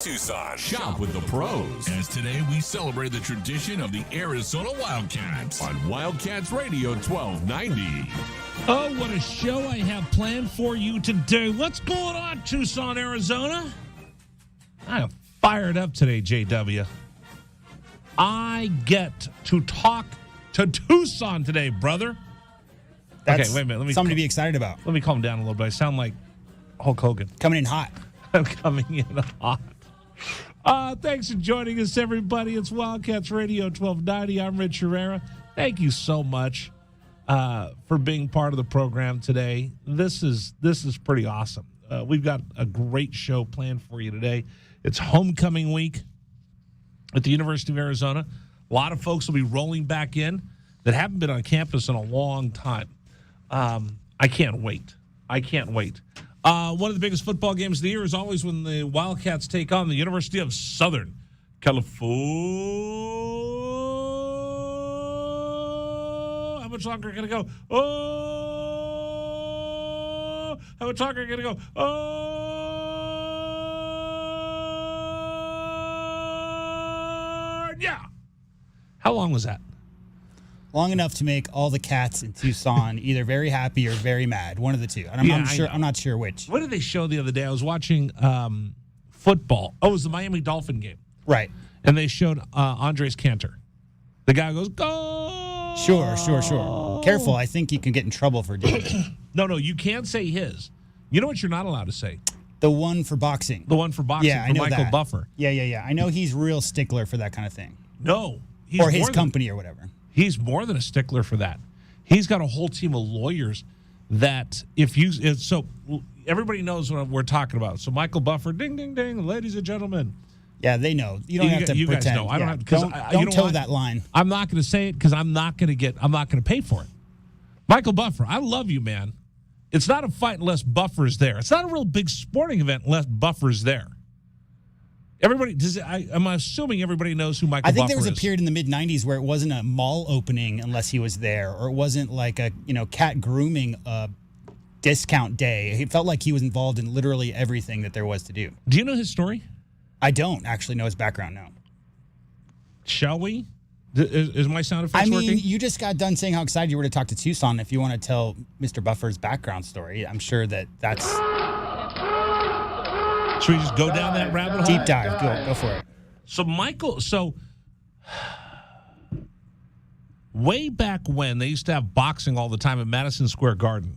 Tucson. Shop with the pros. As today we celebrate the tradition of the Arizona Wildcats on Wildcats Radio 1290. Oh, what a show I have planned for you today. What's going on, Tucson, Arizona? I am fired up today, JW. I get to talk to Tucson today, brother. That's okay, wait a minute. something to be excited about. Let me calm down a little bit. I sound like Hulk Hogan. Coming in hot. I'm coming in hot. Thanks for joining us, everybody. It's Wildcats Radio 1290. I'm Rich Herrera. Thank you so much for being part of the program today. This is pretty awesome. We've got a great show planned for you today. It's homecoming week at the University of Arizona. A lot of folks will be rolling back in that haven't been on campus in a long time. I can't wait. One of the biggest football games of the year is always when the Wildcats take on the University of Southern California. How much longer can it go? Oh, how much longer can it go? Oh, yeah. How long was that? Long enough to make all the cats in Tucson either very happy or very mad. One of the two. And I'm not sure which. What did they show the other day? I was watching football. Oh, it was the Miami Dolphin game. Right. And they showed Andres Cantor. The guy goes, go! Sure. Careful. I think you can get in trouble for doing it. No, you can't say his. You know what you're not allowed to say? The one for boxing. Yeah, I know Michael that. Buffer. Yeah. I know he's real stickler for that kind of thing. No. Or his company or whatever. He's more than a stickler for that. He's got a whole team of lawyers that so everybody knows what we're talking about. So Michael Buffer, ding, ding, ding, ladies and gentlemen. Yeah, they know. You don't have to pretend. Guys know. I don't have to. Don't toe that line. I'm not going to say it because I'm not going to pay for it. Michael Buffer, I love you, man. It's not a fight unless Buffer's there. It's not a real big sporting event unless Buffer's there. I'm assuming everybody knows who Michael Buffer is. I think there was a period in the mid-'90s where it wasn't a mall opening unless he was there, or it wasn't like a cat grooming discount day. It felt like he was involved in literally everything that there was to do. Do you know his story? I don't actually know his background, no. Shall we? Is my sound effects working? You just got done saying how excited you were to talk to Tucson. If you want to tell Mr. Buffer's background story, I'm sure that's... Should we just go down that rabbit hole? Deep dive. Go for it. So, way back when, they used to have boxing all the time at Madison Square Garden.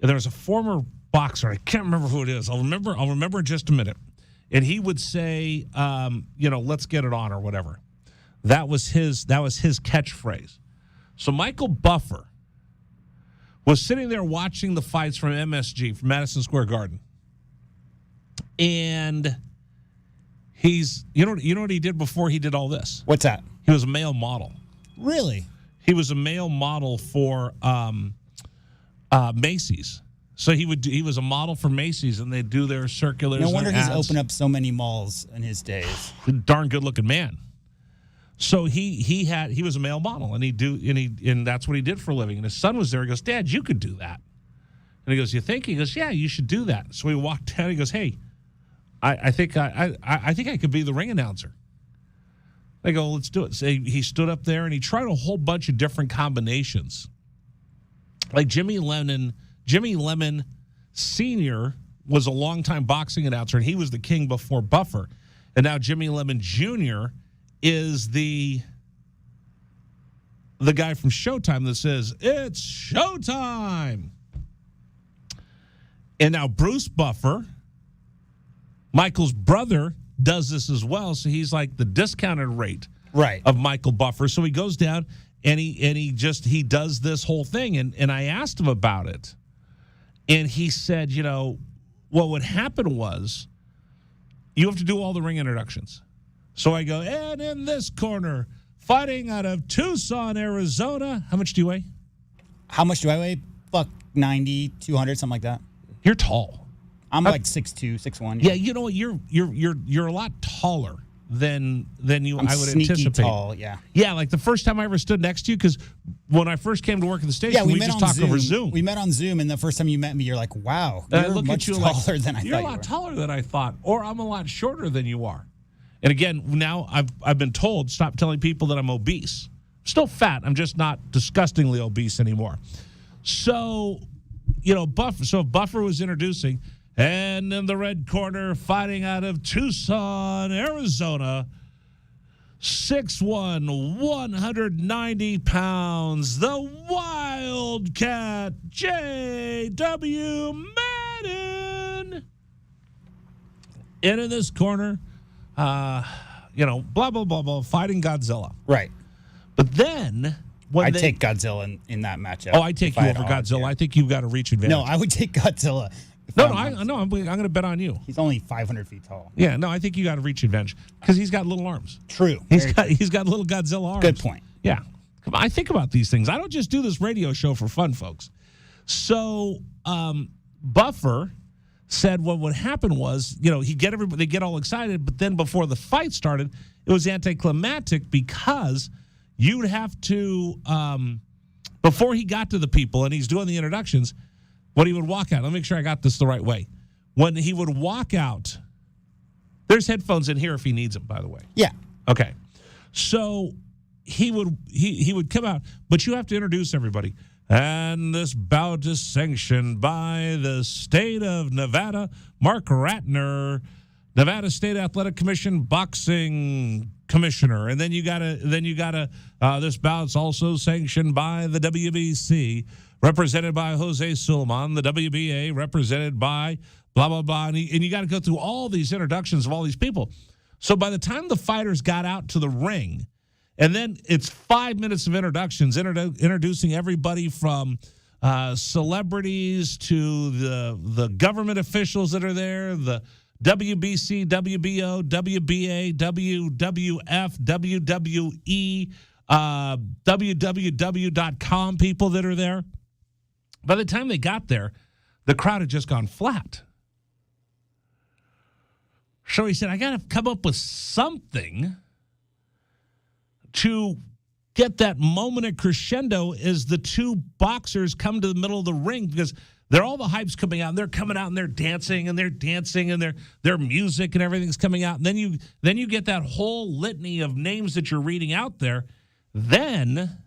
And there was a former boxer. I can't remember who it is. I'll remember in just a minute. And he would say, let's get it on or whatever. That was his catchphrase. So Michael Buffer was sitting there watching the fights from MSG, from Madison Square Garden. And he's, you know what he did before he did all this? What's that? He was a male model. Really? He was a male model for Macy's. So he was a model for Macy's, and they do their circulars. No wonder he's ads. opened up so many malls in his days. Darn good looking man. So he was a male model, and that's what he did for a living. And his son was there. He goes, Dad, you could do that. And he goes, you think? He goes, yeah, you should do that. So he walked down. He goes, hey, I think I could be the ring announcer. They go, let's do it. So he stood up there and he tried a whole bunch of different combinations. Like Jimmy Lemon Sr. was a longtime boxing announcer, and he was the king before Buffer. And now Jimmy Lemon Jr. is the guy from Showtime that says, it's showtime. And now Bruce Buffer, Michael's brother, does this as well. So he's like the discounted rate of Michael Buffer. So he goes down and he does this whole thing. And I asked him about it. And he said, what would happen was you have to do all the ring introductions. So I go, and in this corner, fighting out of Tucson, Arizona. How much do you weigh? How much do I weigh? 90, 200, something like that. You're tall. I'm like 6'2", 6'1". Yeah, you know what? You're a lot taller than you I'm I would sneaky anticipate. tall, yeah. Yeah, like the first time I ever stood next to you, because when I first came to work at the station, we met just on talked over Zoom. We met on Zoom, and the first time you met me, you're like, wow, And I you're look much at you taller like, than I thought you're a you lot were. taller than I thought, or I'm a lot shorter than you are. And again, now I've been told, stop telling people that I'm obese. I'm still fat. I'm just not disgustingly obese anymore. So, Buffer was introducing, and in the red corner, fighting out of Tucson, Arizona, 6'1", 190 pounds, the Wildcat J.W. Madden. And in this corner, blah, blah, blah, blah, fighting Godzilla. Right. But then I'd take Godzilla in that matchup. Oh, I take you over Godzilla. Yeah. I think you've got a reach advantage. No, I would take Godzilla. I'm going to bet on you. He's only 500 feet tall. Yeah, no, I think you got a reach advantage because he's got little arms. True. He's got little Godzilla arms. Good point. Yeah. Come on, I think about these things. I don't just do this radio show for fun, folks. So Buffer said what would happen was, he'd get everybody, they get all excited, but then before the fight started, it was anticlimactic because you'd have to, before he got to the people and he's doing the introductions, when he would walk out, let me make sure I got this the right way. When he would walk out, there's headphones in here if he needs them, by the way. Yeah. Okay. So he would come out, but you have to introduce everybody. And this bout is sanctioned by the state of Nevada, Mark Ratner, Nevada State Athletic Commission boxing commissioner. And then you gotta this bout's also sanctioned by the WBC, represented by Jose Sulman, the WBA represented by blah, blah, blah. And you got to go through all these introductions of all these people. So by the time the fighters got out to the ring, and then it's 5 minutes of introductions, introducing everybody from celebrities to the government officials that are there, the WBC, WBO, WBA, WWF, WWE, www.com people that are there. By the time they got there, the crowd had just gone flat. So he said, I got to come up with something to get that moment of crescendo as the two boxers come to the middle of the ring, because they're all the hype's coming out, and they're coming out and they're dancing and their music and everything's coming out. And then you get that whole litany of names that you're reading out there. Then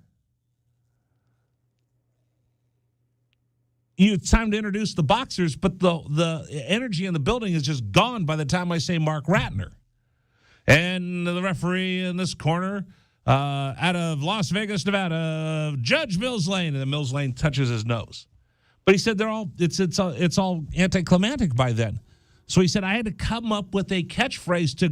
it's time to introduce the boxers, but the energy in the building is just gone by the time I say Mark Ratner. And the referee in this corner, out of Las Vegas, Nevada, Judge Mills Lane, and then Mills Lane touches his nose. But he said it's all anticlimactic by then. So he said I had to come up with a catchphrase to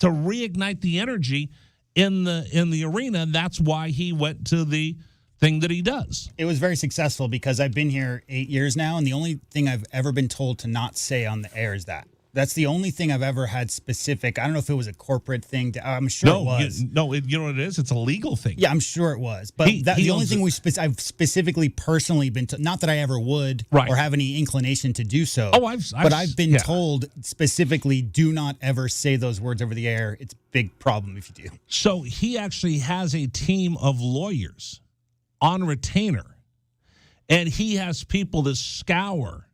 reignite the energy in the arena, and that's why he went to the thing that he does. It was very successful because I've been here 8 years now, and the only thing I've ever been told to not say on the air is that. That's the only thing I've ever had specific. I don't know if it was a corporate thing. I'm sure it was. You know what it is? It's a legal thing. Yeah, I'm sure it was. But the only thing I've specifically personally been not that I ever would or have any inclination to do so. Oh, I've been told specifically, do not ever say those words over the air. It's a big problem if you do. So he actually has a team of lawyers on retainer, and he has people that scour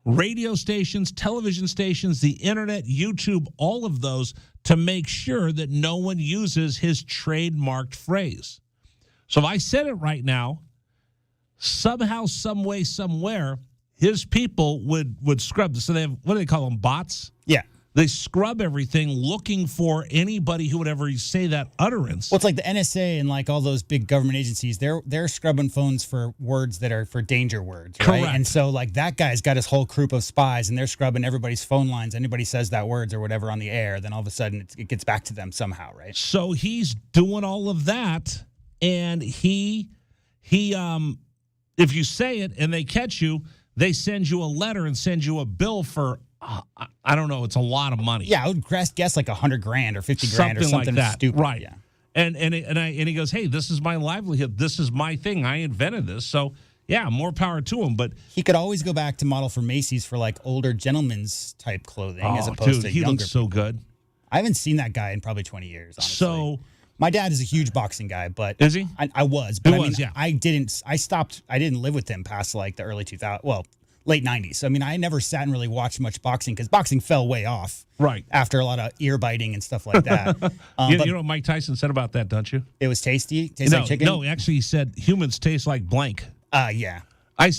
radio stations, television stations, the internet, YouTube, all of those to make sure that no one uses his trademarked phrase. So if I said it right now, somehow, some way, somewhere, his people would scrub. So they have, what do they call them, bots? Yeah. They scrub everything looking for anybody who would ever say that utterance. Well, it's like the NSA and like all those big government agencies. They're scrubbing phones for words that are for danger words, right? Correct. And so like that guy's got his whole group of spies, and they're scrubbing everybody's phone lines. Anybody says that words or whatever on the air, then all of a sudden it gets back to them somehow, right? So he's doing all of that, and he if you say it and they catch you, they send you a letter and send you a bill for. I don't know. It's a lot of money. Yeah, I would guess like $100,000 or $50,000 or something like that. Stupid. Right. Yeah. And he goes, hey, this is my livelihood. This is my thing. I invented this. So yeah, more power to him. But he could always go back to model for Macy's for like older gentlemen's type clothing as opposed to he younger. Looks so good. I haven't seen that guy in probably 20 years, honestly. So my dad is a huge boxing guy, but is he? I was, but Yeah. I didn't live with him past like the early 2000s, well, late 90s. So I mean, I never sat and really watched much boxing because boxing fell way off, right, after a lot of ear biting and stuff like that. You know what Mike Tyson said about that, don't you? It was tasty, like chicken. No, actually, he said humans taste like blank. Yeah. I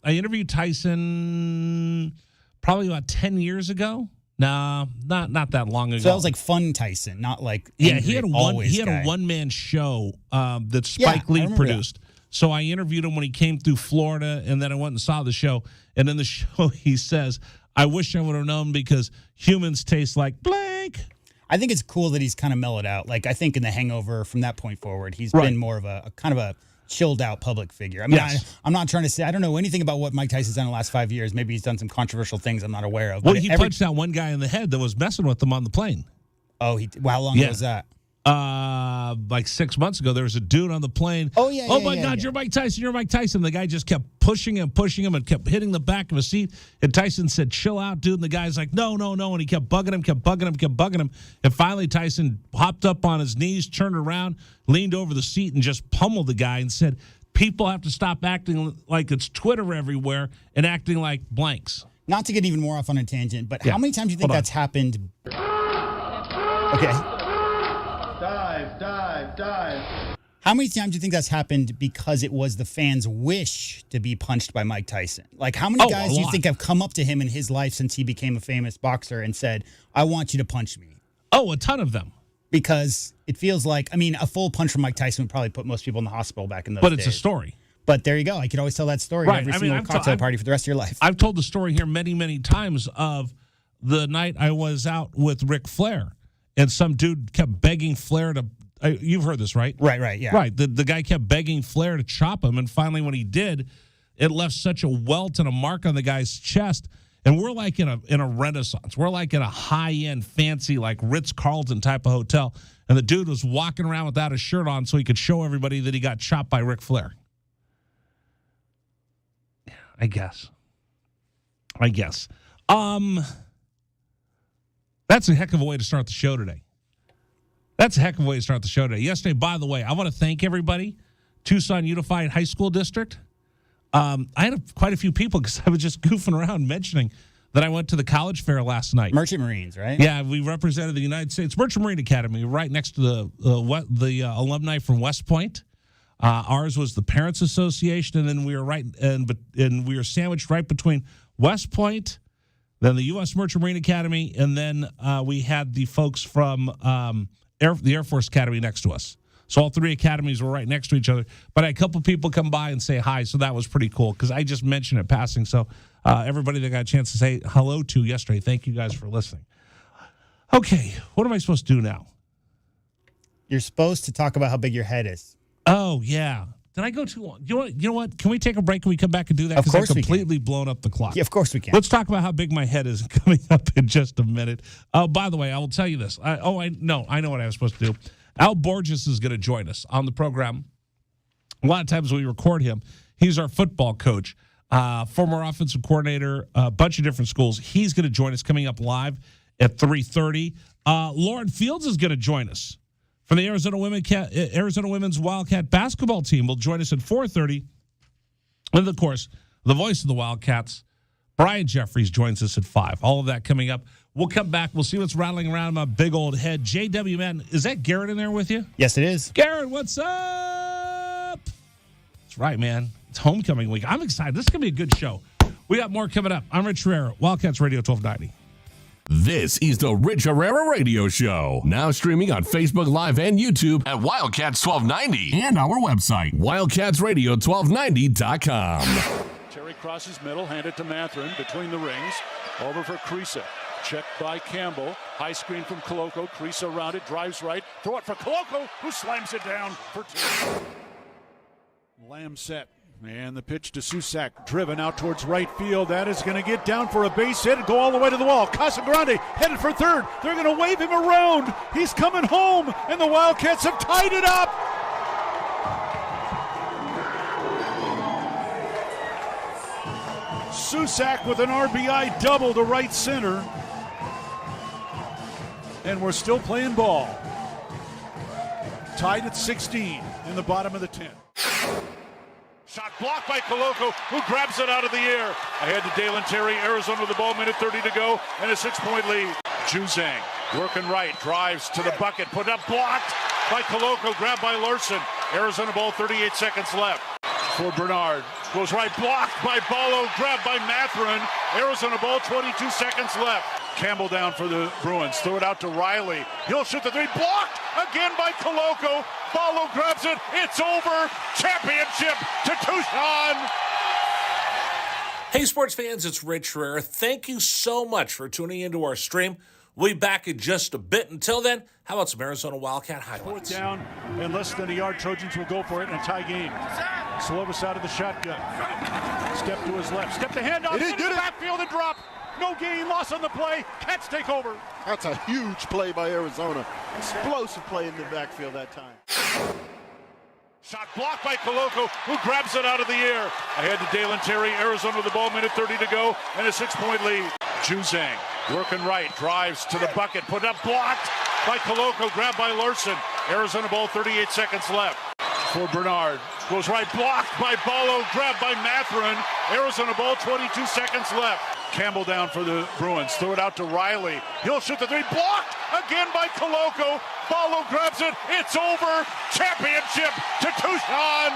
interviewed Tyson probably about 10 years ago. Nah, not that long ago. So that was like fun Tyson, not like he had a a one-man show that Spike Lee produced. That. So I interviewed him when he came through Florida, and then I went and saw the show. And in the show, he says, I wish I would have known because humans taste like blank. I think it's cool that he's kind of mellowed out. Like, I think in The Hangover, from that point forward, he's been more of a kind of a chilled out public figure. I mean, I'm not trying to say, I don't know anything about what Mike Tyson's done in the last 5 years. Maybe he's done some controversial things I'm not aware of. Well, he punched out one guy in the head that was messing with him on the plane. Oh, how long ago was that? Like 6 months ago, there was a dude on the plane. Oh, yeah. Oh, my God, you're Mike Tyson. You're Mike Tyson. The guy just kept pushing him and kept hitting the back of his seat. And Tyson said, chill out, dude. And the guy's like, no. And he kept bugging him. And finally, Tyson hopped up on his knees, turned around, leaned over the seat, and just pummeled the guy and said, people have to stop acting like it's Twitter everywhere and acting like blanks. Not to get even more off on a tangent, but how many times do you think that's happened? Okay. Dive. How many times do you think that's happened because it was the fans' wish to be punched by Mike Tyson? Like, how many guys do you think have come up to him in his life since he became a famous boxer and said, I want you to punch me? Oh, a ton of them. Because it feels like, I mean, a full punch from Mike Tyson would probably put most people in the hospital back in those days. But it's a story. But there you go. I could always tell that story at every single cocktail party for the rest of your life. I've told the story here many, many times of the night I was out with Ric Flair. And some dude kept begging Flair to you've heard this, right? Right, yeah. Right. The guy kept begging Flair to chop him, and finally when he did, it left such a welt and a mark on the guy's chest. And we're like in a Renaissance. We're like in a high-end, fancy, like Ritz-Carlton type of hotel. And the dude was walking around without a shirt on so he could show everybody that he got chopped by Ric Flair. Yeah, I guess. That's a heck of a way to start the show today. Yesterday, by the way, I want to thank everybody. Tucson Unified High School District. I had quite a few people because I was just goofing around mentioning that I went to the college fair last night. Merchant Marines, right? Yeah, we represented the United States Merchant Marine Academy right next to the alumni from West Point. Ours was the Parents Association, and then we were sandwiched right between West Point, then the U.S. Merchant Marine Academy, and then we had the folks from the Air Force Academy next to us. So all three academies were right next to each other. But I had a couple people come by and say hi, so that was pretty cool because I just mentioned it passing. So everybody that got a chance to say hello to yesterday, thank you guys for listening. Okay, what am I supposed to do now? You're supposed to talk about how big your head is. Oh, yeah. Did I go too long? You know what? Can we take a break and we come back and do that? Of course I've completely blown up the clock. Yeah, of course we can. Let's talk about how big my head is coming up in just a minute. Oh, by the way, I will tell you this. I know what I was supposed to do. Al Borges is going to join us on the program. A lot of times when we record him, he's our football coach, former offensive coordinator, a bunch of different schools. He's going to join us coming up live at 3:30. Lauren Fields is going to join us from the Arizona Women's Wildcat basketball team. Will join us at 4:30. And, of course, the voice of the Wildcats, Brian Jeffries, joins us at 5. All of that coming up. We'll come back. We'll see what's rattling around in my big old head. JWN, is that Garrett in there with you? Yes, it is. Garrett, what's up? That's right, man. It's homecoming week. I'm excited. This is going to be a good show. We got more coming up. I'm Rich Herrera, Wildcats Radio 1290. This is the Rich Herrera Radio Show. Now streaming on Facebook Live and YouTube at Wildcats 1290 and our website, wildcatsradio1290.com. Terry crosses middle, handed to Matherin between the rings. Over for Creasa. Checked by Campbell. High screen from Coloco. Creasa around it, drives right. Throw it for Coloco, who slams it down for 2. Lamb set. And the pitch to Susak, driven out towards right field. That is going to get down for a base hit and go all the way to the wall. Casagrande headed for third. They're going to wave him around. He's coming home, and the Wildcats have tied it up. Susak with an RBI double to right center. and we're still playing ball. Tied at 16 in the bottom of the 10th. Shot blocked by Koloko, who grabs it out of the air. Ahead to Dalen Terry, Arizona with the ball, minute 30 to go, and a 6-point lead. Juzang working right, drives to the bucket, put up, blocked by Koloko, grabbed by Larson. Arizona ball, 38 seconds left. For Bernard, goes right, blocked by Ballo, grabbed by Mathurin. Arizona ball, 22 seconds left. Campbell down for the Bruins, throw it out to Riley. He'll shoot the three, blocked again by Koloko. Ballo grabs it, it's over. Championship to Tucson. Hey, sports fans, it's Rich Herrera. Thank you so much for tuning into our stream. We'll be back in just a bit. Until then, how about some Arizona Wildcat highlights? Fourth down and less than a yard. Trojans will go for it in a tie game. Slovis out of the shotgun. Step to his left. Step the handoff. Into the backfield and drop. No gain, loss on the play. Cats take over. That's a huge play by Arizona. Explosive play in the backfield that time. Shot blocked by Koloko, who grabs it out of the air. Ahead to Dalen Terry, Arizona with the ball, minute 30 to go, and a 6-point lead. Juzang working right, drives to the bucket, put up, blocked by Koloko, grabbed by Larson. Arizona ball, 38 seconds left. For Bernard, goes right, blocked by Ballo, grabbed by Mathurin. Arizona ball, 22 seconds left. Campbell down for the Bruins, throw it out to Riley. He'll shoot the three, blocked again by Koloko. Ballo grabs it, it's over. Championship to Tucson.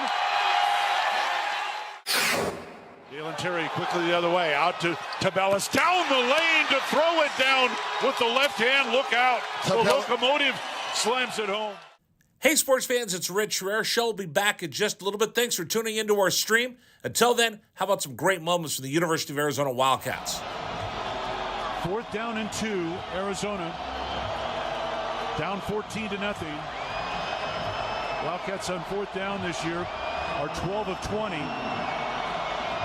Dalen Terry quickly the other way, out to Tabellas, down the lane to throw it down with the left hand. Look out. The locomotive slams it home. Hey, sports fans, it's Rich Herrera. Show will be back in just a little bit. Thanks for tuning into our stream. Until then, how about some great moments for the University of Arizona Wildcats? Fourth down and 2, Arizona. Down 14-0. Wildcats on fourth down this year are 12 of 20.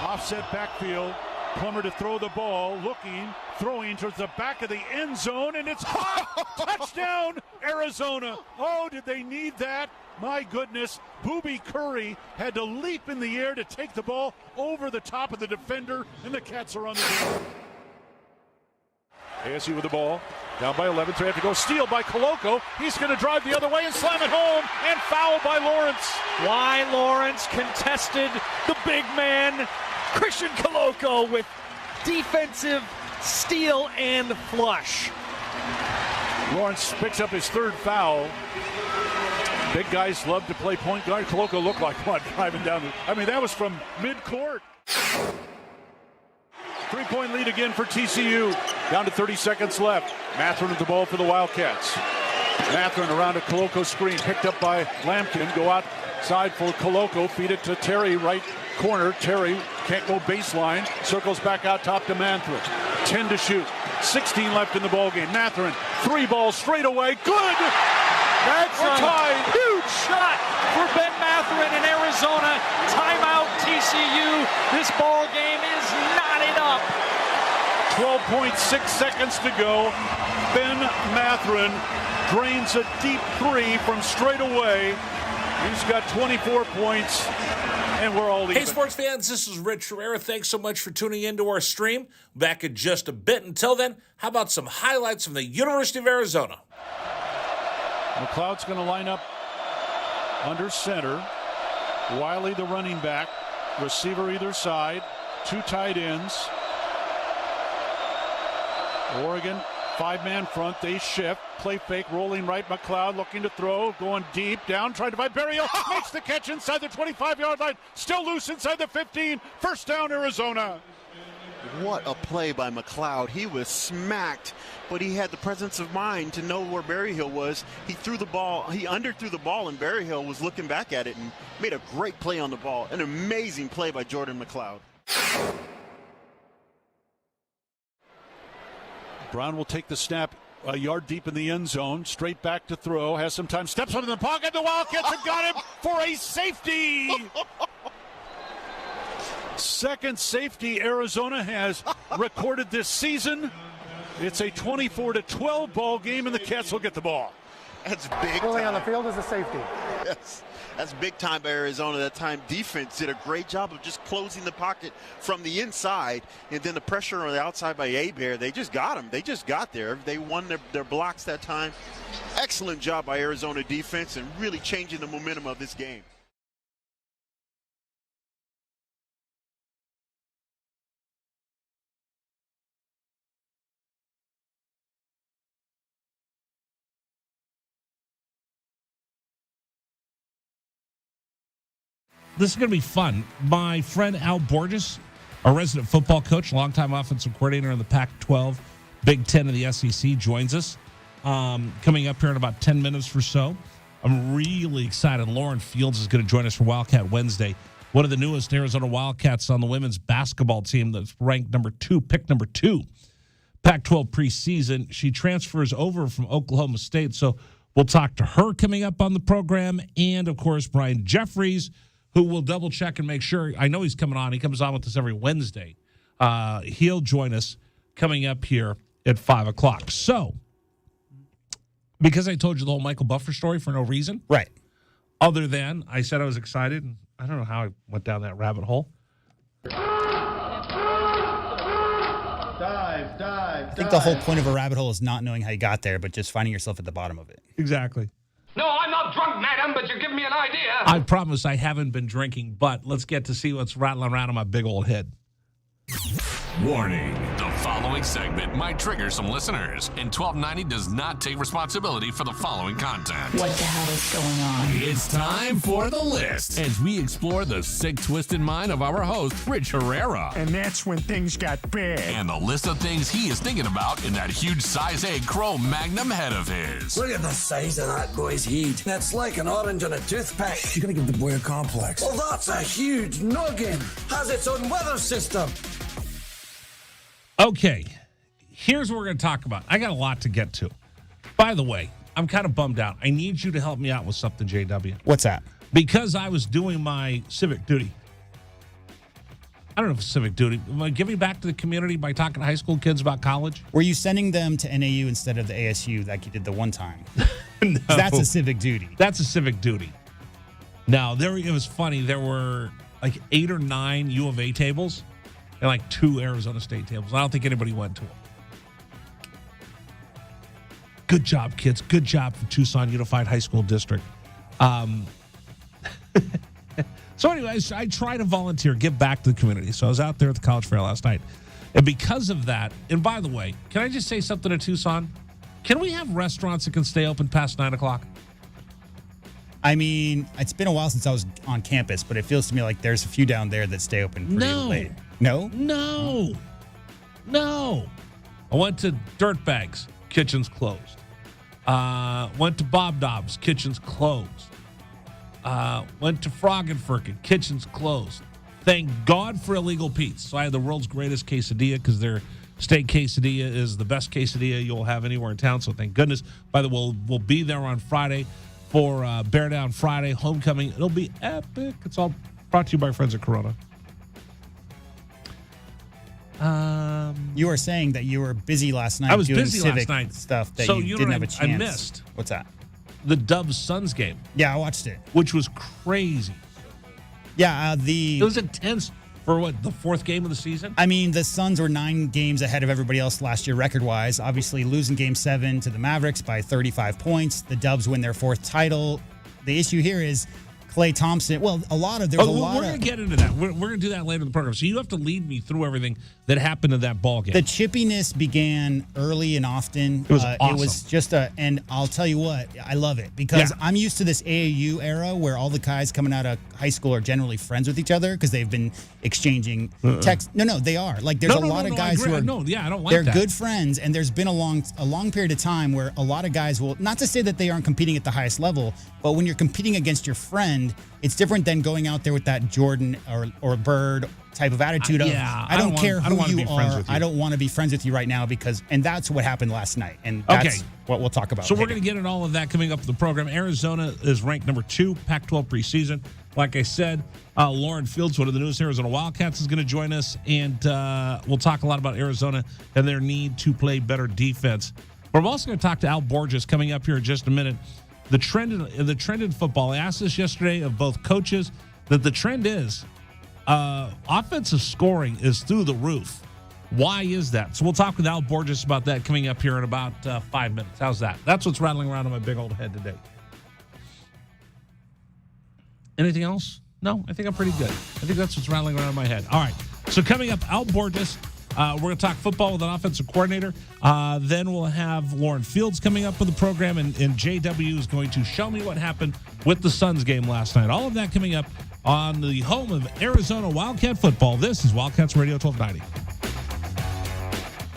Offset backfield. Plummer to throw the ball, looking, throwing towards the back of the end zone, and it's caught! Touchdown, Arizona! Oh, did they need that? My goodness, Booby Curry had to leap in the air to take the ball over the top of the defender, and the Cats are on the field. ASU with the ball, down by 11, so they have to go. Steal by Koloko. He's going to drive the other way and slam it home, and foul by Lawrence. Why Lawrence contested the big man, Christian Koloko, with defensive steal and flush. Lawrence picks up his third foul. Big guys love to play point guard. Koloko looked like what, driving down that was from midcourt. 3-point lead again for TCU. Down to 30 seconds left. Mathurin with the ball for the Wildcats. Mathurin around a Koloko screen, picked up by Lampkin. Go outside for Koloko, feed it to Terry, right corner. Terry can't go baseline, circles back out top to Mathurin. 10 to shoot, 16 left in the ballgame. Mathurin, 3 balls straight away, good! That's We're a tied. huge shot for Ben Mathurin in Arizona. Timeout TCU. This ball game is knotted up. 12.6 seconds to go. Ben Mathurin drains a deep 3 from straight away. He's got 24 points, and we're all even. Hey, sports fans, this is Rich Herrera. Thanks so much for tuning into our stream. Back in just a bit. Until then, how about some highlights from the University of Arizona? McLeod's going to line up under center. Wiley, the running back. Receiver either side. 2 tight ends. Oregon, 5-man front. They shift. Play fake, rolling right. McLeod looking to throw. Going deep. Down, trying to find Berryhill. Makes the catch inside the 25-yard line. Still loose inside the 15. First down, Arizona. What a play by McLeod. He was smacked, but he had the presence of mind to know where Berryhill was. He threw the ball. He underthrew the ball, and Berryhill was looking back at it and made a great play on the ball. An amazing play by Jordan McLeod. Brown will take the snap a yard deep in the end zone. Straight back to throw. Has some time. Steps under the pocket. The Wildcats have got him for a safety. Second safety Arizona has recorded this season. It's a 24-12 ball game, and the Cats will get the ball. That's big. Fully on the field is a safety. Yes. That's big time by Arizona. That time defense did a great job of just closing the pocket from the inside, and then the pressure on the outside by Hebert. They just got him. They just got there. They won their blocks that time. Excellent job by Arizona defense and really changing the momentum of this game. This is going to be fun. My friend Al Borges, our resident football coach, longtime offensive coordinator in the Pac-12, Big Ten of the SEC, joins us coming up here in about 10 minutes or so. I'm really excited. Lauren Fields is going to join us for Wildcat Wednesday. One of the newest Arizona Wildcats on the women's basketball team that's ranked pick number 2, Pac-12 preseason. She transfers over from Oklahoma State, so we'll talk to her coming up on the program. And, of course, Brian Jeffries, who will double-check and make sure. I know he's coming on. He comes on with us every Wednesday. He'll join us coming up here at 5 o'clock. So, because I told you the whole Michael Buffer story for no reason. Right. Other than I said I was excited, and I don't know how I went down that rabbit hole. Dive. I think the whole point of a rabbit hole is not knowing how you got there, but just finding yourself at the bottom of it. Exactly. No, I'm not drunk, madam, but you're giving me an idea. I promise I haven't been drinking, but let's get to see what's rattling around in my big old head. Warning. The following segment might trigger some listeners, and 1290 does not take responsibility for the following content. What the hell is going on? It's time for the list as we explore the sick, twisted mind of our host, Rich Herrera. And that's when things got bad. And the list of things he is thinking about in that huge size 8 Chrome Magnum head of his. Look at the size of that boy's head. That's like an orange on a toothpick. You're gonna give the boy a complex. Well, that's a huge noggin. Has its own weather system. Okay, here's what we're going to talk about. I got a lot to get to. By the way, I'm kind of bummed out. I need you to help me out with something, JW. What's that? Because I was doing my civic duty. I don't know if it's civic duty. Am I giving back to the community by talking to high school kids about college? Were you sending them to NAU instead of the ASU like you did the one time? No. That's a civic duty. That's a civic duty. Now, it was funny. There were like 8 or 9 U of A tables and like 2 Arizona State tables. I don't think anybody went to them. Good job, kids. Good job for Tucson Unified High School District. So anyways, I try to volunteer, give back to the community. So I was out there at the college fair last night. And because of that, and by the way, can I just say something to Tucson? Can we have restaurants that can stay open past 9 o'clock? I mean, it's been a while since I was on campus, but it feels to me like there's a few down there that stay open pretty late. No? No. No. I went to Dirtbags. Kitchen's closed. Went to Bob Dobbs. Kitchen's closed. Went to Frog and Firkin. Kitchen's closed. Thank God for Illegal Pete's. So I had the world's greatest quesadilla because their steak quesadilla is the best quesadilla you'll have anywhere in town. So thank goodness. By the way, we'll be there on Friday for Bear Down Friday, homecoming. It'll be epic. It's all brought to you by our friends at Corona. You were saying that you were busy last night. I was doing busy civic last night. Stuff that so you didn't have a chance. I missed. What's that? The Dubs-Suns game. Yeah, I watched it. Which was crazy. Yeah, it was intense for the 4th game of the season? I mean, the Suns were 9 games ahead of everybody else last year record-wise. Obviously, losing Game 7 to the Mavericks by 35 points. The Dubs win their 4th title. The issue here is Klay Thompson. Well, we're going to get into that. We're going to do that later in the program. So you have to lead me through everything that happened in that ball game. The chippiness began early and often. It was awesome. It was just and I'll tell you what, I love it because I'm used to this AAU era where all the guys coming out of high school are generally friends with each other because they've been exchanging texts. No, they are. Like there's a lot of guys who are. I don't like they're that. good friends, and there's been a long period of time where a lot of guys will, not to say that they aren't competing at the highest level, but when you're competing against your friend, it's different than going out there with that Jordan or Bird type of attitude of I don't care who you are. I don't want to be friends with you right now and that's what happened last night. And that's what we'll talk about. So we're going to get into all of that coming up in the program. Arizona is ranked number 2, Pac-12 preseason. Like I said, Lauren Fields, one of the newest Arizona Wildcats, is going to join us, and we'll talk a lot about Arizona and their need to play better defense. But I'm also going to talk to Al Borges coming up here in just a minute. the trend in football. I asked this yesterday of both coaches that the trend is offensive scoring is through the roof. Why is that? So we'll talk with Al Borges about that coming up here in about 5 minutes. How's that? That's what's rattling around in my big old head today. Anything else? No, I think I'm pretty good. I think that's what's rattling around in my head. All right. So coming up, Al Borges. We're going to talk football with an offensive coordinator. Then we'll have Lauren Fields coming up with the program, and JW is going to show me what happened with the Suns game last night. All of that coming up on the home of Arizona Wildcat football. This is Wildcats Radio 1290.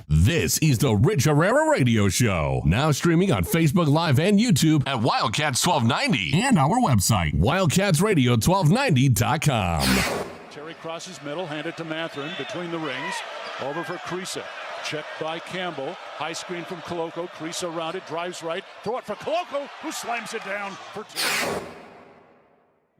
This is the Rich Herrera Radio Show. Now streaming on Facebook Live and YouTube at Wildcats 1290 and our website, wildcatsradio1290.com. Terry crosses middle, handed to Mathurin between the rings. Over for Creasa. Checked by Campbell. High screen from Koloko. Creasa around it, drives right. Throw it for Koloko, who slams it down for two.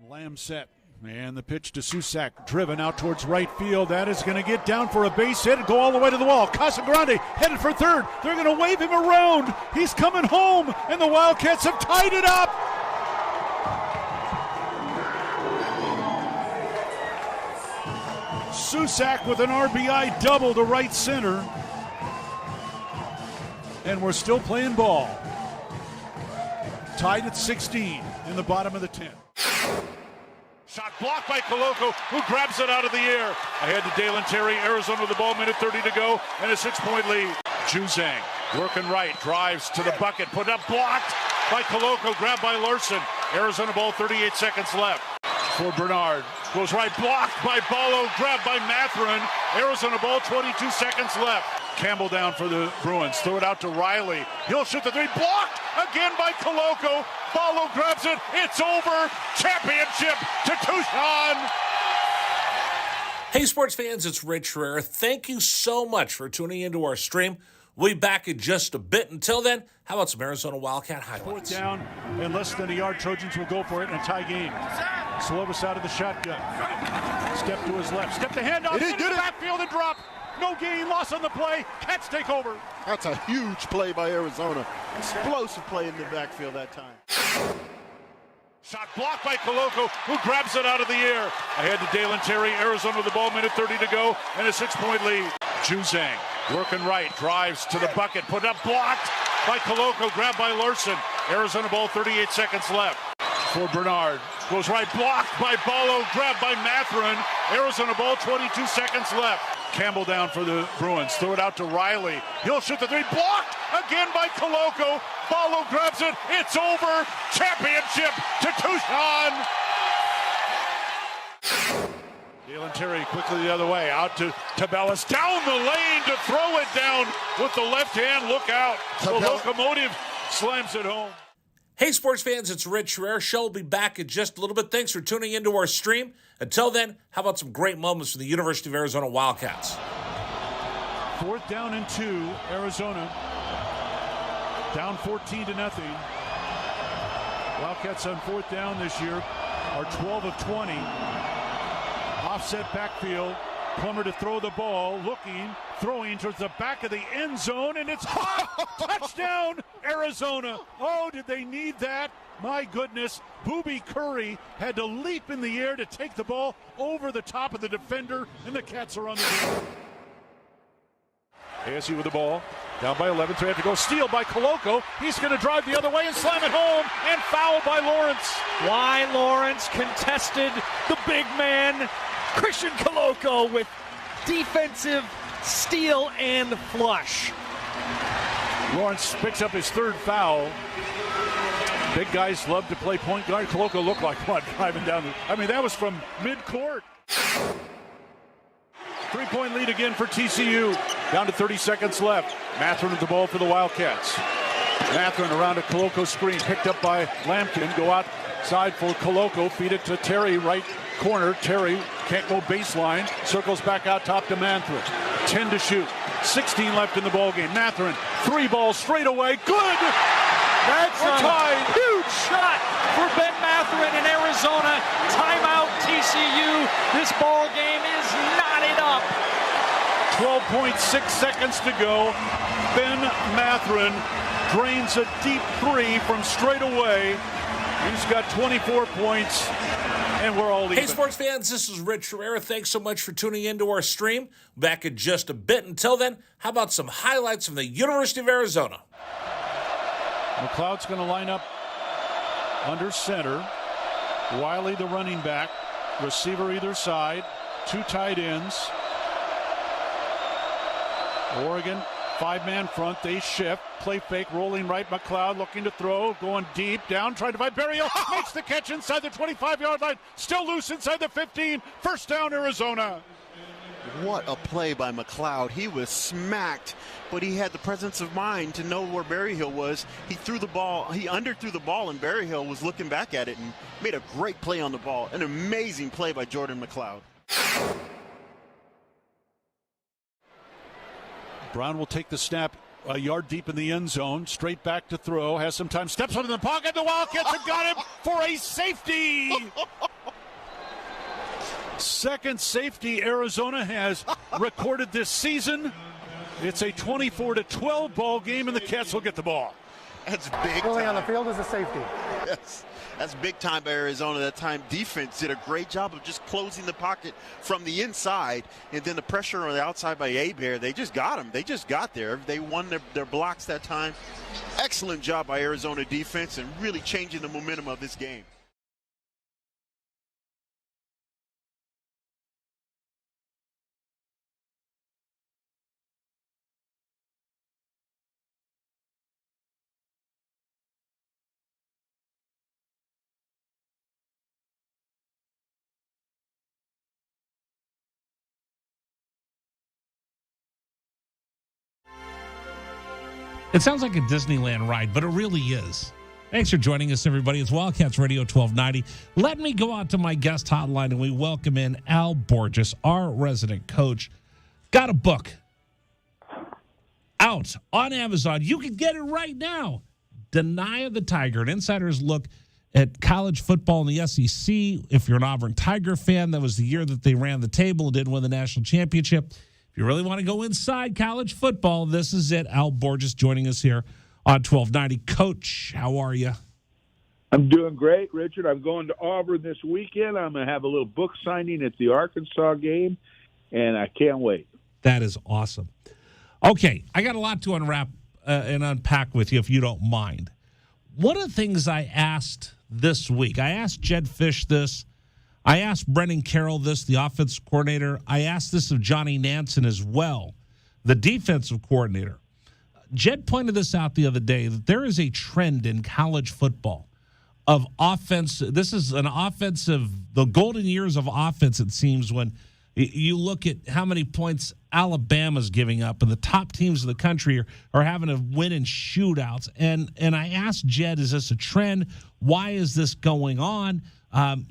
Lamb set. And the pitch to Susak, driven out towards right field. That is going to get down for a base hit and go all the way to the wall. Casagrande headed for third. They're going to wave him around. He's coming home, and the Wildcats have tied it up. Susak with an RBI double to right center. And we're still playing ball. Tied at 16 in the bottom of the 10th. Shot blocked by Koloko, who grabs it out of the air. Ahead to Dalen Terry, Arizona with the ball, minute 30 to go, and a 6-point lead. Juzang working right, drives to the bucket, put up, blocked by Koloko, grabbed by Larson. Arizona ball, 38 seconds left. For Bernard, goes right, blocked by Ballo, grabbed by Mathurin. Arizona ball, 22 seconds left. Campbell down for the Bruins, throw it out to Riley. He'll shoot the three, blocked again by Koloko. Ballo grabs it, it's over. Championship to Tucson. Hey, sports fans, it's Rich Herrera. Thank you so much for tuning into our stream. We'll be back in just a bit. Until then, how about some Arizona Wildcat highlights? Fourth down and less than a yard. Trojans will go for it in a tie game. Slovis out of the shotgun. Step to his left. Step the handoff. Into the backfield and drop. No gain, loss on the play. Cats take over. That's a huge play by Arizona. Explosive play in the backfield that time. Shot blocked by Koloko, who grabs it out of the air. Ahead to Dalen Terry, Arizona with the ball, minute 30 to go, and a 6-point lead. Juzang working right, drives to the bucket, put up, blocked by Koloko, grabbed by Larson. Arizona ball, 38 seconds left. For Bernard, goes right, blocked by Ballo, grabbed by Mathurin. Arizona ball, 22 seconds left. Campbell down for the Bruins, throw it out to Riley. He'll shoot the three, blocked again by Koloko. Ballo grabs it, it's over. Championship to Tucson. Dalen Terry quickly the other way, out to Tabellas, down the lane to throw it down with the left hand. Look out. The locomotive slams it home. Hey, sports fans, it's Rich Herrera. Show will be back in just a little bit. Thanks for tuning into our stream. Until then, how about some great moments from the University of Arizona Wildcats? Fourth down and 2, Arizona. Down 14-0. Wildcats on fourth down this year are 12 of 20. Offset backfield. Plummer to throw the ball, looking, throwing towards the back of the end zone, and it's caught. Touchdown, Arizona. Oh, did they need that? My goodness. Booby Curry had to leap in the air to take the ball over the top of the defender, and the Cats are on the field. ASU with the ball. Down by 11, so they have to go. Steal by Koloko. He's going to drive the other way and slam it home, and foul by Lawrence. Why Lawrence contested the big man, Christian Koloko, with defensive steal and flush. Lawrence picks up his third foul. Big guys love to play point guard. Koloko looked like what, driving down that was from mid-court. 3-point lead again for TCU. Down to 30 seconds left. Mathurin with the ball for the Wildcats. Mathurin around a Koloko screen, picked up by Lampkin. Go outside for Koloko, feed it to Terry, right corner. Terry can't go baseline, circles back out top to Mathurin. 10 to shoot, 16 left in the ballgame. Mathurin, 3 balls straight away, good! That's We're tied. Huge shot for Ben Mathurin in Arizona. Timeout TCU. This ball game is knotted up. 12.6 seconds to go. Ben Mathurin drains a deep three from straight away. He's got 24 points, and we're all even. Hey, sports fans, this is Rich Herrera. Thanks so much for tuning into our stream. Back in just a bit. Until then, how about some highlights from the University of Arizona? McLeod's going to line up under center. Wiley, the running back. Receiver either side. Two tight ends. Oregon, five-man front. They shift. Play fake, rolling right. McLeod looking to throw. Going deep. Down, trying to find Berryhill. Makes the catch inside the 25-yard line. Still loose inside the 15. First down, Arizona. What a play by McLeod. He was smacked, but he had the presence of mind to know where Berryhill was. He threw the ball. He underthrew the ball, and Berryhill was looking back at it and made a great play on the ball. An amazing play by Jordan McLeod. Brown will take the snap a yard deep in the end zone. Straight back to throw. Has some time. Steps into the pocket. The Wildcats have got him for a safety. Second safety Arizona has recorded this season. It's a 24-12 ball game, and the Cats will get the ball. That's big Fully time. on the field is a safety. Yes, that's big time by Arizona. That time defense did a great job of just closing the pocket from the inside, and then the pressure on the outside by Abear. They just got him. They just got there. They won their blocks that time. Excellent job by Arizona defense and really changing the momentum of this game. It sounds like a Disneyland ride, but it really is. Thanks for joining us, everybody. It's Wildcats Radio 1290. Let me go out to my guest hotline, and we welcome in Al Borges, our resident coach. Got a book out on Amazon. You can get it right now. Deny the Tiger, an insider's look at college football in the SEC. If you're an Auburn Tiger fan, that was the year that they ran the table and didn't win the national championship. If you really want to go inside college football, this is it. Al Borges joining us here on 1290. Coach, how are you? I'm doing great, Richard. I'm going to Auburn this weekend. I'm going to have a little book signing at the Arkansas game, and I can't wait. That is awesome. Okay, I got a lot to unwrap and unpack with you, if you don't mind. One of the things I asked this week, I asked Jed Fish this. I asked Brendan Carroll this, the offensive coordinator. I asked this of Johnny Nansen as well, the defensive coordinator. Jed pointed this out the other day, that there is a trend in college football of offense. This is an offensive, the golden years of offense, it seems, when you look at how many points Alabama's giving up, and the top teams of the country are having to win in shootouts. And I asked Jed, is this a trend? Why is this going on?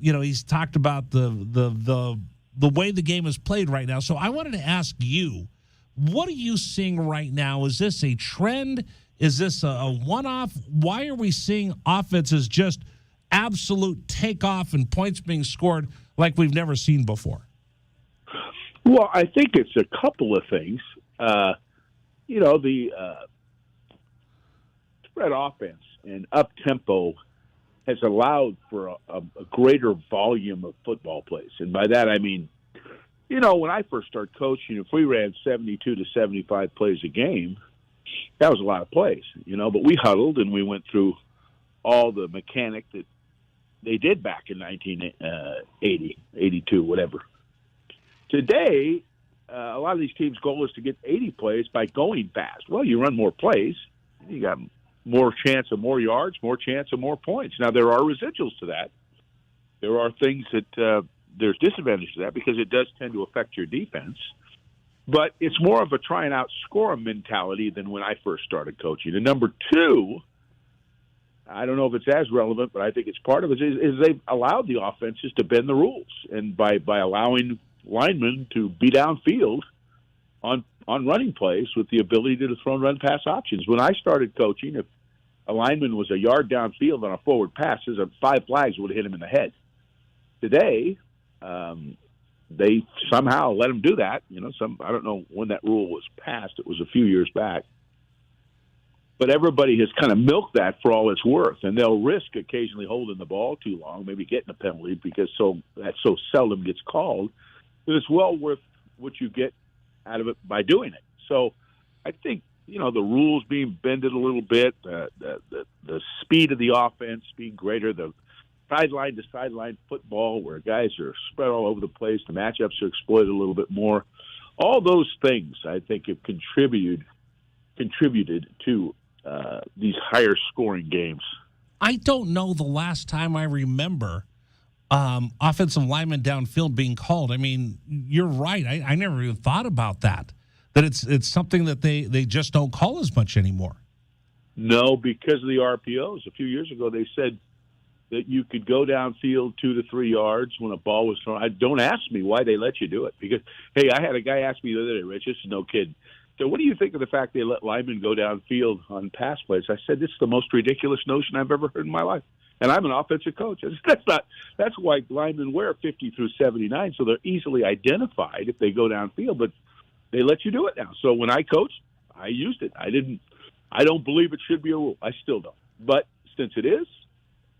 He's talked about the way the game is played right now. So I wanted to ask you, what are you seeing right now? Is this a trend? Is this a one-off? Why are we seeing offenses just absolute takeoff and points being scored like we've never seen before? Well, I think it's a couple of things. The spread offense and up-tempo has allowed for a greater volume of football plays. And by that, I mean, when I first started coaching, if we ran 72 to 75 plays a game, that was a lot of plays, but we huddled and we went through all the mechanic that they did back in 1980, 82, whatever. Today, a lot of these teams' goal is to get 80 plays by going fast. Well, you run more plays, you got more chance of more yards, more chance of more points. Now, there are residuals to that. There are things that there's disadvantages to that because it does tend to affect your defense. But it's more of a try and outscore 'em mentality than when I first started coaching. And number two, I don't know if it's as relevant, but I think it's part of it, is they've allowed the offenses to bend the rules. And by allowing linemen to be downfield on running plays with the ability to throw and run pass options. When I started coaching, if a lineman was a yard downfield on a forward pass, 5 flags would have hit him in the head. Today, they somehow let him do that. I don't know when that rule was passed. It was a few years back. But everybody has kind of milked that for all it's worth, and they'll risk occasionally holding the ball too long, maybe getting a penalty because that so seldom gets called. That it's well worth what you get out of it by doing it. So I think, the rules being bended a little bit, the speed of the offense being greater, the sideline to sideline football where guys are spread all over the place, the matchups are exploited a little bit more. All those things I think have contributed to these higher scoring games. I don't know the last time I remember offensive linemen downfield being called. I mean, you're right. I never even thought about that it's something that they just don't call as much anymore. No, because of the RPOs. A few years ago, they said that you could go downfield 2 to 3 yards when a ball was thrown. Don't ask me why they let you do it. Because, hey, I had a guy ask me the other day, Rich, this is no kid. So what do you think of the fact they let linemen go downfield on pass plays? I said, this is the most ridiculous notion I've ever heard in my life. And I'm an offensive coach. That's why linemen wear 50 through 79, so they're easily identified if they go downfield. But they let you do it now. So when I coached, I used it. I don't believe it should be a rule. I still don't. But since it is,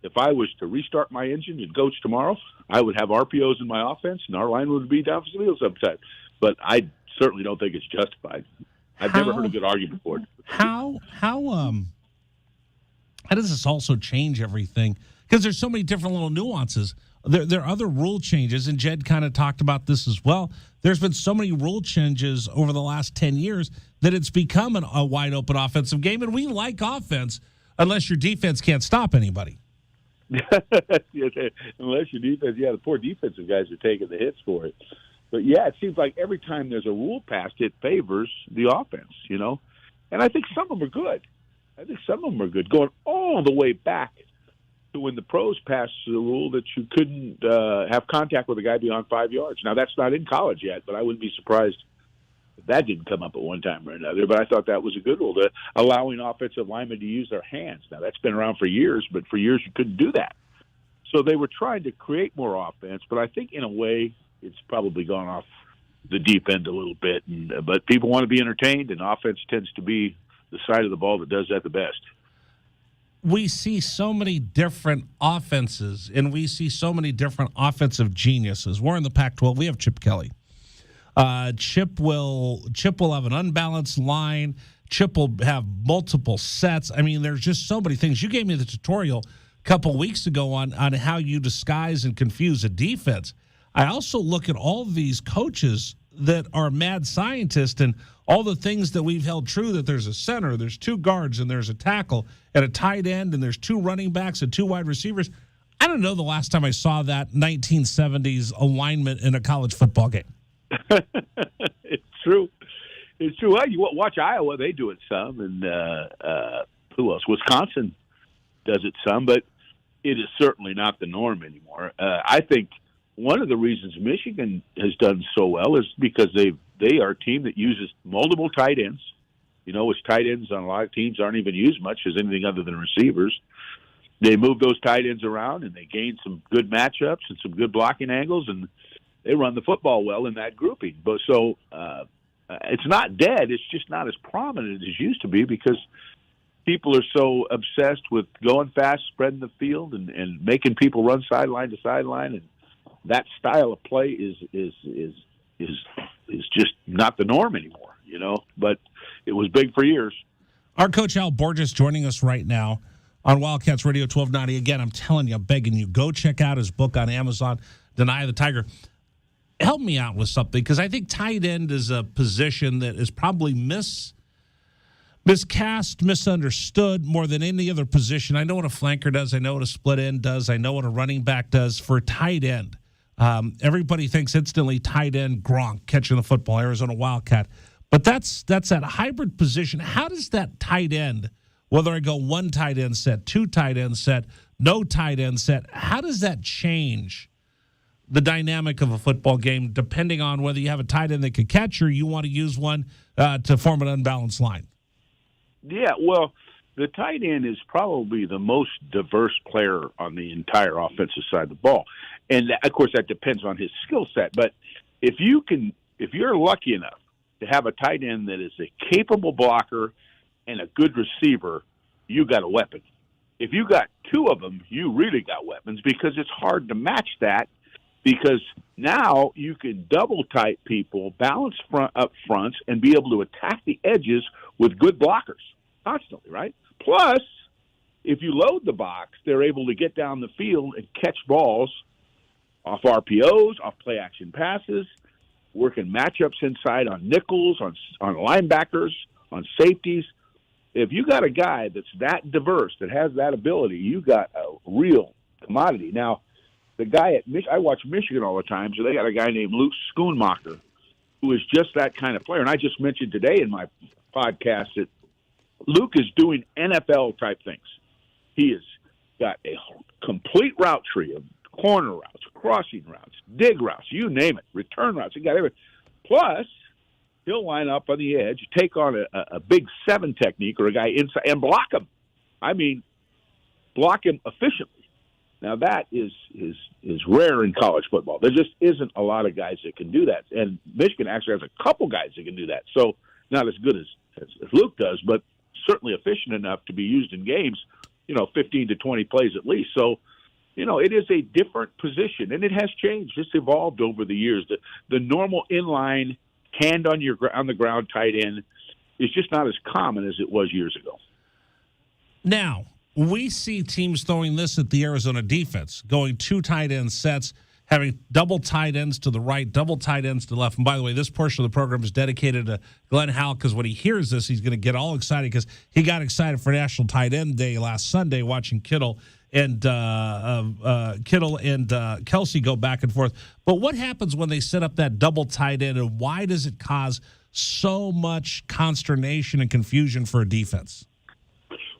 if I was to restart my engine and coach tomorrow, I would have RPOs in my offense, and our line would be down for the field sometimes. But I certainly don't think it's justified. I've never heard a good argument for it. How does this also change everything? Because there's so many different little nuances. There are other rule changes, and Jed kind of talked about this as well. There's been so many rule changes over the last 10 years that it's become a wide-open offensive game, and we like offense unless your defense can't stop anybody. Unless your defense, the poor defensive guys are taking the hits for it. But, it seems like every time there's a rule passed, it favors the offense, And I think some of them are good. Going all the way back to when the pros passed the rule that you couldn't have contact with a guy beyond 5 yards. Now, that's not in college yet, but I wouldn't be surprised if that didn't come up at one time or another. But I thought that was a good rule, allowing offensive linemen to use their hands. Now, that's been around for years, but for years you couldn't do that. So they were trying to create more offense, but I think in a way it's probably gone off the deep end a little bit. But people want to be entertained, and offense tends to be the side of the ball that does that the best. We see so many different offenses, and we see so many different offensive geniuses. We're in the Pac-12. We have Chip Kelly. Chip will have an unbalanced line. Chip will have multiple sets. I mean, there's just so many things. You gave me the tutorial a couple weeks ago on how you disguise and confuse a defense. I also look at all these coaches that are mad scientists and all the things that we've held true, that there's a center, there's 2 guards, and there's a tackle, and a tight end, and there's 2 running backs and 2 wide receivers. I don't know the last time I saw that 1970s alignment in a college football game. It's true. It's true. Well, you watch Iowa, they do it some, and who else? Wisconsin does it some, but it is certainly not the norm anymore. I think one of the reasons Michigan has done so well is because they are a team that uses multiple tight ends. Which tight ends on a lot of teams aren't even used much as anything other than receivers. They move those tight ends around, and they gain some good matchups and some good blocking angles, and they run the football well in that grouping. But so it's not dead. It's just not as prominent as it used to be because people are so obsessed with going fast, spreading the field, and making people run sideline to sideline, and that style of play is just not the norm anymore, But it was big for years. Our coach Al Borges joining us right now on Wildcats Radio 1290. Again, I'm telling you, I'm begging you, go check out his book on Amazon, Deny the Tiger. Help me out with something, because I think tight end is a position that is probably miscast, misunderstood more than any other position. I know what a flanker does. I know what a split end does. I know what a running back does. For tight end, everybody thinks instantly tight end, Gronk catching the football, Arizona Wildcat. But that's that hybrid position. How does that tight end, whether I go 1 tight end set, 2 tight end set, no tight end set, how does that change the dynamic of a football game depending on whether you have a tight end that could catch or you want to use one to form an unbalanced line? Yeah, well, the tight end is probably the most diverse player on the entire offensive side of the ball. And, of course, that depends on his skill set. But if you're lucky enough to have a tight end that is a capable blocker and a good receiver, you got a weapon. If you got two of them, you really got weapons, because it's hard to match that, because now you can double tight people, balance up fronts, and be able to attack the edges with good blockers constantly, right? Plus, if you load the box, they're able to get down the field and catch balls off RPOs, off play-action passes, working matchups inside on nickels, on linebackers, on safeties. If you got a guy that's that diverse, that has that ability, you got a real commodity. Now, the guy I watch Michigan all the time, so they got a guy named Luke Schoonmaker, who is just that kind of player. And I just mentioned today in my podcast that Luke is doing NFL-type things. He has got a complete route tree of corner routes, crossing routes, dig routes, you name it, return routes. He got everything. Plus, he'll line up on the edge, take on a big 7 technique or a guy inside and block him. I mean, block him efficiently. Now, that is rare in college football. There just isn't a lot of guys that can do that. And Michigan actually has a couple guys that can do that. So not as good as Luke does, but certainly efficient enough to be used in games, 15 to 20 plays at least. So, it is a different position, and it has changed. It's evolved over the years. The normal inline, hand on the ground tight end is just not as common as it was years ago. Now, we see teams throwing this at the Arizona defense, going 2 tight end sets, having double tight ends to the right, double tight ends to the left. And by the way, this portion of the program is dedicated to Glenn Howell, because when he hears this, he's going to get all excited, because he got excited for National Tight End Day last Sunday watching Kittle and Kelsey go back and forth. But what happens when they set up that double tight end, and why does it cause so much consternation and confusion for a defense?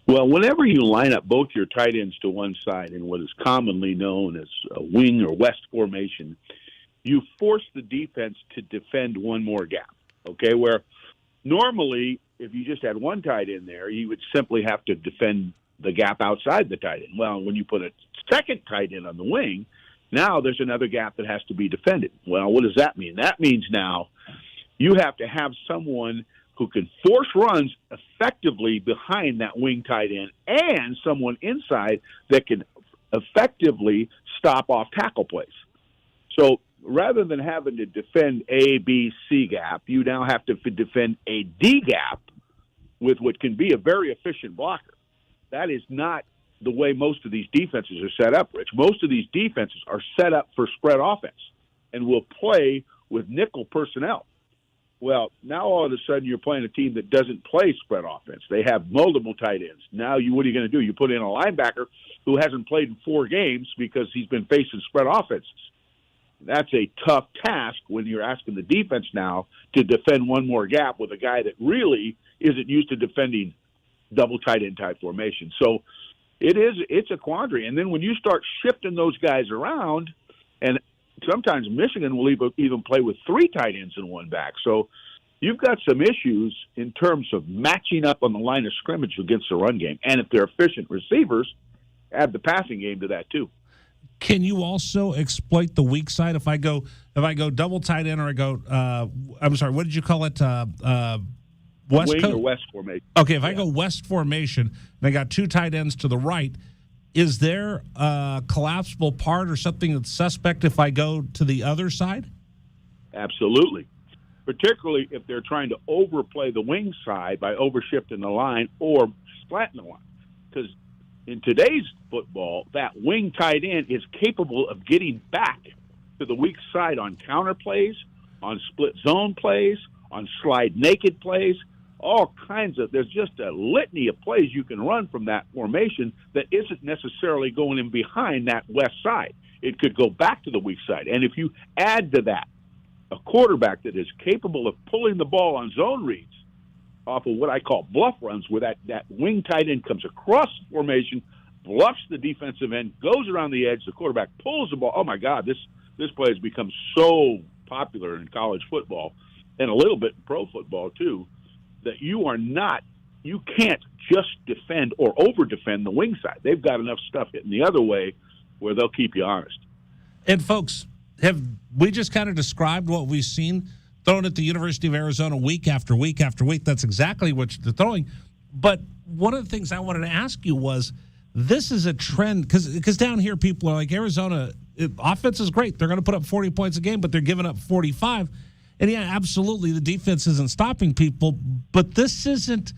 Well, whenever you line up both your tight ends to one side in what is commonly known as a wing or west formation, you force the defense to defend one more gap, okay? Where normally, if you just had one tight end there, you would simply have to defend the gap outside the tight end. Well, when you put a second tight end on the wing, now there's another gap that has to be defended. Well, what does that mean? That means now you have to have someone who can force runs effectively behind that wing tight end, and someone inside that can effectively stop off tackle plays. So rather than having to defend A, B, C gap, you now have to defend a D gap with what can be a very efficient blocker. That is not the way most of these defenses are set up, Rich. Most of these defenses are set up for spread offense and will play with nickel personnel. Well, now all of a sudden you're playing a team that doesn't play spread offense. They have multiple tight ends. Now, what are you going to do? You put in a linebacker who hasn't played in 4 games because he's been facing spread offenses. That's a tough task when you're asking the defense now to defend one more gap with a guy that really isn't used to defending double tight end type formation. So it's a quandary. And then when you start shifting those guys around, and sometimes Michigan will even play with 3 tight ends and 1 back. So you've got some issues in terms of matching up on the line of scrimmage against the run game. And if they're efficient receivers, add the passing game to that too. Can you also exploit the weak side if I go double tight end, or I go I'm sorry, what did you call it? West Wing or west formation. Okay, if I go west formation and I got 2 tight ends to the right, is there a collapsible part or something that's suspect if I go to the other side? Absolutely. Particularly if they're trying to overplay the wing side by overshifting the line or slanting the line. Because in today's football, that wing tight end is capable of getting back to the weak side on counter plays, on split zone plays, on slide naked plays. All kinds of, there's just a litany of plays you can run from that formation that isn't necessarily going in behind that west side. It could go back to the weak side. And if you add to that a quarterback that is capable of pulling the ball on zone reads off of what I call bluff runs, where that wing tight end comes across formation, bluffs the defensive end, goes around the edge, the quarterback pulls the ball. Oh, my God, this play has become so popular in college football and a little bit in pro football too, that you can't just defend or over-defend the wing side. They've got enough stuff hitting the other way where they'll keep you honest. And, folks, have we just kind of described what we've seen thrown at the University of Arizona week after week after week? That's exactly what they're throwing. But one of the things I wanted to ask you was, this is a trend, because down here people are like, Arizona, offense is great. They're going to put up 40 points a game, but they're giving up 45. And yeah, absolutely, the defense isn't stopping people. But this isn't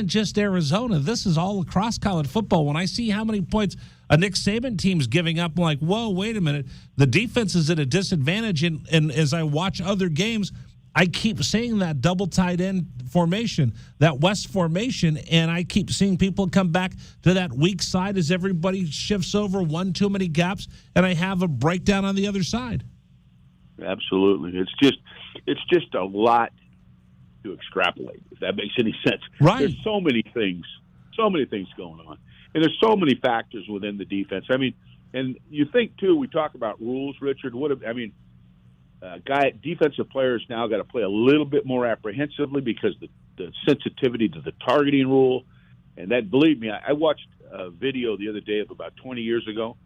just Arizona. This is all across college football. When I see how many points a Nick Saban team's giving up, I'm like, whoa, wait a minute. The defense is at a disadvantage. And as I watch other games, I keep seeing that double tight end formation, that West formation, and I keep seeing people come back to that weak side as everybody shifts over, one too many gaps, and I have a breakdown on the other side. Absolutely. It's just a lot to extrapolate, if that makes any sense. Right. There's so many things going on. And there's so many factors within the defense. I mean, and you think, too, we talk about rules, Richard. Defensive players now got to play a little bit more apprehensively because the sensitivity to the targeting rule. And that, believe me, I watched a video the other day of about 20 years ago,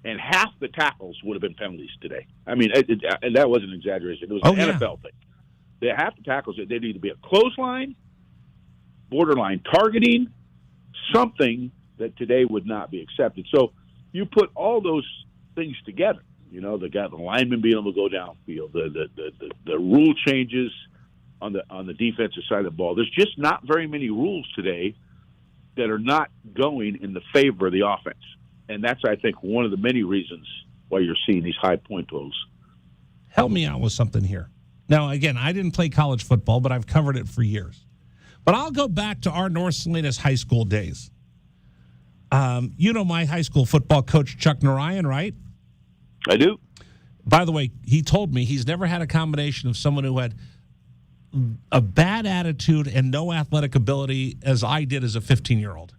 and half the tackles would have been penalties today. I mean, and that wasn't an exaggeration. It was an NFL thing. Half the tackles, they need to be a clothesline, borderline targeting, something that today would not be accepted. So you put all those things together. You know, the linemen being able to go downfield, the rule changes on the defensive side of the ball. There's just not very many rules today that are not going in the favor of the offense. And that's, I think, one of the many reasons why you're seeing these high point totals. Help me out with something here. Now, again, I didn't play college football, but I've covered it for years. But I'll go back to our North Salinas high school days. You know my high school football coach, Chuck Narayan, right? I do. By the way, he told me he's never had a combination of someone who had a bad attitude and no athletic ability as I did as a 15-year-old.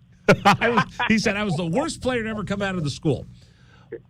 He said I was the worst player to ever come out of the school.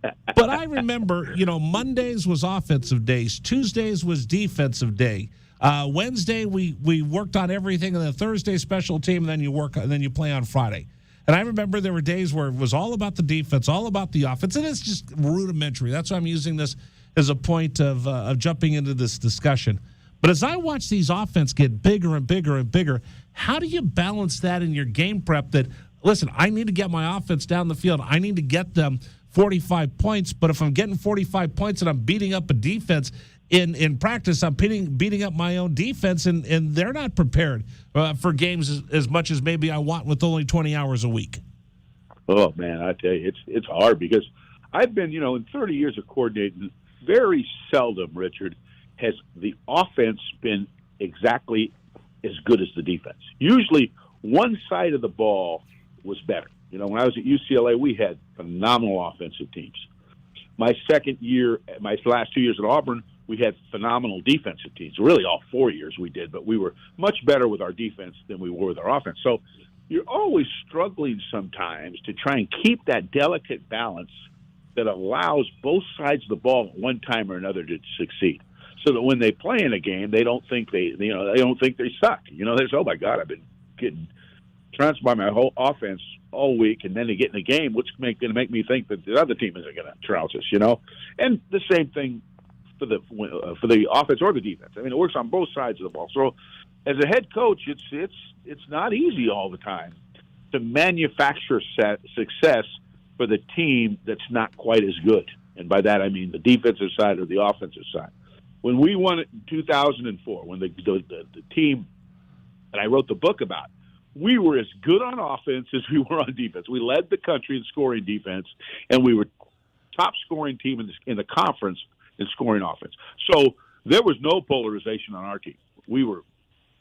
But I remember, Mondays was offensive days. Tuesdays was defensive day. Wednesday we worked on everything, and then Thursday special team, and then you play on Friday. And I remember there were days where it was all about the defense, all about the offense, and it's just rudimentary. That's why I'm using this as a point of jumping into this discussion. But as I watch these offense get bigger and bigger and bigger, how do you balance that in your game prep that, listen, I need to get my offense down the field. I need to get them 45 points, but if I'm getting 45 points and I'm beating up a defense in practice, I'm beating up my own defense, and they're not prepared for games as much as maybe I want with only 20 hours a week. Oh, man, I tell you, it's hard because I've been, in 30 years of coordinating, very seldom, Richard, has the offense been exactly as good as the defense. Usually one side of the ball was better. When I was at UCLA, we had phenomenal offensive teams. My last 2 years at Auburn, we had phenomenal defensive teams. Really, all 4 years we did, but we were much better with our defense than we were with our offense. So you're always struggling sometimes to try and keep that delicate balance that allows both sides of the ball at one time or another to succeed. So that when they play in a game, they don't think they suck. There's, oh my God, I've been getting trounced by my whole offense all week, and then they get in a game, which is going to make me think that the other team isn't going to trounce us. And the same thing for the offense or the defense. I mean, it works on both sides of the ball. So, as a head coach, it's not easy all the time to manufacture success for the team that's not quite as good. And by that I mean the defensive side or the offensive side. When we won it in 2004, when the team that I wrote the book about, we were as good on offense as we were on defense. We led the country in scoring defense, and we were top scoring team in the conference in scoring offense. So there was no polarization on our team. We were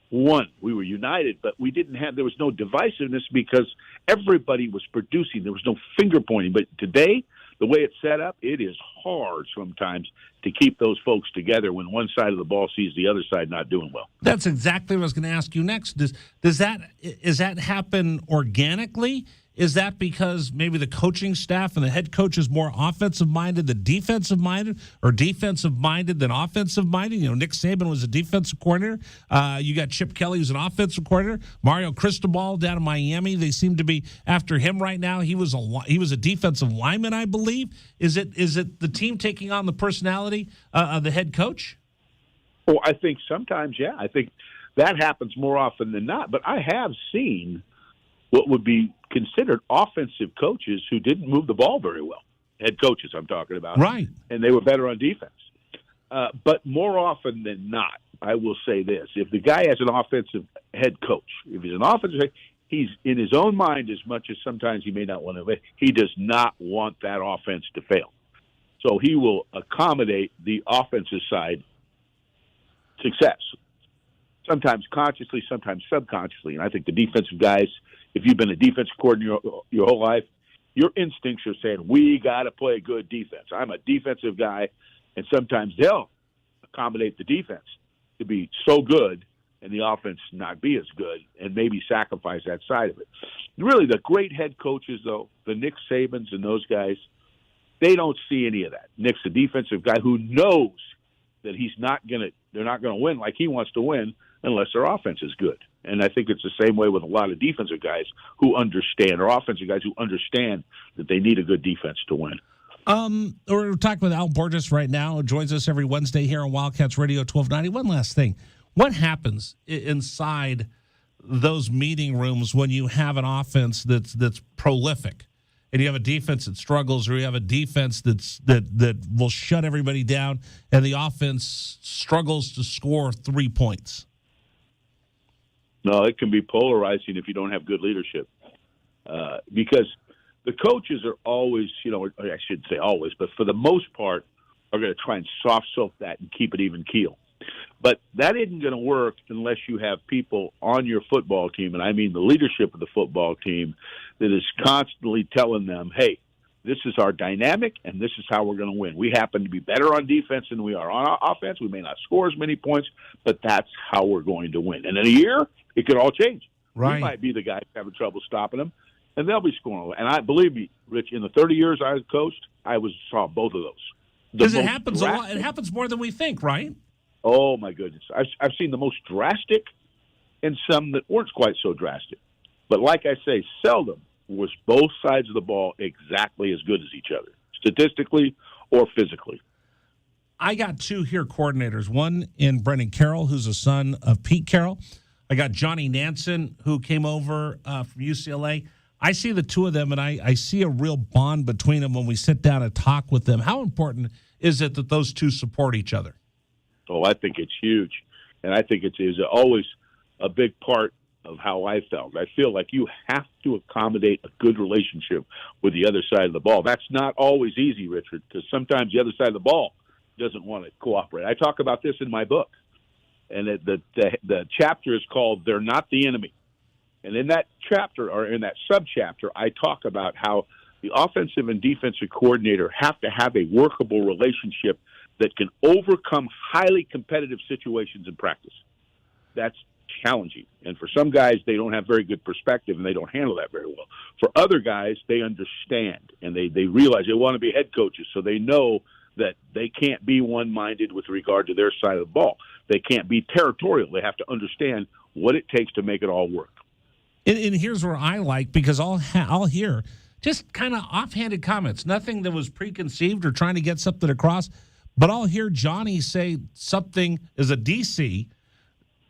one. We were united, but there was no divisiveness because everybody was producing. There was no finger pointing. But today, the way it's set up, it is hard sometimes to keep those folks together when one side of the ball sees the other side not doing well. That's exactly what I was going to ask you next. Does that happen organically? Is that because maybe the coaching staff and the head coach is more offensive-minded than defensive-minded, or defensive-minded than offensive-minded? Nick Saban was a defensive coordinator. You got Chip Kelly, who's an offensive coordinator. Mario Cristobal down in Miami, they seem to be after him right now. He was a defensive lineman, I believe. Is it the team taking on the personality of the head coach? Well, I think sometimes, yeah. I think that happens more often than not. But I have seen what would be considered offensive coaches who didn't move the ball very well. Head coaches I'm talking about. Right. And they were better on defense. But more often than not, I will say this. If the guy has an offensive head coach, if he's an offensive head, he's in his own mind as much as sometimes he may not want to. He does not want that offense to fail. So he will accommodate the offensive side success, sometimes consciously, sometimes subconsciously. And I think the defensive guys, if you've been a defensive coordinator your whole life, your instincts are saying, we got to play good defense. I'm a defensive guy, and sometimes they'll accommodate the defense to be so good and the offense not be as good and maybe sacrifice that side of it. Really, the great head coaches, though, the Nick Sabans and those guys, they don't see any of that. Nick's a defensive guy who knows that they're not going to win like he wants to win unless their offense is good. And I think it's the same way with a lot of defensive guys who understand, or offensive guys who understand that they need a good defense to win. We're talking with Al Borges right now, who joins us every Wednesday here on Wildcats Radio 1290. One last thing. What happens inside those meeting rooms when you have an offense that's prolific and you have a defense that struggles, or you have a defense that will shut everybody down and the offense struggles to score 3 points? No, it can be polarizing if you don't have good leadership, because the coaches are always, I shouldn't say always, but for the most part, are going to try and soft soak that and keep it even keel. But that isn't going to work unless you have people on your football team, and I mean the leadership of the football team, that is constantly telling them, hey, this is our dynamic, and this is how we're going to win. We happen to be better on defense than we are on offense. We may not score as many points, but that's how we're going to win. And in a year, it could all change. Right. We might be the guys having trouble stopping them, and they'll be scoring. And I believe me, Rich, in the 30 years I coached, I saw both of those. Because it happens a lot. It happens more than we think, right? Oh, my goodness. I've seen the most drastic and some that weren't quite so drastic. But like I say, seldom was both sides of the ball exactly as good as each other, statistically or physically. I got two here coordinators, one in Brendan Carroll, who's a son of Pete Carroll. I got Johnny Nansen, who came over from UCLA. I see the two of them, and I see a real bond between them when we sit down and talk with them. How important is it that those two support each other? Oh, I think it's huge. And I think it is always a big part of how I felt. I feel like you have to accommodate a good relationship with the other side of the ball. That's not always easy, Richard, because sometimes the other side of the ball doesn't want to cooperate. I talk about this in my book, and the chapter is called "They're Not the Enemy." And in that chapter, or in that subchapter, I talk about how the offensive and defensive coordinator have to have a workable relationship that can overcome highly competitive situations in practice. That's challenging. And for some guys, they don't have very good perspective, and they don't handle that very well. For other guys, they understand, and they realize they want to be head coaches, so they know that they can't be one-minded with regard to their side of the ball. They can't be territorial. They have to understand what it takes to make it all work. And here's where I like, because I'll hear just kind of offhanded comments, nothing that was preconceived or trying to get something across, but I'll hear Johnny say something as a DC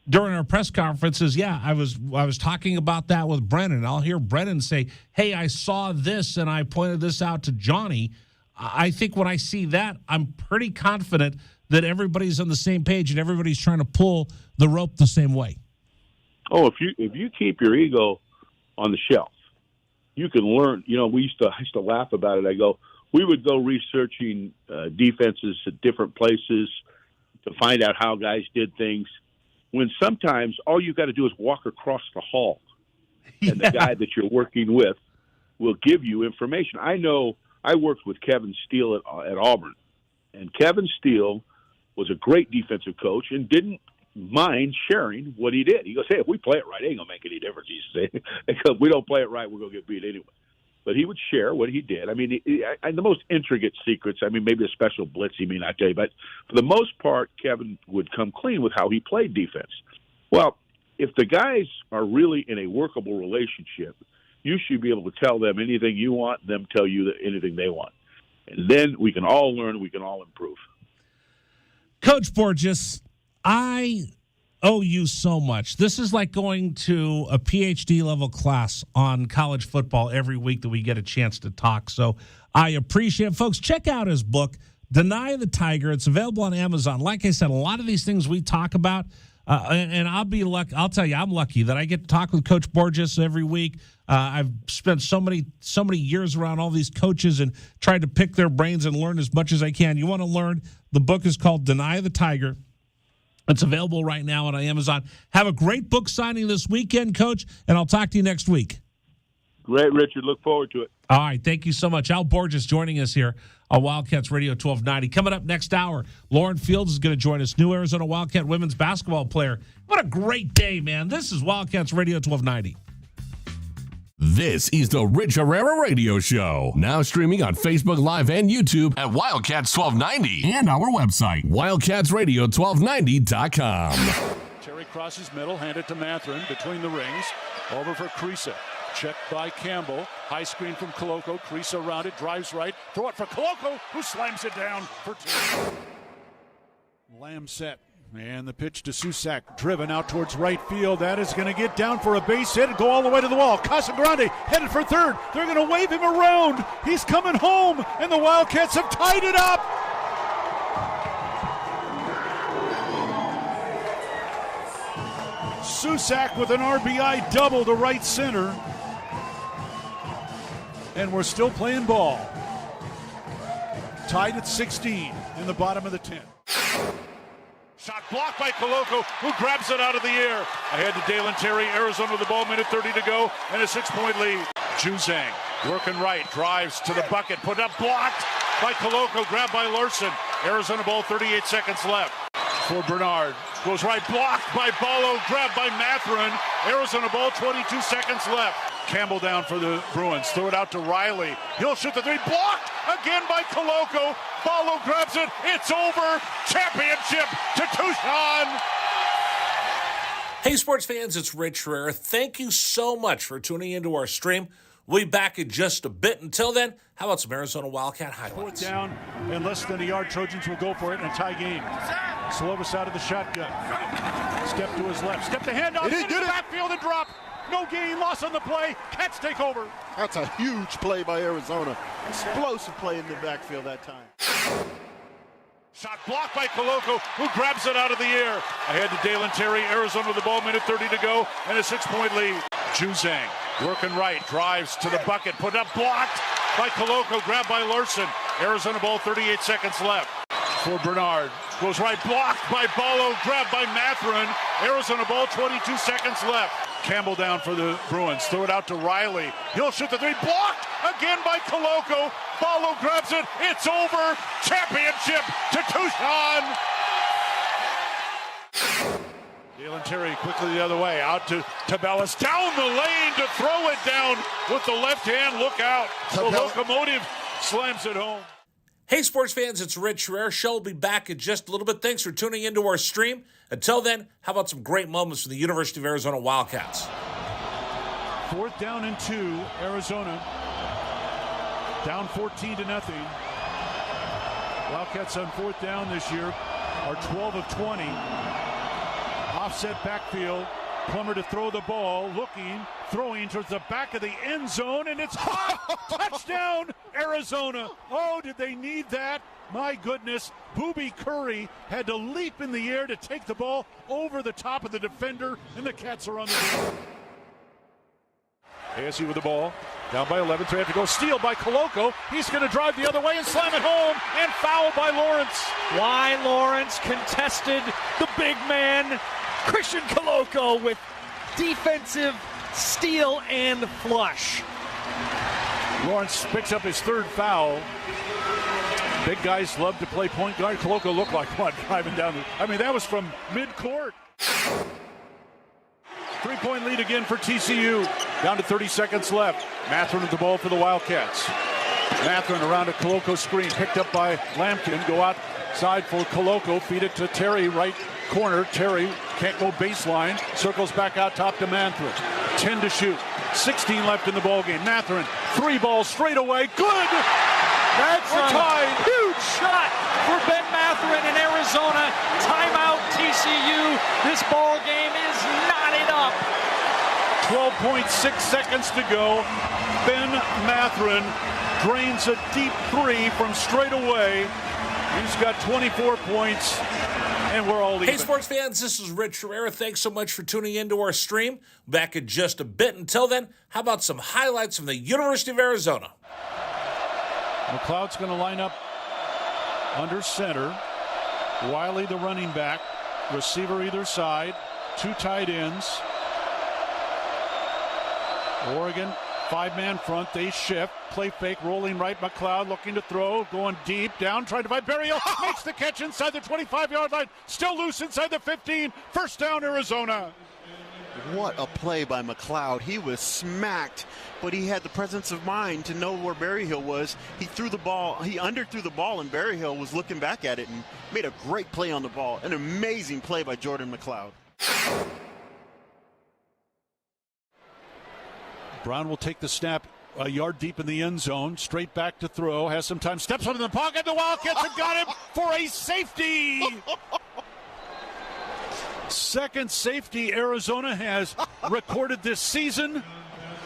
during our press conferences. Yeah, I was talking about that with Brennan. I'll hear Brennan say, hey, I saw this and I pointed this out to Johnny. I think when I see that, I'm pretty confident that everybody's on the same page and everybody's trying to pull the rope the same way. Oh, if you keep your ego on the shelf, you can learn. I used to laugh about it. I go, we would go researching defenses at different places to find out how guys did things, when sometimes all you got to do is walk across the hall, and the guy that you're working with will give you information. I know I worked with Kevin Steele at Auburn, and Kevin Steele was a great defensive coach and didn't mind sharing what he did. He goes, hey, if we play it right, it ain't going to make any difference, he said. Because we don't play it right, we're going to get beat anyway. But he would share what he did. I mean, the most intricate secrets, maybe a special blitz he may not tell you, but for the most part, Kevin would come clean with how he played defense. Well, if the guys are really in a workable relationship, you should be able to tell them anything you want, them tell you anything they want. And then we can all learn, we can all improve. Coach Borges, I owe you so much. This is like going to a PhD level class on college football every week that we get a chance to talk. So I appreciate it. Folks, check out his book, Deny the Tiger. It's available on Amazon. Like I said, a lot of these things we talk about, and I'll tell you, I'm lucky that I get to talk with Coach Borges every week. I've spent so many years around all these coaches and tried to pick their brains and learn as much as I can. You want to learn? The book is called Deny the Tiger. It's available right now on Amazon. Have a great book signing this weekend, Coach, and I'll talk to you next week. Great, Richard. Look forward to it. All right. Thank you so much. Al Borges joining us here on Wildcats Radio 1290. Coming up next hour, Lauren Fields is going to join us, new Arizona Wildcat women's basketball player. What a great day, man. This is Wildcats Radio 1290. This is the Rich Herrera Radio Show. Now streaming on Facebook Live and YouTube at Wildcats 1290 and our website, wildcatsradio1290.com. Terry crosses middle, handed to Mathurin between the rings. Over for Creasa. Checked by Campbell. High screen from Koloko. Creasa around it, drives right. Throw it for Koloko, who slams it down for two. Lamb set. And the pitch to Susak, driven out towards right field. That is going to get down for a base hit and go all the way to the wall. Casagrande headed for third. They're going to wave him around. He's coming home, and the Wildcats have tied it up. Susak with an RBI double to right center. And we're still playing ball. Tied at 16 in the bottom of the 10th. Shot blocked by Koloko, who grabs it out of the air. Ahead to Dalen Terry, Arizona with the ball, minute 30 to go, and a 6-point lead. Juzang working right, drives to the bucket, put up, blocked by Koloko, grabbed by Larson. Arizona ball, 38 seconds left. For Bernard, goes right, blocked by Ballo, grabbed by Mathurin. Arizona ball, 22 seconds left. Campbell down for the Bruins, throw it out to Riley. He'll shoot the three, blocked again by Koloko. Ballo grabs it, it's over. Championship to Tucson. Hey, sports fans, it's Rich Herrera. Thank you so much for tuning into our stream. We'll be back in just a bit. Until then, how about some Arizona Wildcat highlights? Fourth down and less than a yard. Trojans will go for it in a tie game. Slovis out of the shotgun. Step to his left. Step the handoff. Into the backfield and drop. No gain, loss on the play. Cats take over. That's a huge play by Arizona. Explosive play in the backfield that time. Shot blocked by Koloko, who grabs it out of the air. Ahead to Dalen Terry, Arizona with the ball, minute 30 to go, and a 6-point lead. Juzang working right, drives to the bucket, put up, blocked by Koloko, grabbed by Larson. Arizona ball, 38 seconds left. For Bernard, goes right, blocked by Ballo, grabbed by Mathurin. Arizona ball, 22 seconds left. Campbell down for the Bruins, throw it out to Riley. He'll shoot the three, blocked again by Koloko. Ballo grabs it, it's over. Championship to Tucson. Dalen Terry quickly the other way, out to Tabellis, down the lane to throw it down with the left hand. Look out. The locomotive slams it home. Hey, sports fans, it's Rich Herrera. Show will be back in just a little bit. Thanks for tuning into our stream. Until then, how about some great moments from the University of Arizona Wildcats? Fourth down and 2, Arizona. Down 14-0. Wildcats on fourth down this year are 12 of 20. Offset backfield. Plummer to throw the ball, looking, throwing towards the back of the end zone, and it's caught. Touchdown, Arizona. Oh, did they need that? My goodness. Booby Curry had to leap in the air to take the ball over the top of the defender, and the Cats are on the field. ASU with the ball, down by 11, so they have to go. Steal by Koloko. He's going to drive the other way and slam it home, and foul by Lawrence. Why Lawrence contested the big man, Christian Koloko, with defensive steal and flush. Lawrence picks up his third foul. Big guys love to play point guard. Koloko looked like what, driving down that was from midcourt. 3-point lead again for TCU. Down to 30 seconds left. Mathurin with the ball for the Wildcats. Mathurin around a Koloko screen, picked up by Lampkin. Go outside for Koloko, feed it to Terry, right corner. Terry can't go baseline, circles back out top to Mathurin. 10 to shoot, 16 left in the ballgame. Mathurin, 3 balls straight away, good! That's We're tied. Huge shot for Ben Mathurin in Arizona. Timeout TCU. This ball game is knotted up. 12.6 seconds to go. Ben Mathurin drains a deep three from straight away. He's got 24 points, and we're all even. Hey, sports fans, this is Rich Herrera. Thanks so much for tuning into our stream. Back in just a bit. Until then, how about some highlights from the University of Arizona? McLeod's going to line up under center. Wiley, the running back. Receiver either side. Two tight ends. Oregon, five-man front. They shift. Play fake, rolling right. McLeod looking to throw. Going deep. Down, trying to find Berryhill. Makes the catch inside the 25-yard line. Still loose inside the 15. First down, Arizona. What a play by McLeod. He was smacked, but he had the presence of mind to know where Berryhill was. He threw the ball. He underthrew the ball, and Berryhill was looking back at it and made a great play on the ball. An amazing play by Jordan McLeod. Brown will take the snap a yard deep in the end zone. Straight back to throw. Has some time. Steps out of the pocket. The Wildcats have got him for a safety. Second safety Arizona has recorded this season.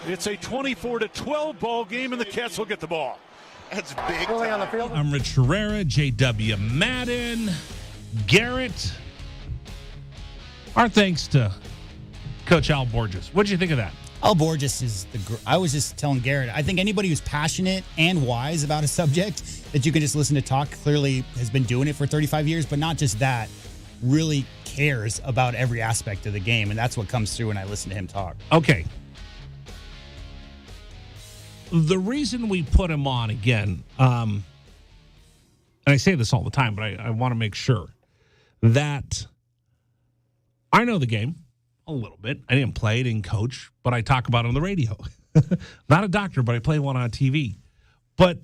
It's a 24-12 ball game, and the Cats will get the ball. That's big time. On the field. I'm Rich Herrera, J.W. Madden, Garrett. Our thanks to Coach Al Borges. What did you think of that? Al Borges is I was just telling Garrett, I think anybody who's passionate and wise about a subject that you can just listen to talk clearly has been doing it for 35 years, but not just that, really cares about every aspect of the game, and that's what comes through when I listen to him talk. Okay. The reason we put him on again, and I say this all the time, but I want to make sure that I know the game a little bit. I didn't play, didn't coach, but I talk about it on the radio. Not a doctor, but I play one on TV. But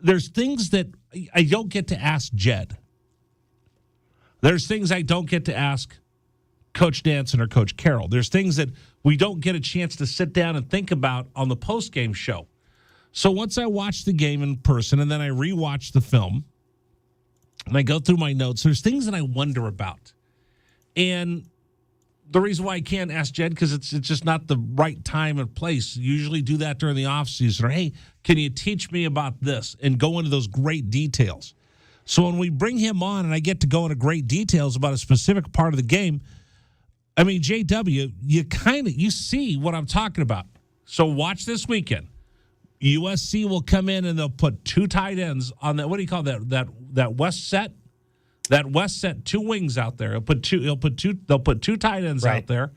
there's things that I don't get to ask Jed. There's things I don't get to ask Coach Danson or Coach Carroll. There's things that we don't get a chance to sit down and think about on the post-game show. So once I watch the game in person and then I rewatch the film and I go through my notes, there's things that I wonder about. And the reason why I can't ask Jed, because it's just not the right time and place. You usually do that during the offseason. Or, hey, can you teach me about this? And go into those great details. So when we bring him on and I get to go into great details about a specific part of the game, I mean, JW, you see what I'm talking about. So watch this weekend. USC will come in and they'll put two tight ends on that. What do you call that west set? That west set, two wings out there. They'll put two tight ends out there.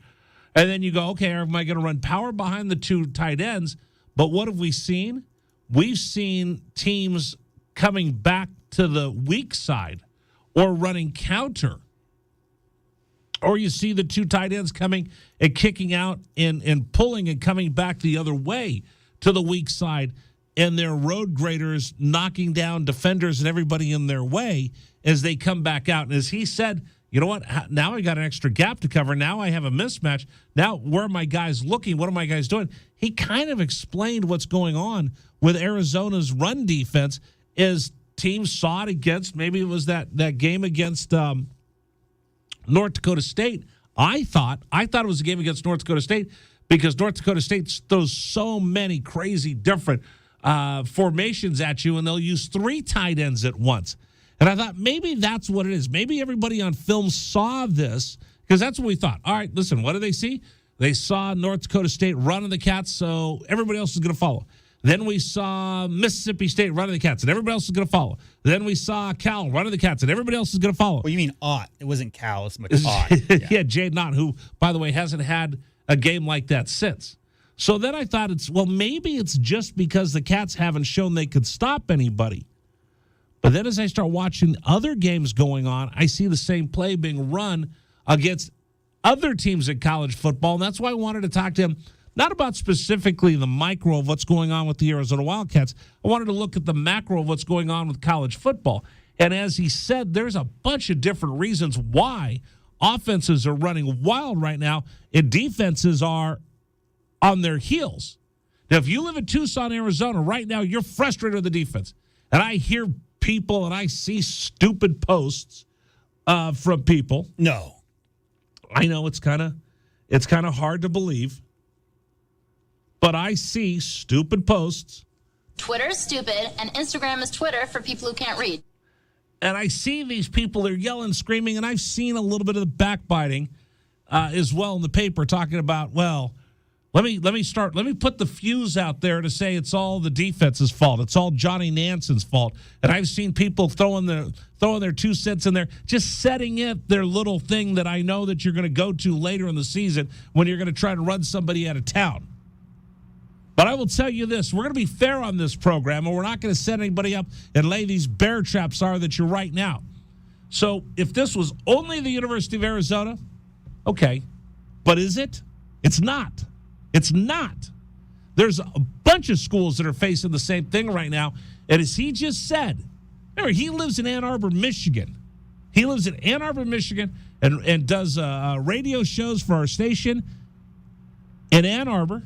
And then you go, okay, am I going to run power behind the two tight ends? But what have we seen? We've seen teams coming back to the weak side or running counter. Or you see the two tight ends coming and kicking out and pulling and coming back the other way to the weak side, and their road graders knocking down defenders and everybody in their way as they come back out. And as he said, you know what? Now I got an extra gap to cover. Now I have a mismatch. Now where are my guys looking? What are my guys doing? He kind of explained what's going on with Arizona's run defense as teams saw it against, maybe it was that game against North Dakota State. I thought it was a game against North Dakota State because North Dakota State throws so many crazy different formations at you, and they'll use three tight ends at once. And I thought maybe that's what it is. Maybe everybody on film saw this because that's what we thought. All right, listen, what did they see? They saw North Dakota State running the Cats, so everybody else is going to follow. Then we saw Mississippi State running the Cats, and everybody else is going to follow. Then we saw Cal running the Cats, and everybody else is going to follow. Well, you mean Ott. It wasn't Cal. It's Ott. Yeah, Jade Ott, who, by the way, hasn't had a game like that since. So then I thought maybe it's just because the Cats haven't shown they could stop anybody. But then as I start watching other games going on, I see the same play being run against other teams in college football, and that's why I wanted to talk to him, not about specifically the micro of what's going on with the Arizona Wildcats. I wanted to look at the macro of what's going on with college football. And as he said, there's a bunch of different reasons why offenses are running wild right now and defenses are on their heels. Now, if you live in Tucson, Arizona, right now, you're frustrated with the defense. and I hear people and I see stupid posts from people. No. I know it's kind of hard to believe, but I see stupid posts. Twitter is stupid, and Instagram is Twitter for people who can't read. And I see these people, they're yelling, screaming, and I've seen a little bit of the backbiting as well in the paper talking about, well, let me put the fuse out there to say it's all the defense's fault. It's all Johnny Nanson's fault. And I've seen people throwing their 2 cents in there, just setting it their little thing that I know that you're going to go to later in the season when you're going to try to run somebody out of town. But I will tell you this, we're going to be fair on this program, and we're not going to set anybody up and lay these bear traps that you're right now. So if this was only the University of Arizona, okay. But is it? It's not. It's not. There's a bunch of schools that are facing the same thing right now. And as he just said, remember, he lives in Ann Arbor, Michigan. He lives in Ann Arbor, Michigan, and does radio shows for our station in Ann Arbor.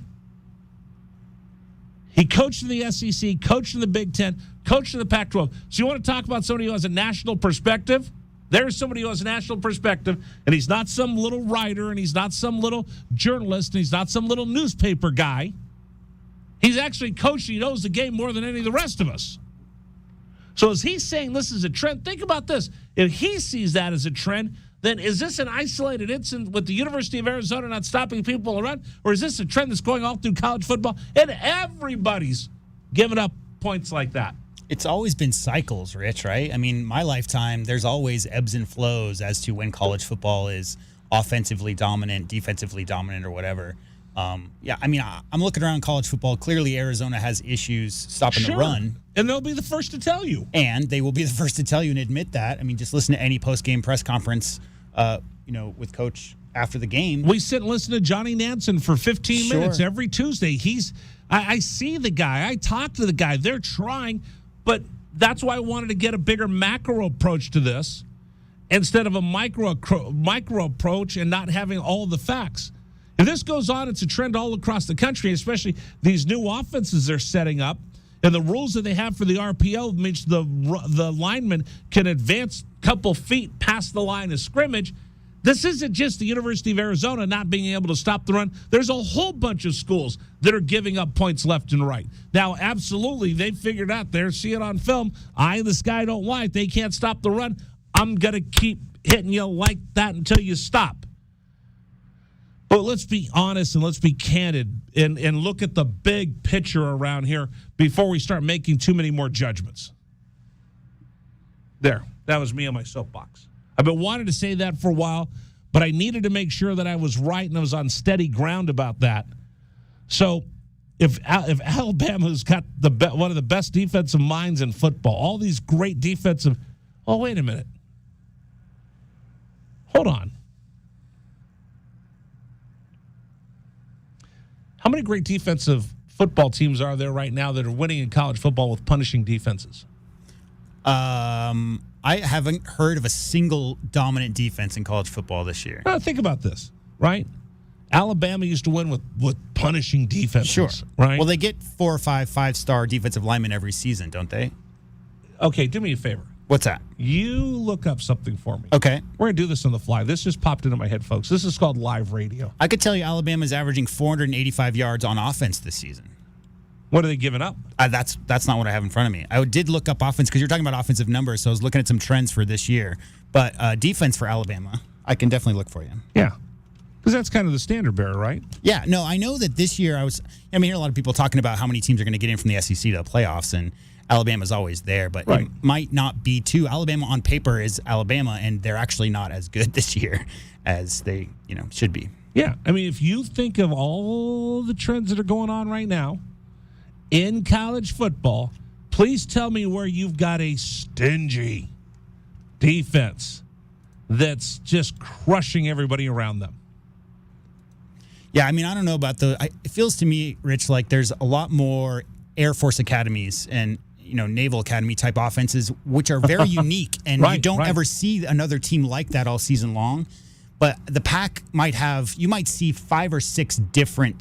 He coached in the SEC, coached in the Big Ten, coached in the Pac-12. So you want to talk about somebody who has a national perspective? There's somebody who has a national perspective, and he's not some little writer, and he's not some little journalist, and he's not some little newspaper guy. He's actually coached. He knows the game more than any of the rest of us. So as he's saying this is a trend, think about this. If he sees that as a trend, then is this an isolated incident with the University of Arizona not stopping people to run? Or is this a trend that's going all through college football? And everybody's giving up points like that. It's always been cycles, Rich, right? I mean, my lifetime, there's always ebbs and flows as to when college football is offensively dominant, defensively dominant, or whatever. Yeah, I mean, I'm looking around college football. Clearly, Arizona has issues stopping the run. And they'll be the first to tell you. And they will be the first to tell you and admit that. I mean, just listen to any post-game press conference, with Coach after the game. We sit and listen to Johnny Nansen for 15 minutes every Tuesday. I see the guy. I talk to the guy. They're trying, but that's why I wanted to get a bigger macro approach to this instead of a micro approach and not having all the facts. If this goes on, it's a trend all across the country, especially these new offenses they're setting up. And the rules that they have for the RPO means the lineman can advance a couple feet past the line of scrimmage. This isn't just the University of Arizona not being able to stop the run. There's a whole bunch of schools that are giving up points left and right. Now, absolutely, they figured out there, see it on film. Eye in the sky don't lie. If they can't stop the run, I'm going to keep hitting you like that until you stop. But let's be honest and let's be candid and look at the big picture around here before we start making too many more judgments. There. That was me on my soapbox. I've been wanting to say that for a while, but I needed to make sure that I was right and I was on steady ground about that. So if Alabama's got one of the best defensive minds in football, all these great defensive... Oh, wait a minute. Hold on. How many great defensive football teams are there right now that are winning in college football with punishing defenses? I haven't heard of a single dominant defense in college football this year. Think about this, right? Alabama used to win with punishing defenses. Sure. Right? Well, they get 4 or 5-star defensive linemen every season, don't they? Okay, do me a favor. What's that? You look up something for me. Okay. We're going to do this on the fly. This just popped into my head, folks. This is called live radio. I could tell you Alabama's averaging 485 yards on offense this season. What are they giving up? That's not what I have in front of me. I did look up offense because you're talking about offensive numbers, so I was looking at some trends for this year. But defense for Alabama, I can definitely look for you. Yeah. Because that's kind of the standard bearer, right? Yeah. No, I know that this year I hear a lot of people talking about how many teams are going to get in from the SEC to the playoffs, and Alabama's always there, but It might not be too. Alabama on paper is Alabama, and they're actually not as good this year as they should be. Yeah. I mean, if you think of all the trends that are going on right now in college football, please tell me where you've got a stingy defense that's just crushing everybody around them. Yeah, I mean, I don't know about it feels to me, Rich, like there's a lot more Air Force academies and Naval Academy type offenses, which are very unique, and you don't ever see another team like that all season long. But the Pac you might see 5 or 6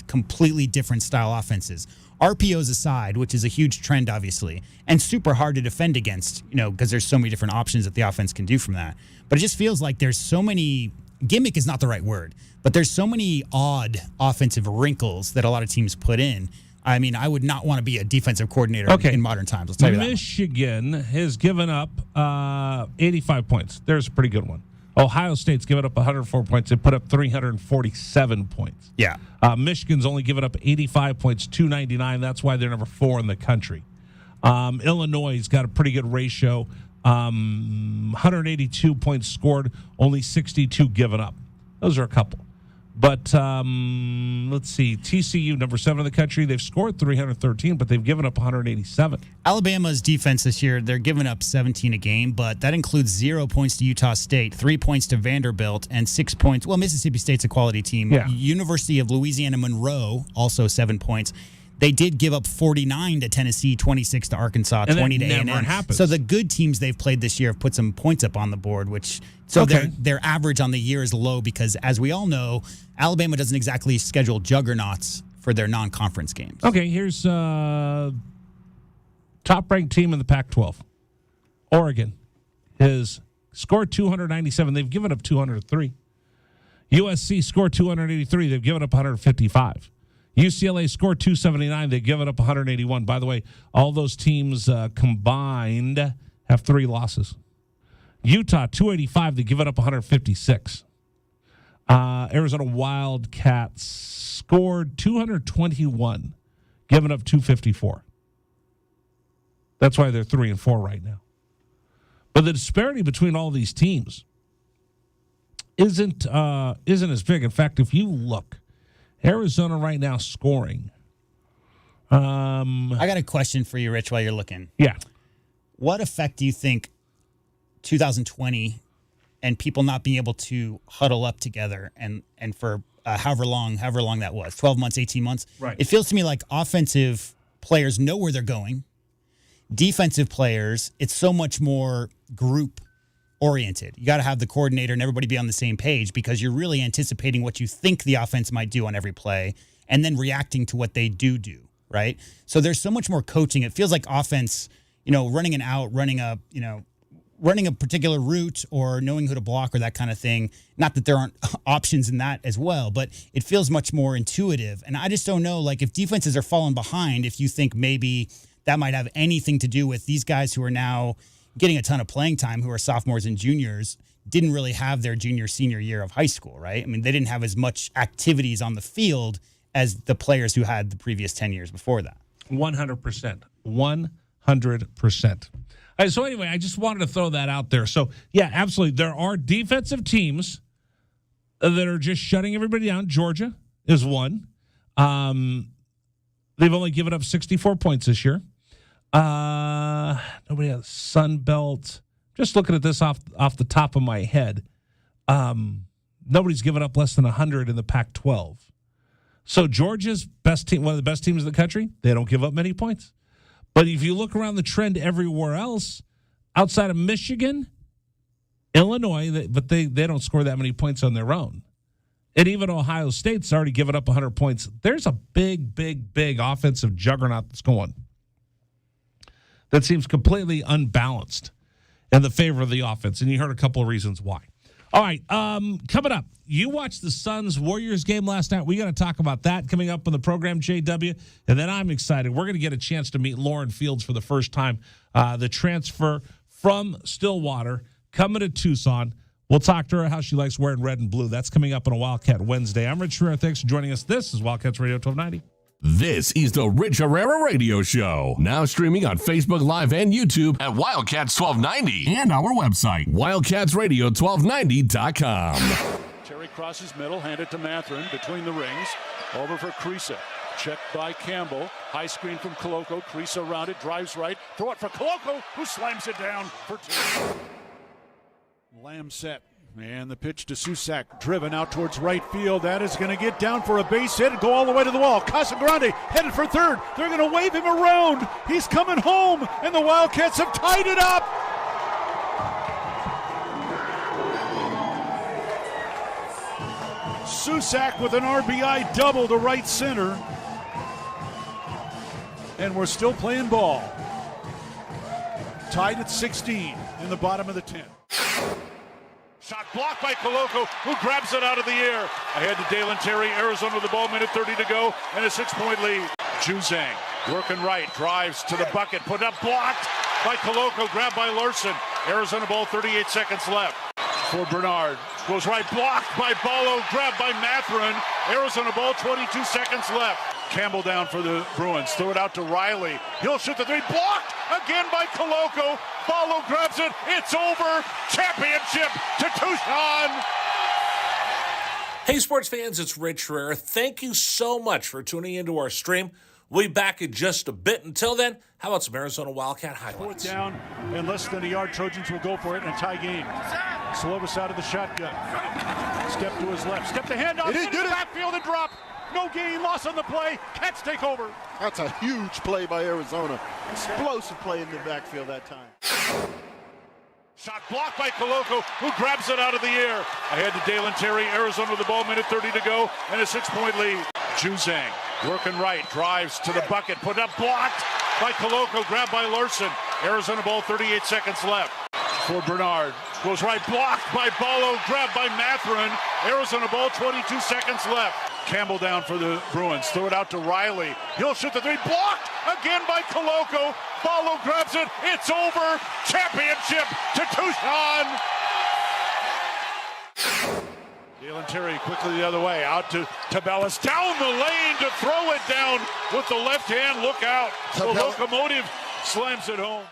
completely different style offenses, RPOs aside, which is a huge trend, obviously, and super hard to defend against, because there's so many different options that the offense can do from that. But it just feels like there's so many, gimmick is not the right word, but there's so many odd offensive wrinkles that a lot of teams put in. I mean, I would not want to be a defensive coordinator in modern times. I'll tell you that. Michigan has given up 85 points. There's a pretty good one. Ohio State's given up 104 points. They put up 347 points. Yeah. Michigan's only given up 85 points, 299. That's why they're number 4 in the country. Illinois has got a pretty good ratio. 182 points scored, only 62 given up. Those are a couple. But let's see. TCU, number 7 in the country. They've scored 313, but they've given up 187. Alabama's defense this year, they're giving up 17 a game, but that includes 0 points to Utah State, 3 points to Vanderbilt, and 6 points. Well, Mississippi State's a quality team. Yeah. University of Louisiana Monroe, also 7 points. They did give up 49 to Tennessee, 26 to Arkansas, and 20 to A&M. A&M. Happens. So the good teams they've played this year have put some points up on the board, their average on the year is low because, as we all know, Alabama doesn't exactly schedule juggernauts for their non-conference games. Okay, here's top-ranked team in the Pac-12. Oregon has scored 297. They've given up 203. USC scored 283. They've given up 155. UCLA scored 279. They've given up 181. By the way, all those teams combined have 3 losses. Utah, 285. They've given up 156. Arizona Wildcats scored 221, giving up 254. That's why they're 3-4 right now. But the disparity between all these teams isn't as big. In fact, if you look, Arizona right now scoring. I got a question for you, Rich, while you're looking. Yeah. What effect do you think 2020 and people not being able to huddle up together and for however long that was, 12 months, 18 months? Right. It feels to me like offensive players know where they're going. Defensive players, it's so much more group oriented. You got to have the coordinator and everybody be on the same page because you're really anticipating what you think the offense might do on every play and then reacting to what they do, right? So there's so much more coaching. It feels like offense, running an out, running a particular route or knowing who to block or that kind of thing. Not that there aren't options in that as well, but it feels much more intuitive. And I just don't know, like, if defenses are falling behind, if you think maybe that might have anything to do with these guys who are now getting a ton of playing time, who are sophomores and juniors, didn't really have their senior year of high school, right? I mean, they didn't have as much activities on the field as the players who had the previous 10 years before that. 100%. 100%. So anyway, I just wanted to throw that out there. So, yeah, absolutely. There are defensive teams that are just shutting everybody down. Georgia is one. They've only given up 64 points this year. Nobody has Sun Belt. Just looking at this off the top of my head, nobody's given up less than 100 in the Pac-12. So Georgia's best team, one of the best teams in the country, they don't give up many points. But if you look around the trend everywhere else, outside of Michigan, Illinois, they don't score that many points on their own. And even Ohio State's already given up 100 points. There's a big, big, big offensive juggernaut that's going that seems completely unbalanced in the favor of the offense. And you heard a couple of reasons why. All right, coming up, you watched the Suns-Warriors game last night. We got to talk about that coming up on the program, JW. And then I'm excited. We're going to get a chance to meet Lauren Fields for the first time. The transfer from Stillwater coming to Tucson. We'll talk to her how she likes wearing red and blue. That's coming up on a Wildcat Wednesday. I'm Rich Herrera. Thanks for joining us. This is Wildcats Radio 1290. This is the Rich Herrera Radio Show. Now streaming on Facebook Live and YouTube at Wildcats 1290 and our website, wildcatsradio1290.com. Terry crosses middle, handed to Mathurin between the rings. Over for Creasa. Checked by Campbell. High screen from Koloko. Creasa around it, drives right. Throw it for Koloko, who slams it down for 2. Lamb set. And the pitch to Susak, driven out towards right field. That is going to get down for a base hit and go all the way to the wall. Casagrande headed for third. They're going to wave him around. He's coming home, and the Wildcats have tied it up. Susak with an RBI double to right center. and we're still playing ball. Tied at 16 in the bottom of the 10th. Shot blocked by Koloko, who grabs it out of the air. Ahead to Dalen Terry, Arizona with the ball, minute 30 to go, and a 6-point lead. Juzang working right, drives to the bucket, put up, blocked by Koloko, grabbed by Larson. Arizona ball, 38 seconds left. For Bernard, goes right, blocked by Ballo, grabbed by Mathurin. Arizona ball, 22 seconds left. Campbell down for the Bruins, throw it out to Riley. He'll shoot the three, blocked again by Koloko. Ballo grabs it, it's over. Championship to Tucson. Hey, sports fans, it's Rich Herrera. Thank you so much for tuning into our stream. We'll be back in just a bit. Until then, how about some Arizona Wildcat highlights? Fourth down and less than a yard. Trojans will go for it in a tie game. Slovis out of the shotgun. Step to his left. Step the handoff. Into the backfield and drop. No gain, loss on the play. Cats take over. That's a huge play by Arizona. Explosive play in the backfield that time. Shot blocked by Koloko, who grabs it out of the air. Ahead to Dalen Terry, Arizona with the ball, minute 30 to go, and a 6-point lead. Juzang working right, drives to the bucket, put up, blocked by Koloko, grabbed by Larson. Arizona ball, 38 seconds left. For Bernard, goes right, blocked by Ballo, grabbed by Mathurin. Arizona ball, 22 seconds left. Campbell down for the Bruins, throw it out to Riley. He'll shoot the three, blocked again by Koloko. Ballo grabs it, it's over. Championship to Tucson. Dalen Terry quickly the other way, out to Tabellis, down the lane to throw it down with the left hand. Look out. The locomotive slams it home.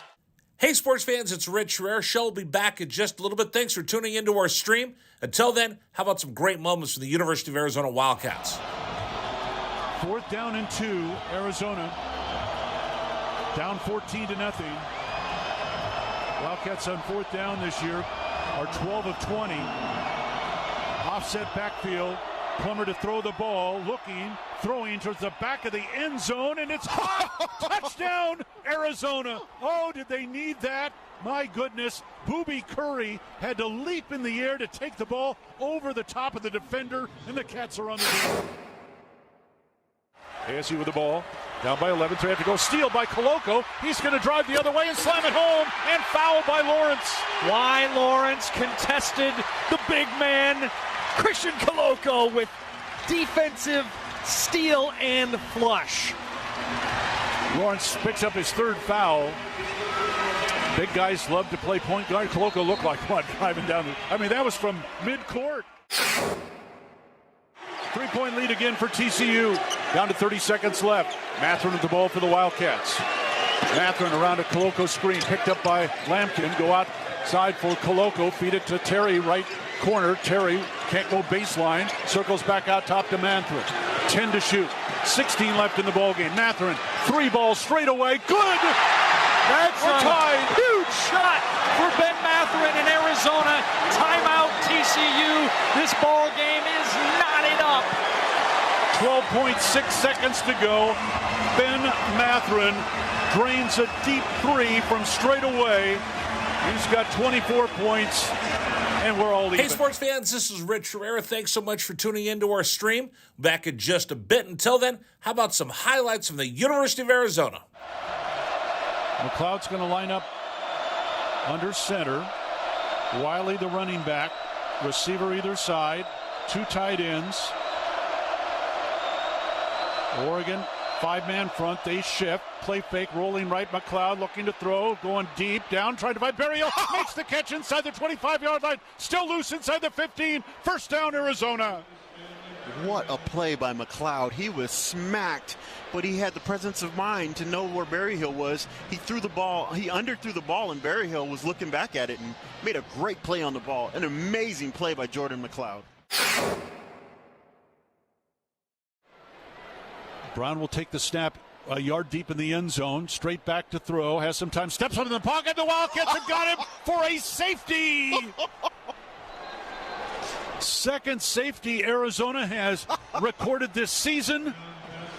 Hey, sports fans, it's Rich Herrera. Show will be back in just a little bit. Thanks for tuning into our stream. Until then, how about some great moments from the University of Arizona Wildcats? Fourth down and 2, Arizona. Down 14-0. Wildcats on fourth down this year are 12 of 20. Offset backfield. Plummer to throw the ball, looking, throwing towards the back of the end zone, and it's caught. Touchdown, Arizona. Oh, did they need that? My goodness. Booby Curry had to leap in the air to take the ball over the top of the defender, and the Cats are on the field. ASU with the ball, down by 11, so they have to go. Steal by Koloko. He's going to drive the other way and slam it home, and foul by Lawrence. Why Lawrence contested the big man, Christian Koloko, with defensive steal and flush. Lawrence picks up his third foul. Big guys love to play point guard. Koloko looked like what, driving down that was from mid-court. 3-point lead again for TCU. Down to 30 seconds left. Mathurin with the ball for the Wildcats. Mathurin around a Koloko screen, picked up by Lampkin. Go outside for Koloko, feed it to Terry, right corner. Terry can't go baseline, circles back out top to Mathurin. 10 to shoot, 16 left in the ballgame. Mathurin, 3 balls straight away, good! That's We're tied. Huge shot for Ben Mathurin in Arizona. Timeout TCU. This ball game is knotted up. 12.6 seconds to go. Ben Mathurin drains a deep 3 from straight away. He's got 24 points, and we're all even. Hey, sports fans, this is Rich Herrera. Thanks so much for tuning into our stream. Back in just a bit. Until then, how about some highlights from the University of Arizona? McLeod's going to line up under center. Wiley, the running back. Receiver either side. 2 tight ends. Oregon, 5-man front. They shift. Play fake, rolling right. McLeod looking to throw. Going deep. Down, trying to find Berrios. Makes the catch inside the 25-yard line. Still loose inside the 15. First down, Arizona. What a play by McLeod. He was smacked, but he had the presence of mind to know where Berryhill was. He threw the ball. He underthrew the ball, and Berryhill was looking back at it and made a great play on the ball. An amazing play by Jordan McLeod. Brown will take the snap a yard deep in the end zone. Straight back to throw. Has some time. Steps out of the pocket. The Wildcats have got him for a safety. Second safety Arizona has recorded this season.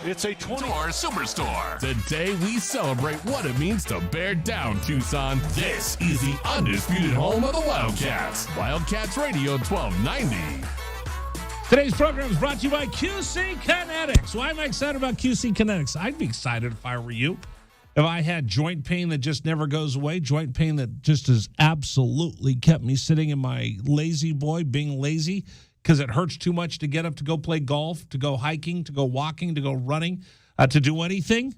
It's a 20. Superstore. The day we celebrate what it means to bear down Tucson. This is the undisputed home of the Wildcats. Wildcats Radio 1290. Today's program is brought to you by QC Kinetics. Why am I excited about QC Kinetics? I'd be excited if I were you. If I had joint pain that just never goes away, joint pain that just has absolutely kept me sitting in my lazy boy, being lazy, because it hurts too much to get up to go play golf, to go hiking, to go walking, to go running, to do anything,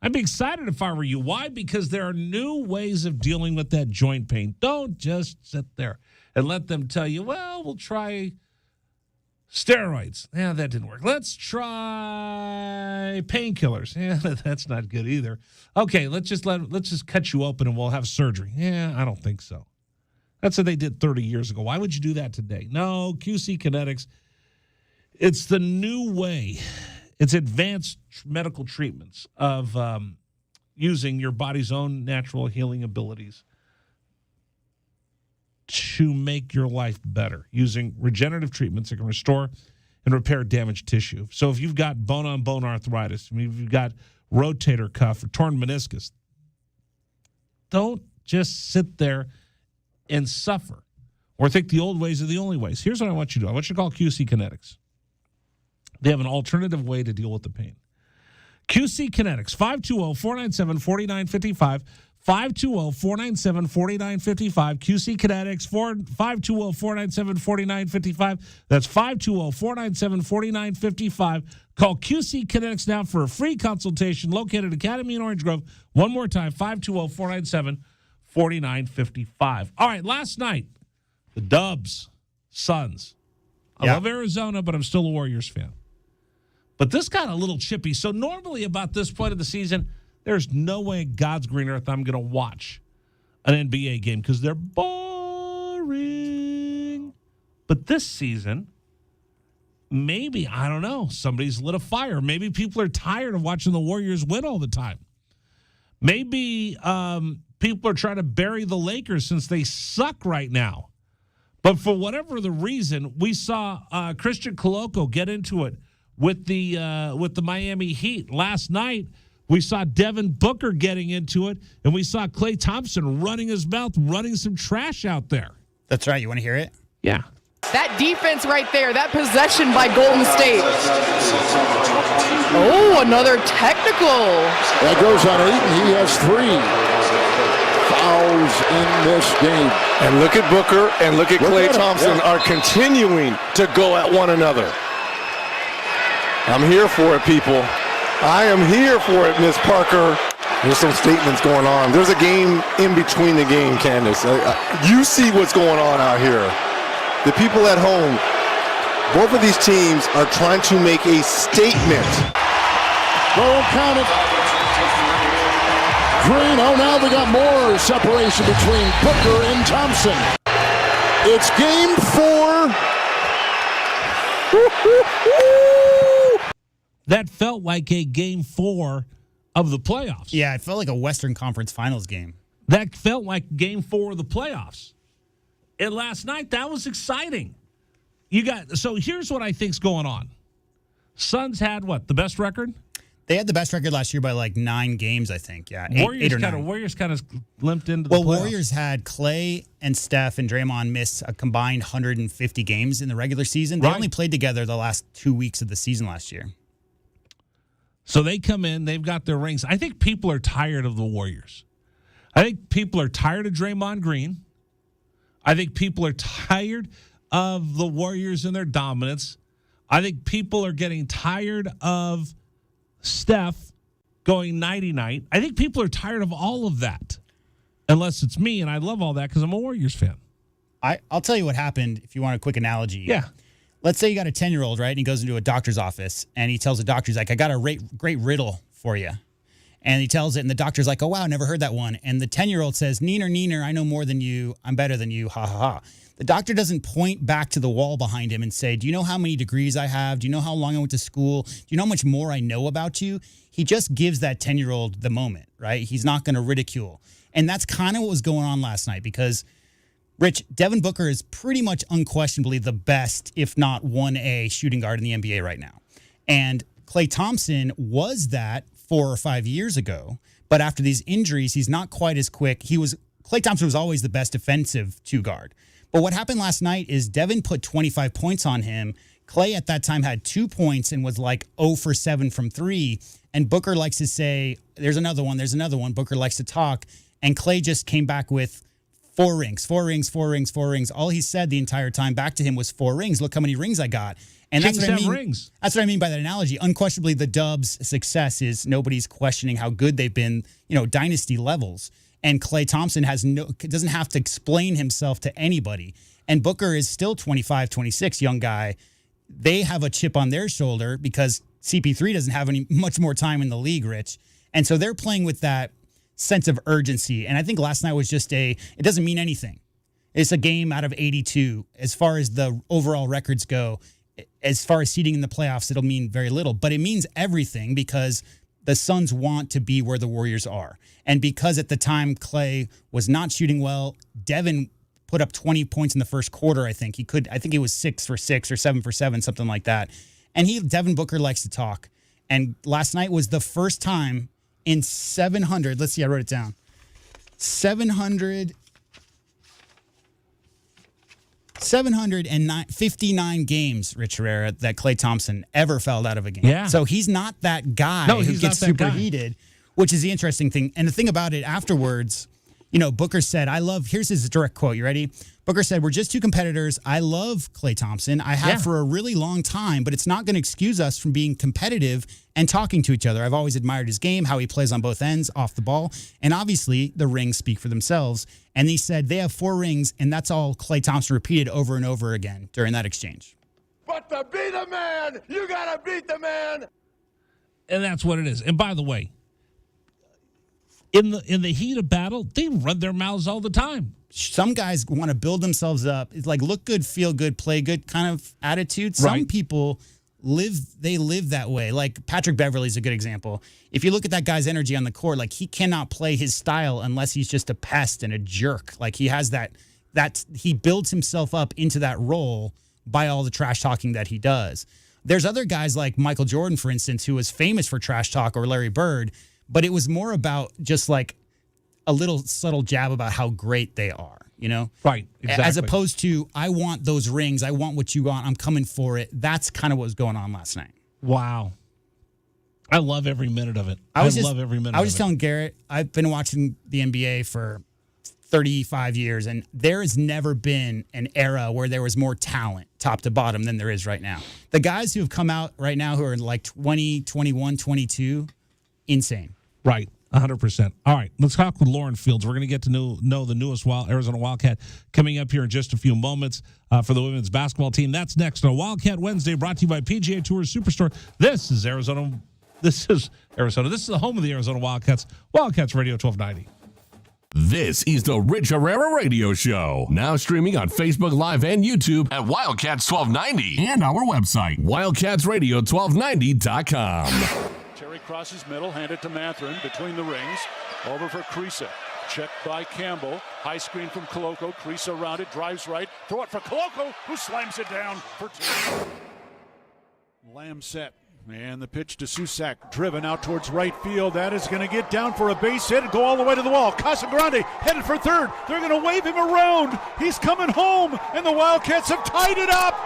I'd be excited if I were you. Why? Because there are new ways of dealing with that joint pain. Don't just sit there and let them tell you, well, we'll try steroids. Yeah, that didn't work. Let's try painkillers. Yeah, that's not good either. Okay, let's just cut you open and we'll have surgery. Yeah, I don't think so. That's what they did 30 years ago. Why would you do that today? No, QC Kinetics, it's the new way. It's advanced medical treatments of using your body's own natural healing abilities to make your life better, using regenerative treatments that can restore and repair damaged tissue. So if you've got bone-on-bone arthritis, if you've got rotator cuff or torn meniscus, don't just sit there and suffer or think the old ways are the only ways. Here's what I want you to do. I want you to call QC Kinetics. They have an alternative way to deal with the pain. QC Kinetics, 520-497-4955, 520-497-4955, QC Kinetics, 520-497-4955. That's 520-497-4955. Call QC Kinetics now for a free consultation located at Academy in Orange Grove. One more time, 520-497-4955. All right, last night, the Dubs, Suns. I love Arizona, but I'm still a Warriors fan. But this got a little chippy. So normally about this point of the season, there's no way in God's green earth I'm going to watch an NBA game because they're boring. But this season, maybe, I don't know, somebody's lit a fire. Maybe people are tired of watching the Warriors win all the time. Maybe people are trying to bury the Lakers since they suck right now. But for whatever the reason, we saw Christian Koloko get into it with the Miami Heat. Last night, we saw Devin Booker getting into it, and we saw Klay Thompson running his mouth, running some trash out there. That's right. You want to hear it? Yeah. That defense right there, that possession by Golden State. Oh, another technical. That goes on Ayton. He has 3 fouls in this game. And look at Booker and look at Klay Thompson are continuing to go at one another. I'm here for it, people. I am here for it, Miss Parker. There's some statements going on. There's a game in between the game, Candace. You see what's going on out here. The people at home, both of these teams are trying to make a statement. Don't count it. Green, oh, now we got more separation between Booker and Thompson. It's game 4. That felt like a game 4 of the playoffs. Yeah, it felt like a Western Conference Finals game. That felt like game 4 of the playoffs. And last night, that was exciting. So here's what I think's going on. Suns had what, the best record? They had the best record last year by like 9 games, I think. Yeah, Warriors kind of limped into the playoffs. Warriors had Klay and Steph and Draymond miss a combined 150 games in the regular season. They only played together the last 2 weeks of the season last year. So they come in, they've got their rings. I think people are tired of the Warriors. I think people are tired of Draymond Green. I think people are tired of the Warriors and their dominance. I think people are getting tired of Steph going nighty-night. I think people are tired of all of that. Unless it's me, and I love all that because I'm a Warriors fan. I'll tell you what happened if you want a quick analogy. Yeah. Let's say you got a 10-year-old, right? And he goes into a doctor's office, and he tells the doctor, he's like, I got a great riddle for you. And he tells it, and the doctor's like, oh, wow, never heard that one. And the 10-year-old says, Neener, I know more than you. I'm better than you. Ha, ha, ha. The doctor doesn't point back to the wall behind him and say, do you know how many degrees I have? Do you know how long I went to school? Do you know how much more I know about you? He just gives that 10-year-old the moment, right? He's not going to ridicule. And that's kind of what was going on last night because, Rich, Devin Booker is pretty much unquestionably the best, if not 1A shooting guard in the NBA right now. And Klay Thompson was that 4 or 5 years ago, but after these injuries, he's not quite as quick. Klay Thompson was always the best defensive 2 guard. But what happened last night is Devin put 25 points on him. Clay at that time had 2 points and was like 0 for 7 from 3. And Booker likes to say, there's another one. Booker likes to talk. And Clay just came back with 4 rings. All he said the entire time back to him was 4 rings. Look how many rings I got. And that's what I mean. Rings. That's what I mean by that analogy. Unquestionably, the Dubs' success is nobody's questioning how good they've been, dynasty levels. And Klay Thompson doesn't have to explain himself to anybody. And Booker is still 25, 26, young guy. They have a chip on their shoulder because CP3 doesn't have much more time in the league, Rich. And so they're playing with that sense of urgency. And I think last night was just it doesn't mean anything. It's a game out of 82. As far as the overall records go, as far as seeding in the playoffs, it'll mean very little. But it means everything because the Suns want to be where the Warriors are. And because at the time Clay was not shooting well, Devin put up 20 points in the first quarter, I think. I think he was 6 for 6 or 7 for 7, something like that. And Devin Booker likes to talk. And last night was the first time in 700, let's see, I wrote it down. 759 games, Rich Herrera, that Klay Thompson ever fouled out of a game. Yeah. So he's not that guy who gets super heated, which is the interesting thing. And the thing about it afterwards, Booker said, here's his direct quote. You ready? Booker said, we're just two competitors. I love Klay Thompson. I have for a really long time, but it's not going to excuse us from being competitive and talking to each other. I've always admired his game, how he plays on both ends, off the ball. And obviously, the rings speak for themselves. And he said they have 4 rings, and that's all Klay Thompson repeated over and over again during that exchange. But to beat a man, you got to beat the man. And that's what it is. And by the way, in the heat of battle, they run their mouths all the time. Some guys want to build themselves up. It's like look good, feel good, play good kind of attitude. Some people live that way. Like Patrick Beverley's a good example. If you look at that guy's energy on the court, like he cannot play his style unless he's just a pest and a jerk. Like he has that he builds himself up into that role by all the trash talking that he does. There's other guys like Michael Jordan, for instance, who was famous for trash talk, or Larry Bird, but it was more about just like a little subtle jab about how great they are, Right, exactly. As opposed to, I want those rings, I want what you want, I'm coming for it. That's kind of what was going on last night. Wow. I love every minute of it. I love every minute of it. I was just telling Garrett, I've been watching the NBA for 35 years, and there has never been an era where there was more talent top to bottom than there is right now. The guys who have come out right now who are like 20, 21, 22, insane. Right. 100%. All right, let's talk with Lauren Fields. We're going to get to know the newest Arizona Wildcat coming up here in just a few moments for the women's basketball team. That's next on Wildcat Wednesday, brought to you by PGA Tour Superstore. This is Arizona. This is the home of the Arizona Wildcats. Wildcats Radio 1290. This is the Rich Herrera Radio Show. Now streaming on Facebook Live and YouTube at Wildcats 1290 and our website, wildcatsradio1290.com. Terry crosses middle, hand it to Mathurin between the rings. Over for Creesa. Checked by Campbell. High screen from Koloko. Creesa around it, drives right. Throw it for Koloko, who slams it down for 2. Lamb set. And the pitch to Susak, driven out towards right field. That is going to get down for a base hit and go all the way to the wall. Casagrande headed for third. They're going to wave him around. He's coming home, and the Wildcats have tied it up.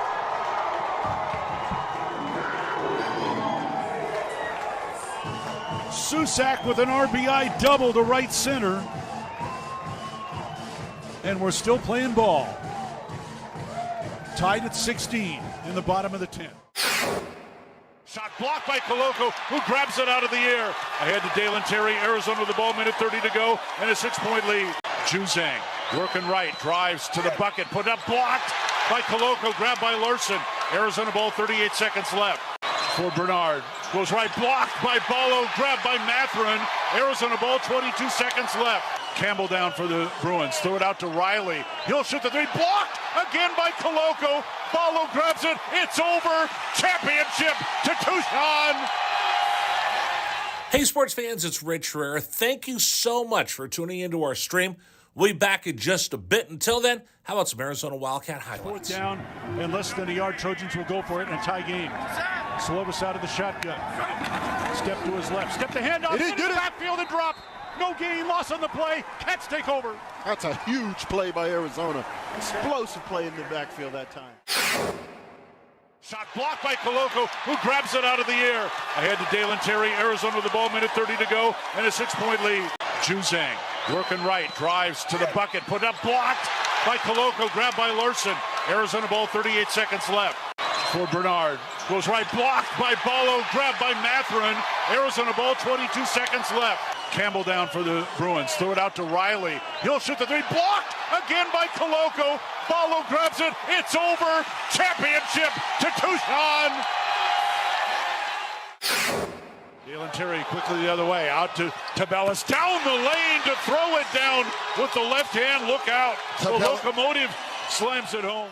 Susak with an RBI double to right center. And we're still playing ball. Tied at 16 in the bottom of the 10th. Shot blocked by Koloko, who grabs it out of the air. Ahead to Dalen Terry, Arizona with the ball, minute 30 to go, and a 6-point lead. Juzang working right, drives to the bucket, put up, blocked by Koloko, grabbed by Larson. Arizona ball, 38 seconds left. For Bernard, goes right, blocked by Ballo, grabbed by Mathurin. Arizona ball, 22 seconds left. Campbell down for the Bruins, throw it out to Riley. He'll shoot the 3, blocked again by Koloko. Ballo grabs it, it's over. Championship to Tucson. Hey, sports fans, it's Rich Herrera. Thank you so much for tuning into our stream. We'll be back in just a bit. Until then, how about some Arizona Wildcat highlights? 4th down and less than a yard. Trojans will go for it in a tie game. Slovis out of the shotgun. Step to his left. Step to hand off. Into the backfield and drop. No gain, loss on the play. Cats take over. That's a huge play by Arizona. Explosive play in the backfield that time. Shot blocked by Koloko, who grabs it out of the air. Ahead to Dalen Terry, Arizona with the ball, minute 30 to go, and a 6-point lead. Juzang working right, drives to the bucket, put up, blocked by Koloko, grabbed by Larson. Arizona ball, 38 seconds left. For Bernard, goes right, blocked by Ballo, grabbed by Mathurin. Arizona ball, 22 seconds left. Campbell down for the Bruins, throw it out to Riley. He'll shoot the three, blocked again by Koloko. Ballo grabs it, it's over. Championship to Tucson. Dalen Terry quickly the other way, out to Tabellas, down the lane to throw it down with the left hand. Look out, the locomotive slams it home.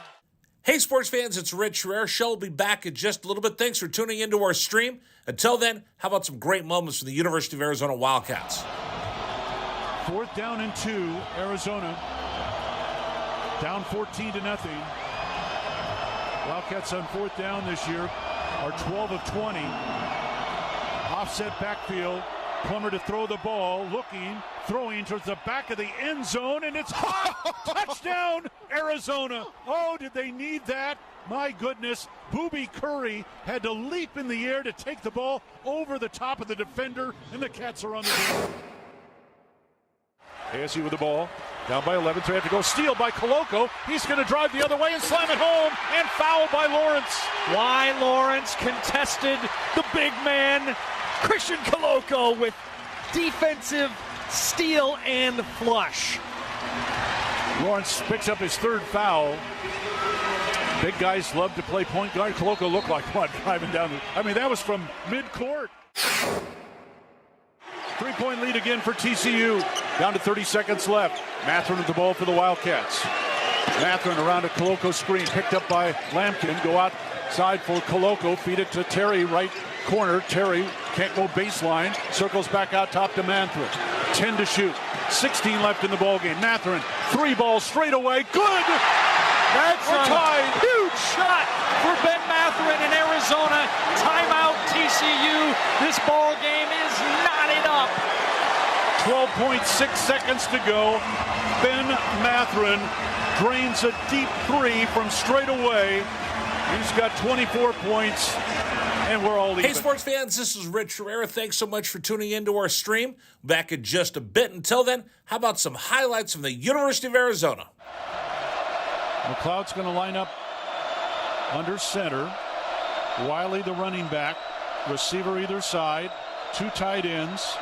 Hey, sports fans, it's Rich Herrera. Show will be back in just a little bit. Thanks for tuning into our stream. Until then, how about some great moments for the University of Arizona Wildcats? 4th down and 2, Arizona. Down 14-0. Wildcats on 4th down this year are 12 of 20. Offset backfield. Plummer to throw the ball, looking, throwing towards the back of the end zone, and it's hot! Touchdown, Arizona! Oh, did they need that? My goodness, Booby Curry had to leap in the air to take the ball over the top of the defender, and the Cats are on the board. ASU with the ball, down by 11, so they have to go. Steal by Koloko. He's going to drive the other way and slam it home, and foul by Lawrence. Why Lawrence contested the big man, Christian Koloko, with defensive steal and flush. Lawrence picks up his 3rd foul. Big guys love to play point guard. Koloko looked like one driving down. That was from mid-court. 3-point lead again for TCU. Down to 30 seconds left. Mathurin with the ball for the Wildcats. Mathurin around a Koloko screen, picked up by Lampkin. Go outside for Koloko. Feed it to Terry, right corner. Terry can't go baseline. Circles back out top to Mathurin. 10 to shoot. 16 left in the ballgame. Mathurin, 3 balls straight away. Good! That's We're a tied. huge shot for Ben Mathurin in Arizona. Timeout TCU. This ball game is knotted up. 12.6 seconds to go. Ben Mathurin drains a deep 3 from straight away. He's got 24 points, and we're all even. Hey, sports fans, this is Rich Herrera. Thanks so much for tuning into our stream. Back in just a bit. Until then, how about some highlights from the University of Arizona? McLeod's going to line up under center. Wiley, the running back. Receiver either side. 2 tight ends.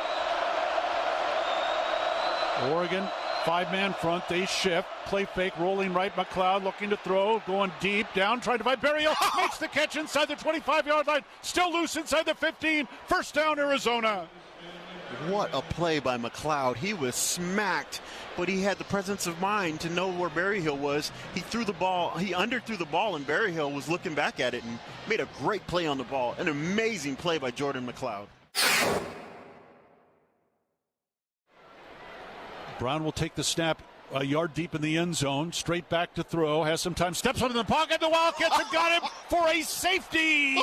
Oregon, 5-man front. They shift. Play fake, rolling right. McLeod looking to throw. Going deep. Down, trying to find Berrios. Makes the catch inside the 25-yard line. Still loose inside the 15. First down, Arizona. What a play by McLeod. He was smacked, but he had the presence of mind to know where Berryhill was. He threw the ball, he underthrew the ball, and Berryhill was looking back at it and made a great play on the ball. An amazing play by Jordan McLeod. Brown will take the snap a yard deep in the end zone. Straight back to throw. Has some time. Steps into the pocket. The Wildcats have got him for a safety.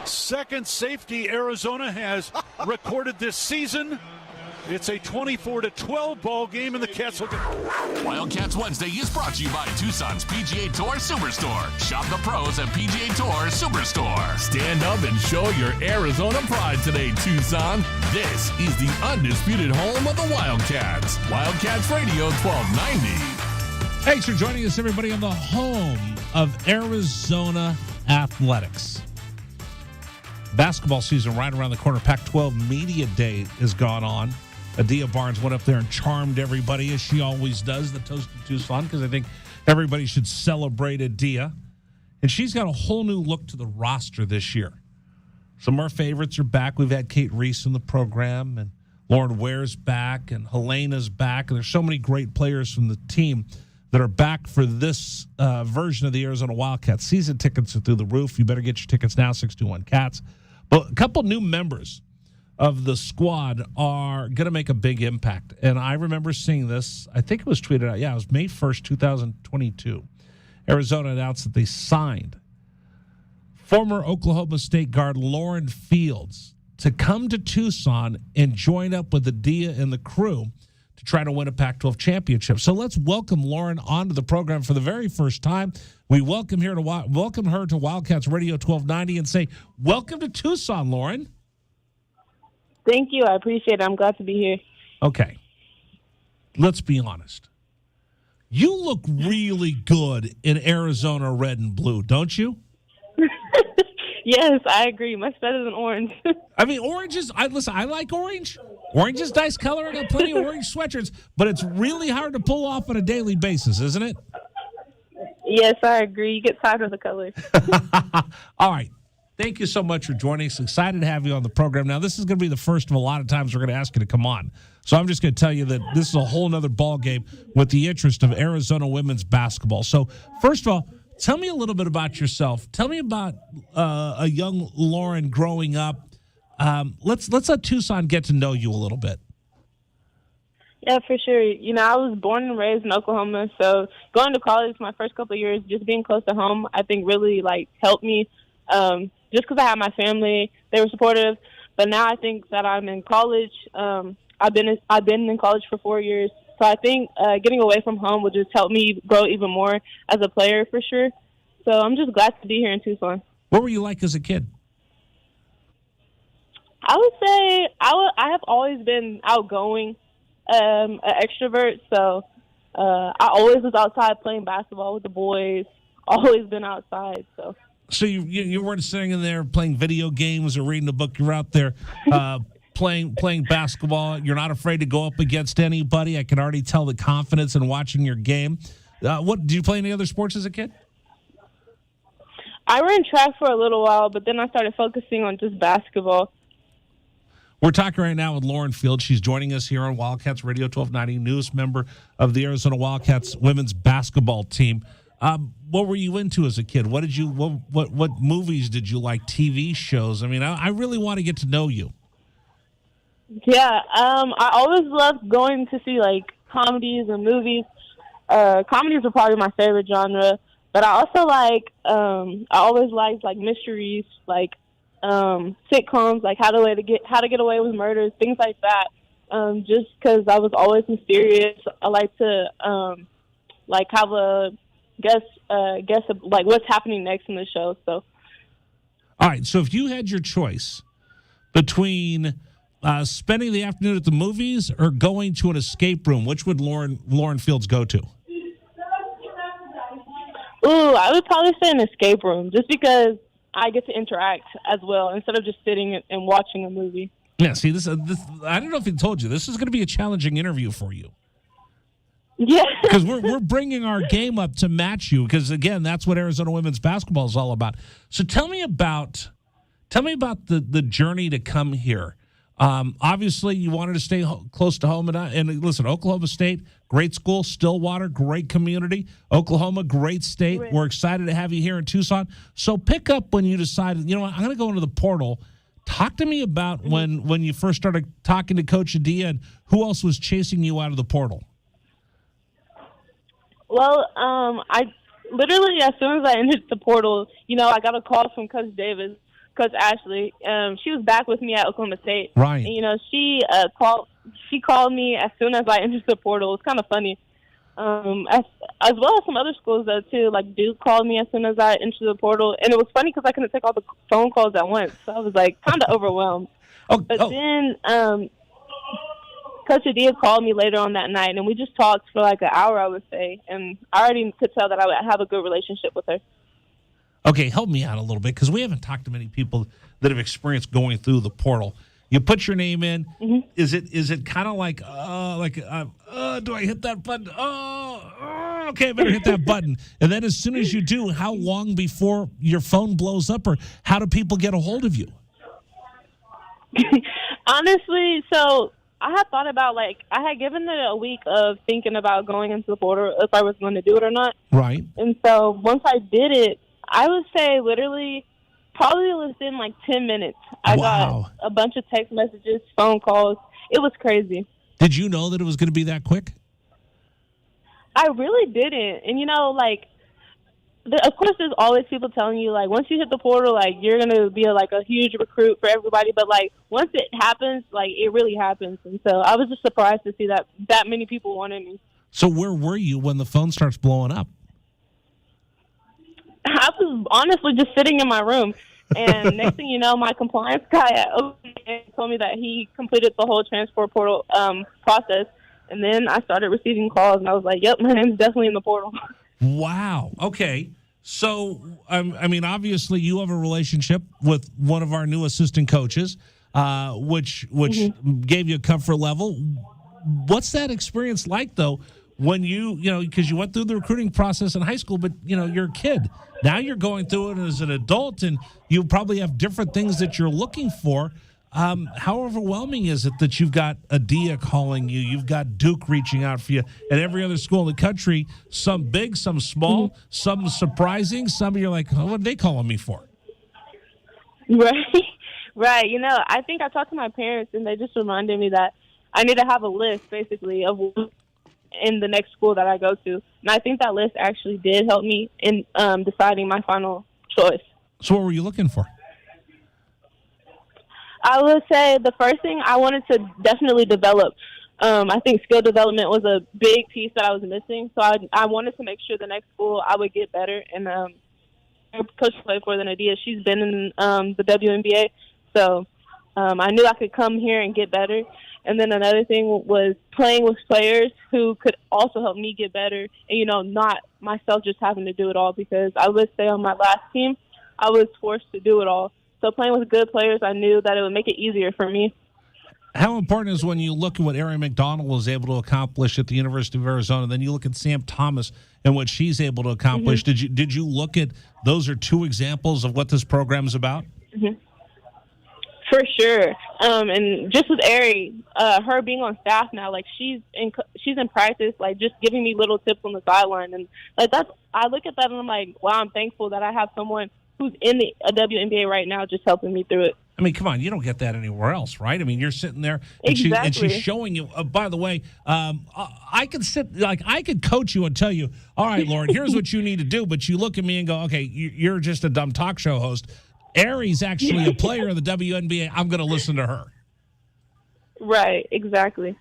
Second safety Arizona has recorded this season. It's a 24-12 ball game, and the Cats will get. Wildcats Wednesday is brought to you by Tucson's PGA Tour Superstore. Shop the pros at PGA Tour Superstore. Stand up and show your Arizona pride today, Tucson. This is the undisputed home of the Wildcats. Wildcats Radio 1290. Thanks for joining us, everybody, on the home of Arizona athletics. Basketball season right around the corner. Pac-12 Media Day has gone on. Adia Barnes went up there and charmed everybody, as she always does, the Toast of Tucson, because I think everybody should celebrate Adia. And she's got a whole new look to the roster this year. Some of our favorites are back. We've had Kate Reese in the program, and Lauren Ware's back, and Helena's back. And there's so many great players from the team that are back for this version of the Arizona Wildcats. Season tickets are through the roof. You better get your tickets now, 621-CATS. But a couple new members of the squad are going to make a big impact. And I remember seeing this. I think it was tweeted out. Yeah, it was May 1st, 2022. Arizona announced that they signed former Oklahoma State guard Lauren Fields to come to Tucson and join up with Adia and the crew to try to win a Pac-12 championship. So let's welcome Lauren onto the program for the very first time. We welcome her to Wildcats Radio 1290 and say, welcome to Tucson, Lauren. Thank you. I appreciate it. I'm glad to be here. Okay. Let's be honest. You look really good in Arizona red and blue, don't you? Yes, I agree. Much better than orange. I mean, orange is, I like orange. Orange is nice color. I got plenty of orange sweatshirts, but it's really hard to pull off on a daily basis, isn't it? Yes, I agree. You get tired of the color. All right. Thank you so much for joining us. Excited to have you on the program. Now, this is going to be the first of a lot of times we're going to ask you to come on. So I'm just going to tell you that this is a whole nother ball game with the interest of Arizona women's basketball. So, first of all, tell me a little bit about yourself. Tell me about a young Lauren growing up. Let's let Tucson get to know you a little bit. Yeah, for sure. You know, I was born and raised in Oklahoma, so going to college my first couple of years, just being close to home, I think really, helped me. Just because I had my family, they were supportive. But now I think that I'm in college. I've been in college for 4 years. So I think getting away from home would just help me grow even more as a player for sure. So I'm just glad to be here in Tucson. What were you like as a kid? I would say I have always been outgoing, an extrovert. So I always was outside playing basketball with the boys, always been outside. So you weren't sitting in there playing video games or reading a book. You're out there playing basketball. You're not afraid to go up against anybody. I can already tell the confidence in watching your game. Did you play any other sports as a kid? I ran track for a little while, but then I started focusing on just basketball. We're talking right now with Lauren Field. She's joining us here on Wildcats Radio 1290, newest member of the Arizona Wildcats women's basketball team. What were you into as a kid? What movies did you like? TV shows? I mean, I really want to get to know you. Yeah, I always loved going to see comedies and movies. Comedies are probably my favorite genre, but I also I always liked mysteries, sitcoms, How to Get Away with Murders, things like that. Just because I was always mysterious, I like to have a guess of what's happening next in the show. So, all right. So if you had your choice between spending the afternoon at the movies or going to an escape room, which would Lauren Fields go to? Ooh, I would probably say an escape room, just because I get to interact as well instead of just sitting and watching a movie. Yeah. See, this I don't know if he told you, this is going to be a challenging interview for you. Yeah, because we're bringing our game up to match you. Because again, that's what Arizona women's basketball is all about. So tell me about the journey to come here. Obviously, you wanted to stay close to home, and listen, Oklahoma State, great school. Stillwater, great community. Oklahoma, great state. Right. We're excited to have you here in Tucson. So pick up when you decided, I'm going to go into the portal. Talk to me about when you first started talking to Coach Adia, and who else was chasing you out of the portal. Well, I literally, as soon as I entered the portal, I got a call from Coach Davis, Coach Ashley. She was back with me at Oklahoma State. Right. And, she called me as soon as I entered the portal. It was kind of funny. As well as some other schools, though, too. Duke called me as soon as I entered the portal. And it was funny because I couldn't take all the phone calls at once. So I was, kind of overwhelmed. Then Coach Adia called me later on that night, and we just talked for an hour, I would say. And I already could tell that I would have a good relationship with her. Okay, help me out a little bit, because we haven't talked to many people that have experienced going through the portal. You put your name in. Mm-hmm. Is it kind of do I hit that button? Okay, I better hit that button. And then as soon as you do, how long before your phone blows up, or how do people get a hold of you? Honestly, so I had thought about, I had given it a week of thinking about going into the portal, if I was going to do it or not. Right. And so once I did it, I would say literally probably within 10 minutes. I got a bunch of text messages, phone calls. It was crazy. Did you know that it was going to be that quick? I really didn't. And, of course, there's always people telling you, like, once you hit the portal, like, you're going to be, a huge recruit for everybody. But, like, once it happens, like, it really happens. And so I was just surprised to see that many people wanted me. So where were you when the phone starts blowing up? I was honestly just sitting in my room. And next thing you know, my compliance guy at OPA told me that he completed the whole transfer portal process. And then I started receiving calls, and I was like, yep, my name's definitely in the portal. Wow. Okay. So, I mean, obviously you have a relationship with one of our new assistant coaches, which gave you a comfort level. What's that experience like, though, when because you went through the recruiting process in high school, but, you're a kid. Now you're going through it as an adult, and you probably have different things that you're looking for. How overwhelming is it that you've got Adia calling you, you've got Duke reaching out for you, and every other school in the country, some big, some small, some surprising, some you're like, what are they calling me for? Right. I think I talked to my parents, and they just reminded me that I need to have a list, basically, of in the next school that I go to. And I think that list actually did help me in deciding my final choice. So what were you looking for? I would say the first thing I wanted to definitely develop. I think skill development was a big piece that I was missing. So I wanted to make sure the next school I would get better. And Coach played for the Nadia. She's been in the WNBA. So I knew I could come here and get better. And then another thing was playing with players who could also help me get better. And, not myself just having to do it all, because I would say on my last team, I was forced to do it all. So playing with good players, I knew that it would make it easier for me. How important is when you look at what Erin McDonald was able to accomplish at the University of Arizona, then you look at Sam Thomas and what she's able to accomplish. Did you look at those are two examples of what this program is about? For sure. And just with Erin, her being on staff now, like she's in practice, like just giving me little tips on the sideline, and like I look at that and I'm like, wow, I'm thankful that I have someone who's in a WNBA right now just helping me through it. I mean, come on, you don't get that anywhere else, right? I mean, you're sitting there and, she's showing you. By the way, I could coach you and tell you, all right, Lauren, here's what you need to do, but you look at me and go, okay, you're just a dumb talk show host. Ari's actually a player of the WNBA. I'm going to listen to her. Right, exactly.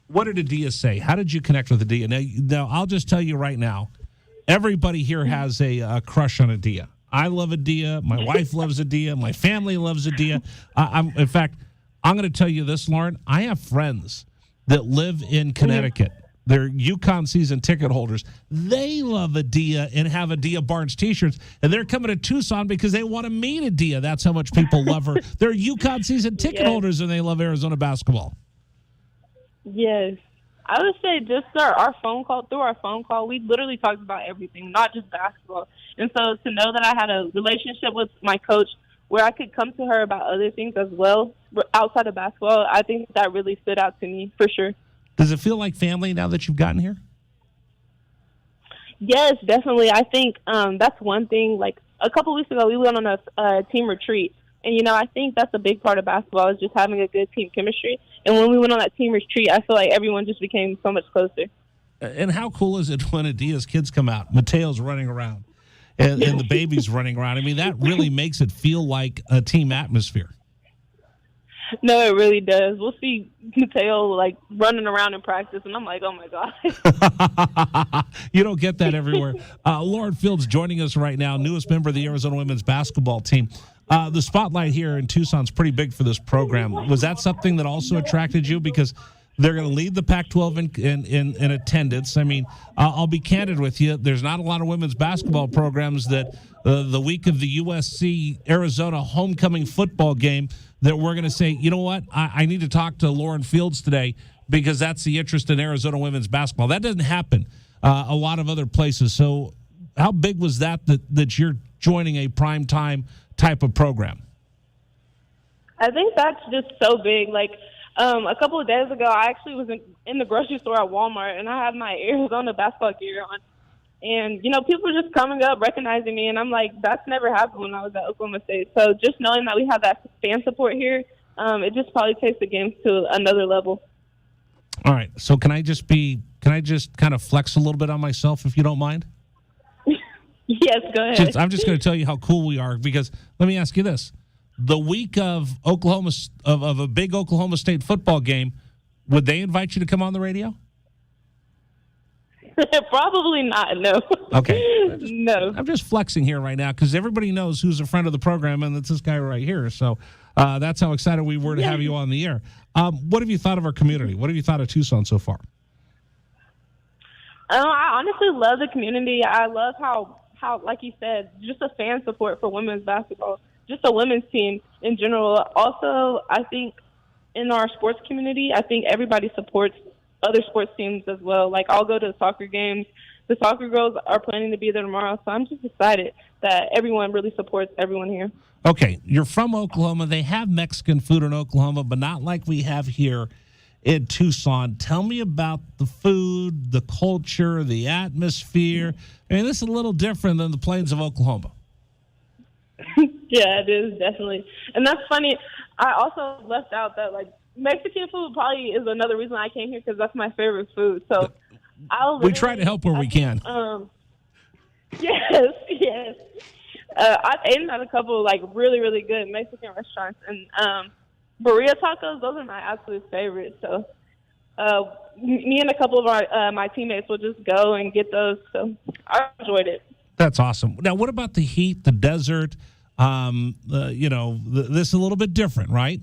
What did Adia say? How did you connect with Adia? Now, I'll just tell you right now, everybody here has a crush on Adia. I love Adia. My wife loves Adia. My family loves Adia. In fact, I'm going to tell you this, Lauren. I have friends that live in Connecticut. They're UConn season ticket holders. They love Adia and have Adia Barnes T-shirts, and they're coming to Tucson because they want to meet Adia. That's how much people love her. They're UConn season ticket holders, and they love Arizona basketball. Yes. I would say just through our phone call, we literally talked about everything, not just basketball. And so to know that I had a relationship with my coach where I could come to her about other things as well outside of basketball, I think that really stood out to me for sure. Does it feel like family now that you've gotten here? Yes, definitely. I think that's one thing. Like a couple weeks ago, we went on a team retreat. And, I think that's a big part of basketball is just having a good team chemistry. And when we went on that team retreat, I feel like everyone just became so much closer. And how cool is it when Adia's kids come out? Mateo's running around and the baby's running around. I mean, that really makes it feel like a team atmosphere. No, it really does. We'll see Mateo, running around in practice, and I'm like, oh, my God. You don't get that everywhere. Lauren Fields joining us right now, newest member of the Arizona women's basketball team. The spotlight here in Tucson is pretty big for this program. Was that something that also attracted you? Because they're going to lead the Pac-12 in attendance. I mean, I'll be candid with you. There's not a lot of women's basketball programs that the week of the USC-Arizona homecoming football game that we're going to say, you know what, I need to talk to Lauren Fields today because that's the interest in Arizona women's basketball. That doesn't happen a lot of other places. So how big was that you're joining a primetime type of program? I think that's just so big. A couple of days ago, I actually was in the grocery store at Walmart, and I had my Arizona basketball gear on. And, people were just coming up, recognizing me, and I'm like, that's never happened when I was at Oklahoma State. So just knowing that we have that fan support here, it just probably takes the game to another level. All right. So can I just kind of flex a little bit on myself, if you don't mind? Yes, go ahead. I'm just going to tell you how cool we are, because let me ask you this. The week of of a big Oklahoma State football game, would they invite you to come on the radio? Probably not, no. Okay. No. I'm just flexing here right now because everybody knows who's a friend of the program, and it's this guy right here. So that's how excited we were to have you on the air. What have you thought of our community? What have you thought of Tucson so far? I honestly love the community. I love how, like you said, just a fan support for women's basketball, just a women's team in general. Also, I think in our sports community, I think everybody supports other sports teams as well. Like, I'll go to soccer games. The soccer girls are planning to be there tomorrow, so I'm just excited that everyone really supports everyone here. Okay, you're from Oklahoma. They have Mexican food in Oklahoma, but not like we have here in Tucson. Tell me about the food, the culture, the atmosphere. I mean, this is a little different than the plains of Oklahoma. Yeah, it is, definitely. And that's funny. I also left out that, like, Mexican food probably is another reason I came here, because that's my favorite food. So we try to help where we can. Yes. I've eaten at a couple of, like, really, really good Mexican restaurants. And burrito tacos, those are my absolute favorites. So me and a couple of my teammates will just go and get those. So I enjoyed it. That's awesome. Now, what about the heat, the desert? This is a little bit different, right?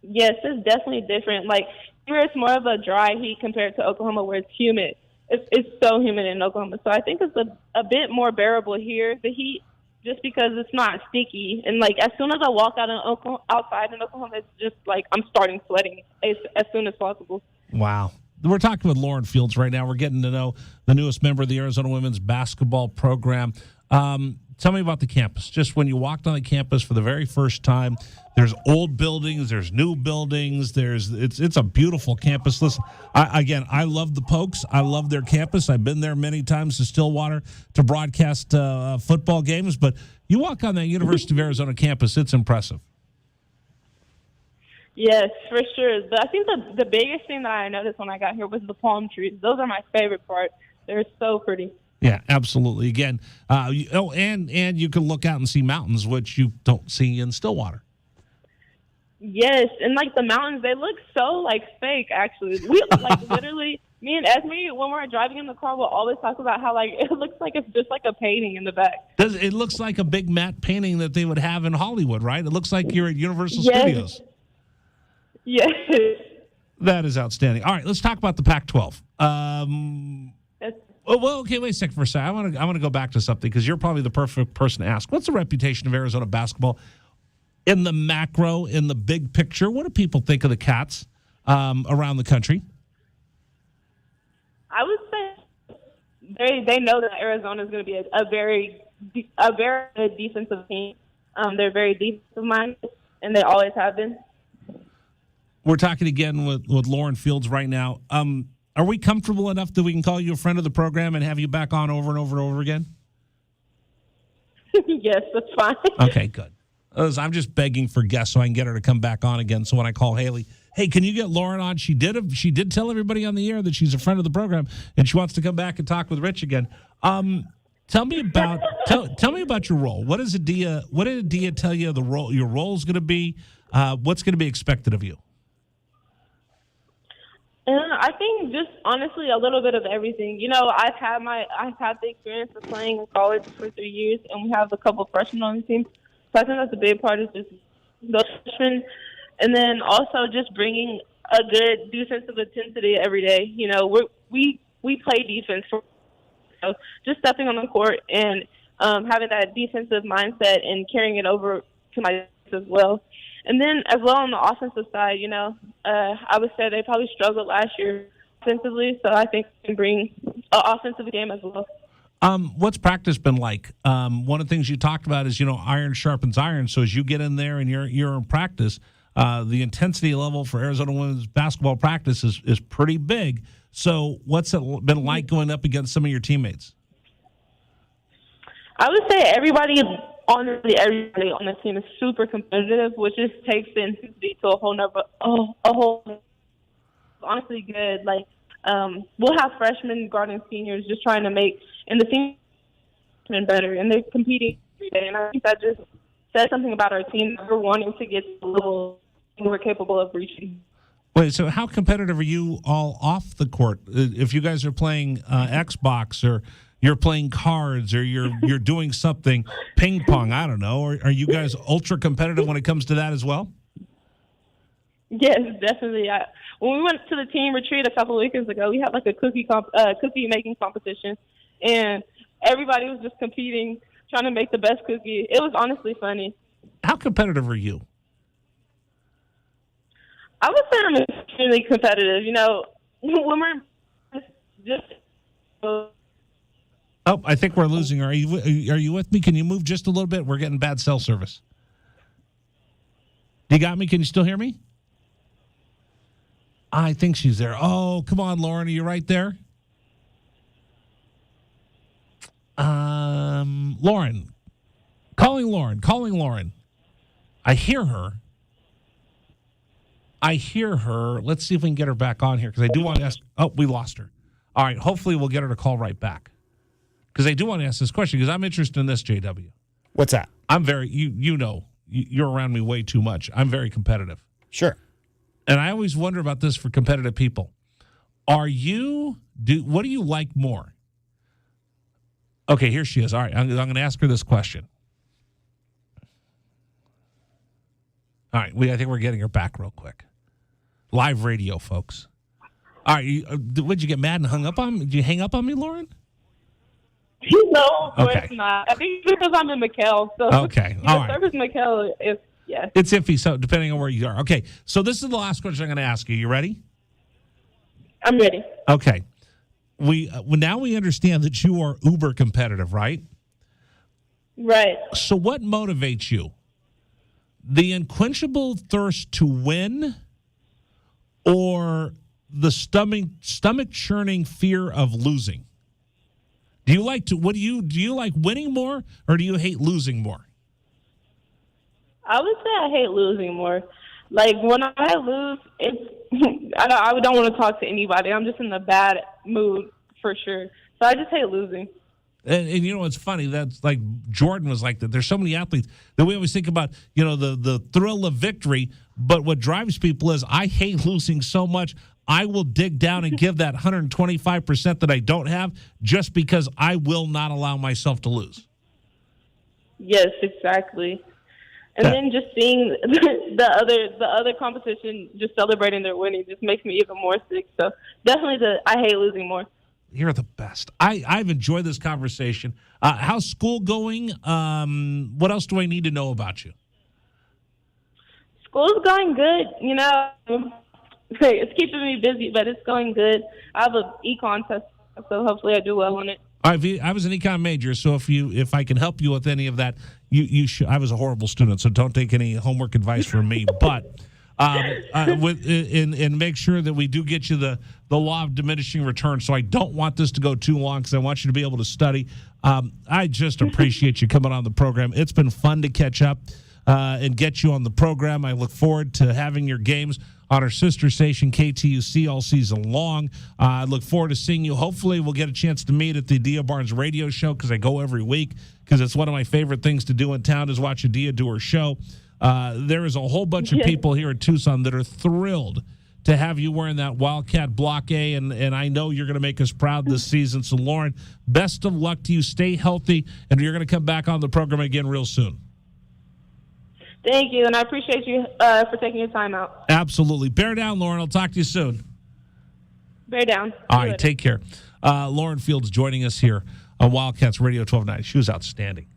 Yes, it's definitely different. Like, here it's more of a dry heat compared to Oklahoma, where it's humid. It's so humid in Oklahoma. So I think it's a bit more bearable here, the heat, just because it's not sticky. And, like, as soon as I walk outside in Oklahoma, it's just like I'm starting sweating as soon as possible. Wow. We're talking with Lauren Fields right now. We're getting to know the newest member of the Arizona women's basketball program. Tell me about the campus. Just when you walked on the campus for the very first time, there's old buildings, there's new buildings, it's a beautiful campus. Listen, I love the Pokes. I love their campus. I've been there many times to Stillwater to broadcast football games, but you walk on that University of Arizona campus, it's impressive. Yes, for sure. But I think the biggest thing that I noticed when I got here was the palm trees. Those are my favorite part. They're so pretty. Yeah, absolutely. Again, and you can look out and see mountains, which you don't see in Stillwater. Yes, and, like, the mountains, they look so, like, fake, actually. We, like, literally, me and Esme, when we're driving in the car, we'll always talk about how, like, it looks like it's just like a painting in the back. It looks like a big matte painting that they would have in Hollywood, right? It looks like you're at Universal Studios. Yes. That is outstanding. All right, let's talk about the Pac-12. Okay, wait a second for a second. I want to go back to something, because you're probably the perfect person to ask. What's the reputation of Arizona basketball in the macro, in the big picture? What do people think of the Cats around the country? I would say they know that Arizona is going to be a very good defensive team. They're very defensive minded, and they always have been. We're talking again with Lauren Fields right now. Are we comfortable enough that we can call you a friend of the program and have you back on over and over and over again? Yes, that's fine. Okay, good. I'm just begging for guests so I can get her to come back on again. So when I call Haley, hey, can you get Lauren on? She did tell everybody on the air that she's a friend of the program and she wants to come back and talk with Rich again. Tell me about your role. What did Adia tell you your role is going to be? What's going to be expected of you? I think just honestly a little bit of everything. You know, I've had the experience of playing in college for 3 years, and we have a couple of freshmen on the team. So I think that's a big part, is just those freshmen, and then also just bringing a good defensive intensity every day. You know, we play defense, so just stepping on the court and having that defensive mindset and carrying it over to my defense as well. And then as well on the offensive side, you know, I would say they probably struggled last year offensively, so I think we can bring an offensive game as well. What's practice been like? One of the things you talked about is, you know, iron sharpens iron. So as you get in there and you're in practice, the intensity level for Arizona women's basketball practice is pretty big. So what's it been like going up against some of your teammates? I would say everybody on the team is super competitive, which just takes the intensity to a whole honestly good. Like, we'll have freshmen guarding seniors just trying to make, and the team and better, and they're competing every day. And I think that just says something about our team that we're wanting to get to the level we're capable of reaching. Wait, so how competitive are you all off the court? If you guys are playing Xbox, or you're playing cards, or you're doing something, ping pong, I don't know, are you guys ultra competitive when it comes to that as well? Yes, definitely. When we went to the team retreat a couple of weekends ago, we had like a cookie making competition, and everybody was just competing, trying to make the best cookie. It was honestly funny. How competitive are you? I would say I'm extremely competitive. You know, when we're just. Oh, I think we're losing. Are you with me? Can you move just a little bit? We're getting bad cell service. You got me? Can you still hear me? I think she's there. Oh, come on, Lauren. Are you right there? Lauren. Calling Lauren. I hear her. Let's see if we can get her back on here, because I do want to ask. Oh, we lost her. All right. Hopefully we'll get her to call right back, because I do want to ask this question, because I'm interested in this, JW. What's that? I'm very, you know, you're around me way too much. I'm very competitive. Sure. And I always wonder about this for competitive people. What do you like more? Okay, here she is. All right, I'm going to ask her this question. All right, I think we're getting her back real quick. Live radio, folks. All right, would you get mad and hung up on me? Did you hang up on me, Lauren? No, of course not. I think because I'm in McHale. So okay, all right. Service McHale is, yes. It's iffy, so depending on where you are. Okay, so this is the last question I'm going to ask you. You ready? I'm ready. Okay. Now we understand that you are uber competitive, right? Right. So what motivates you? The unquenchable thirst to win, or the stomach churning fear of losing? Do you like winning more, or do you hate losing more? I would say I hate losing more. Like, when I lose, I don't want to talk to anybody. I'm just in a bad mood for sure. So I just hate losing. And you know what's funny? That's like Jordan was like that. There's so many athletes that we always think about, you know, the thrill of victory. But what drives people is, I hate losing so much, I will dig down and give that 125% that I don't have, just because I will not allow myself to lose. Yes, exactly. And then just seeing the other competition just celebrating their winning just makes me even more sick. So definitely I hate losing more. You're the best. I've enjoyed this conversation. How's school going? What else do I need to know about you? School's going good. You know, it's keeping me busy, but it's going good. I have an econ test, so hopefully I do well on it. I was an econ major, so if I can help you with any of that, you should. I was a horrible student, so don't take any homework advice from me. But and make sure that we do get you the law of diminishing returns. So I don't want this to go too long, because I want you to be able to study. I just appreciate you coming on the program. It's been fun to catch up and get you on the program. I look forward to having your games on our sister station, KTUC, all season long. I look forward to seeing you. Hopefully we'll get a chance to meet at the Dia Barnes radio show, because I go every week, because it's one of my favorite things to do in town is watch a Dia do her show. There is a whole bunch of people here in Tucson that are thrilled to have you wearing that Wildcat Block A, and I know you're going to make us proud this season. So, Lauren, best of luck to you. Stay healthy, and you're going to come back on the program again real soon. Thank you, and I appreciate you for taking your time out. Absolutely. Bear down, Lauren. I'll talk to you soon. Bear down. All right, take care. Lauren Fields joining us here on Wildcats Radio 1290. She was outstanding.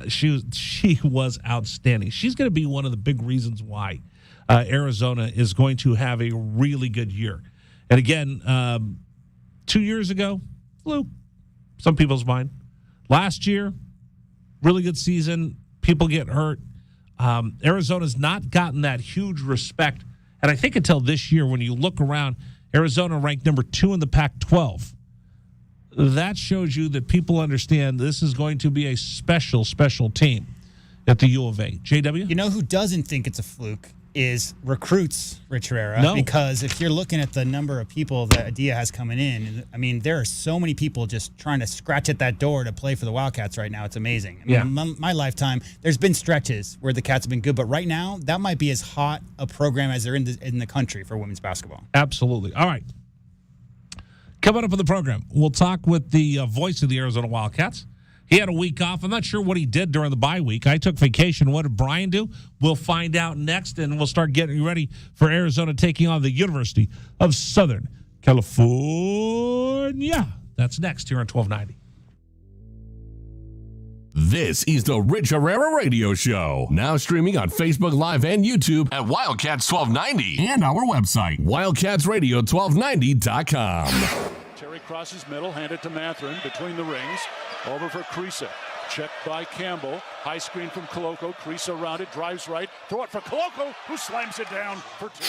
She was outstanding. She's going to be one of the big reasons why Arizona is going to have a really good year. And again, 2 years ago, fluke, some people's mind. Last year, really good season. People get hurt. Arizona's not gotten that huge respect. And I think until this year, when you look around, Arizona ranked number 2 in the Pac-12. That shows you that people understand this is going to be a special, special team at the U of A. JW? You know who doesn't think it's a fluke is recruits, Rich Herrera. No. Because if you're looking at the number of people that Adia has coming in, I mean, there are so many people just trying to scratch at that door to play for the Wildcats right now. It's amazing. I mean, my lifetime, there's been stretches where the Cats have been good, but right now, that might be as hot a program as they're in the country for women's basketball. Absolutely. All right. Coming up in the program, we'll talk with the voice of the Arizona Wildcats. He had a week off. I'm not sure what he did during the bye week. I took vacation. What did Brian do? We'll find out next, and we'll start getting ready for Arizona taking on the University of Southern California. That's next here on 1290. This is the Rich Herrera Radio Show. Now streaming on Facebook Live and YouTube at Wildcats 1290 and our website, wildcatsradio1290.com. Terry crosses middle, handed to Mathurin between the rings. Over for Creasa. Checked by Campbell. High screen from Koloko. Creasa around it, drives right. Throw it for Koloko, who slams it down for two.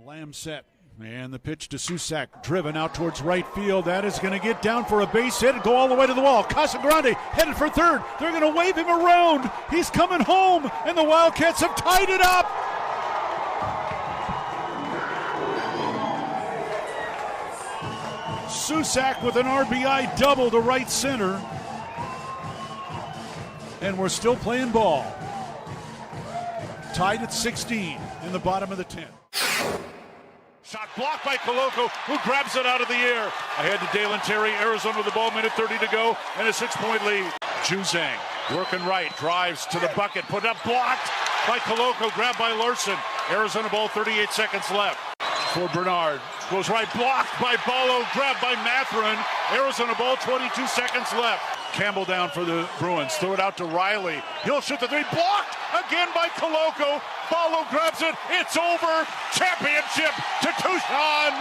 Lamb set. And the pitch to Susak, driven out towards right field. That is going to get down for a base hit and go all the way to the wall. Casagrande headed for third. They're going to wave him around. He's coming home, and the Wildcats have tied it up. Susak with an RBI double to right center. And we're still playing ball. Tied at 16 in the bottom of the 10th. Shot blocked by Koloko, who grabs it out of the air. Ahead to Dalen Terry, Arizona with the ball, minute 30 to go, and a 6-point lead. Juzang working right, drives to the bucket, put up, blocked by Koloko, grabbed by Larson. Arizona ball, 38 seconds left. For Bernard, goes right, blocked by Ballo, grabbed by Mathurin. Arizona ball, 22 seconds left. Campbell down for the Bruins, throw it out to Riley. He'll shoot the three, blocked again by Koloko. Ballo grabs it, it's over. Championship to Tucson.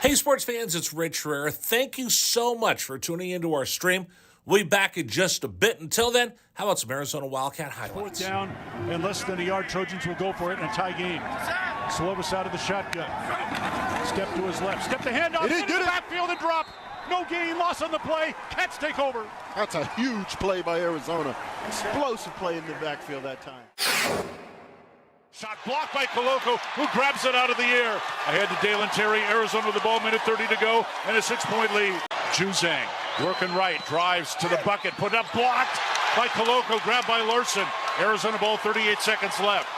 Hey, sports fans, it's Rich Herrera. Thank you so much for tuning into our stream. We'll be back in just a bit. Until then, how about some Arizona Wildcat highlights? Fourth down and less than a yard. Trojans will go for it in a tie game. Slovis out of the shotgun. Step to his left. Step the handoff. Into the backfield and drop. No gain. Loss on the play. Cats take over. That's a huge play by Arizona. Explosive play in the backfield that time. Shot blocked by Koloko, who grabs it out of the air. Ahead to Dalen Terry, Arizona with the ball, minute 30 to go, and a 6-point lead. Juzang working right, drives to the bucket, put up, blocked by Koloko, grabbed by Larson. Arizona ball, 38 seconds left.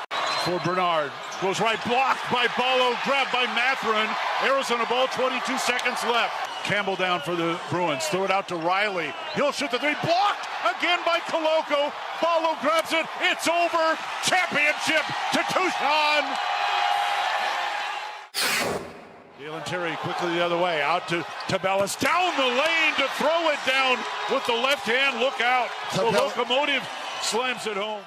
For Bernard, goes right, blocked by Ballo, grabbed by Mathurin. Arizona ball, 22 seconds left. Campbell down for the Bruins, throw it out to Riley. He'll shoot the three, blocked again by Koloko. Ballo grabs it, it's over. Championship to Tucson. Dalen Terry quickly the other way, out to Tabellas, down the lane to throw it down with the left hand. Look out. The locomotive slams it home.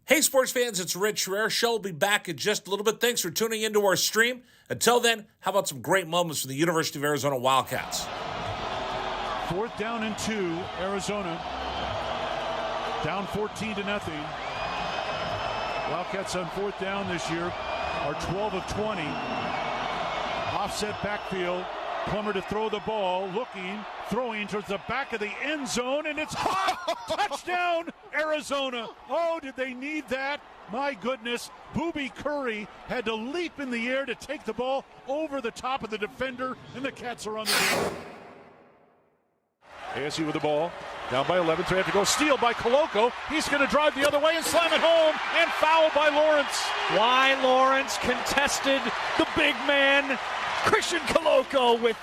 Hey, sports fans, it's Rich Herrera. Show will be back in just a little bit. Thanks for tuning into our stream. Until then, how about some great moments from the University of Arizona Wildcats? Fourth down and 2, Arizona. Down 14-0. Wildcats on fourth down this year are 12 of 20. Offset backfield. Plummer to throw the ball, looking, throwing towards the back of the end zone, and it's hot! Touchdown, Arizona! Oh, did they need that? My goodness, Booby Curry had to leap in the air to take the ball over the top of the defender, and the Cats are on the field. ASU with the ball, down by 11, 3 have to go, steal by Koloko. He's going to drive the other way and slam it home, and foul by Lawrence. Why Lawrence contested the big man, Christian Koloko, with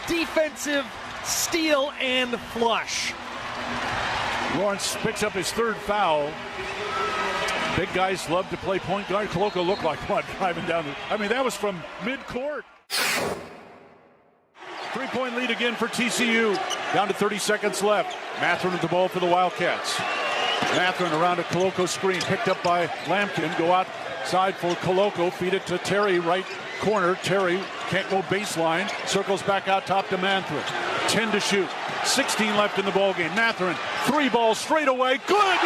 defensive steal and flush. Lawrence picks up his third foul. Big guys love to play point guard. Koloko looked like one driving down that was from midcourt. 3-point lead again for TCU. Down to 30 seconds left. Mathurin with the ball for the Wildcats. Mathurin around a Koloko screen, picked up by Lampkin. Go outside for Koloko, feed it to Terry, right corner. Terry can't go baseline, circles back out top to Mathurin. 10 to shoot, 16 left in the ballgame. Mathurin, 3 balls straight away, good!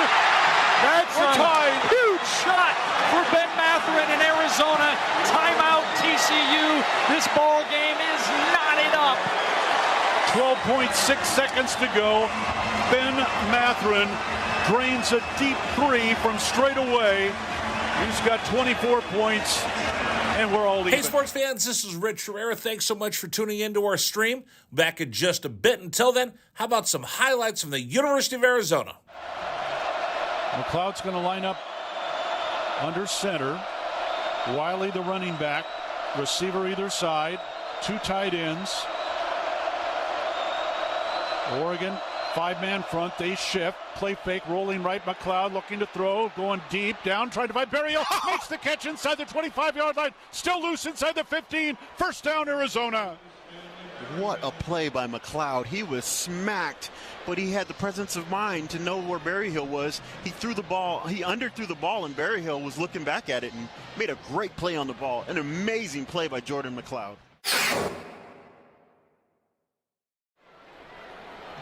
That's We're tied. Huge shot for Ben Mathurin in 12.6 seconds to go. Ben Mathurin drains a deep three from straight away. He's got 24 points, and we're all even. Hey, sports fans, this is Rich Herrera. Thanks so much for tuning into our stream. Back in just a bit. Until then, how about some highlights from the University of Arizona? McLeod's going to line up under center. Wiley, the running back. Receiver either side. 2 tight ends. Oregon, 5-man front. They shift. Play fake, rolling right. McLeod looking to throw. Going deep. Down. Trying to find Berryhill. Makes the catch inside the 25-yard line. Still loose inside the 15. First down, Arizona. What a play by McLeod. He was smacked, but he had the presence of mind to know where Berryhill was. He threw the ball. He underthrew the ball, and Berryhill was looking back at it and made a great play on the ball. An amazing play by Jordan McLeod.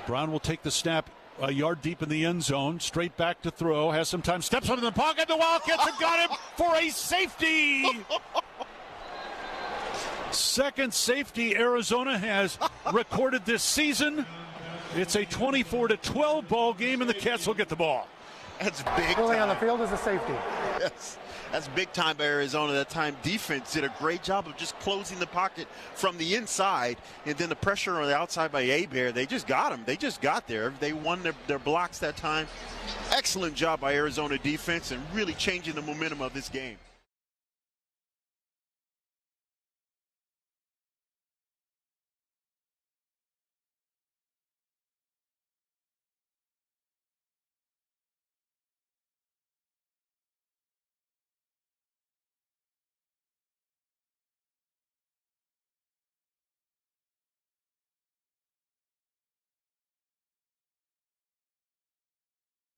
Brown will take the snap a yard deep in the end zone. Straight back to throw. Has some time. Steps up in the pocket. The Wildcats have got him for a safety. Second safety Arizona has recorded this season. It's a 24-12 ball game, and the Cats will get the ball. That's big Pulling time. on the field is a safety. Yes, that's big time by Arizona. That time defense did a great job of just closing the pocket from the inside, and then the pressure on the outside by Abear. They just got him. They just got there. They won their blocks that time. Excellent job by Arizona defense and really changing the momentum of this game.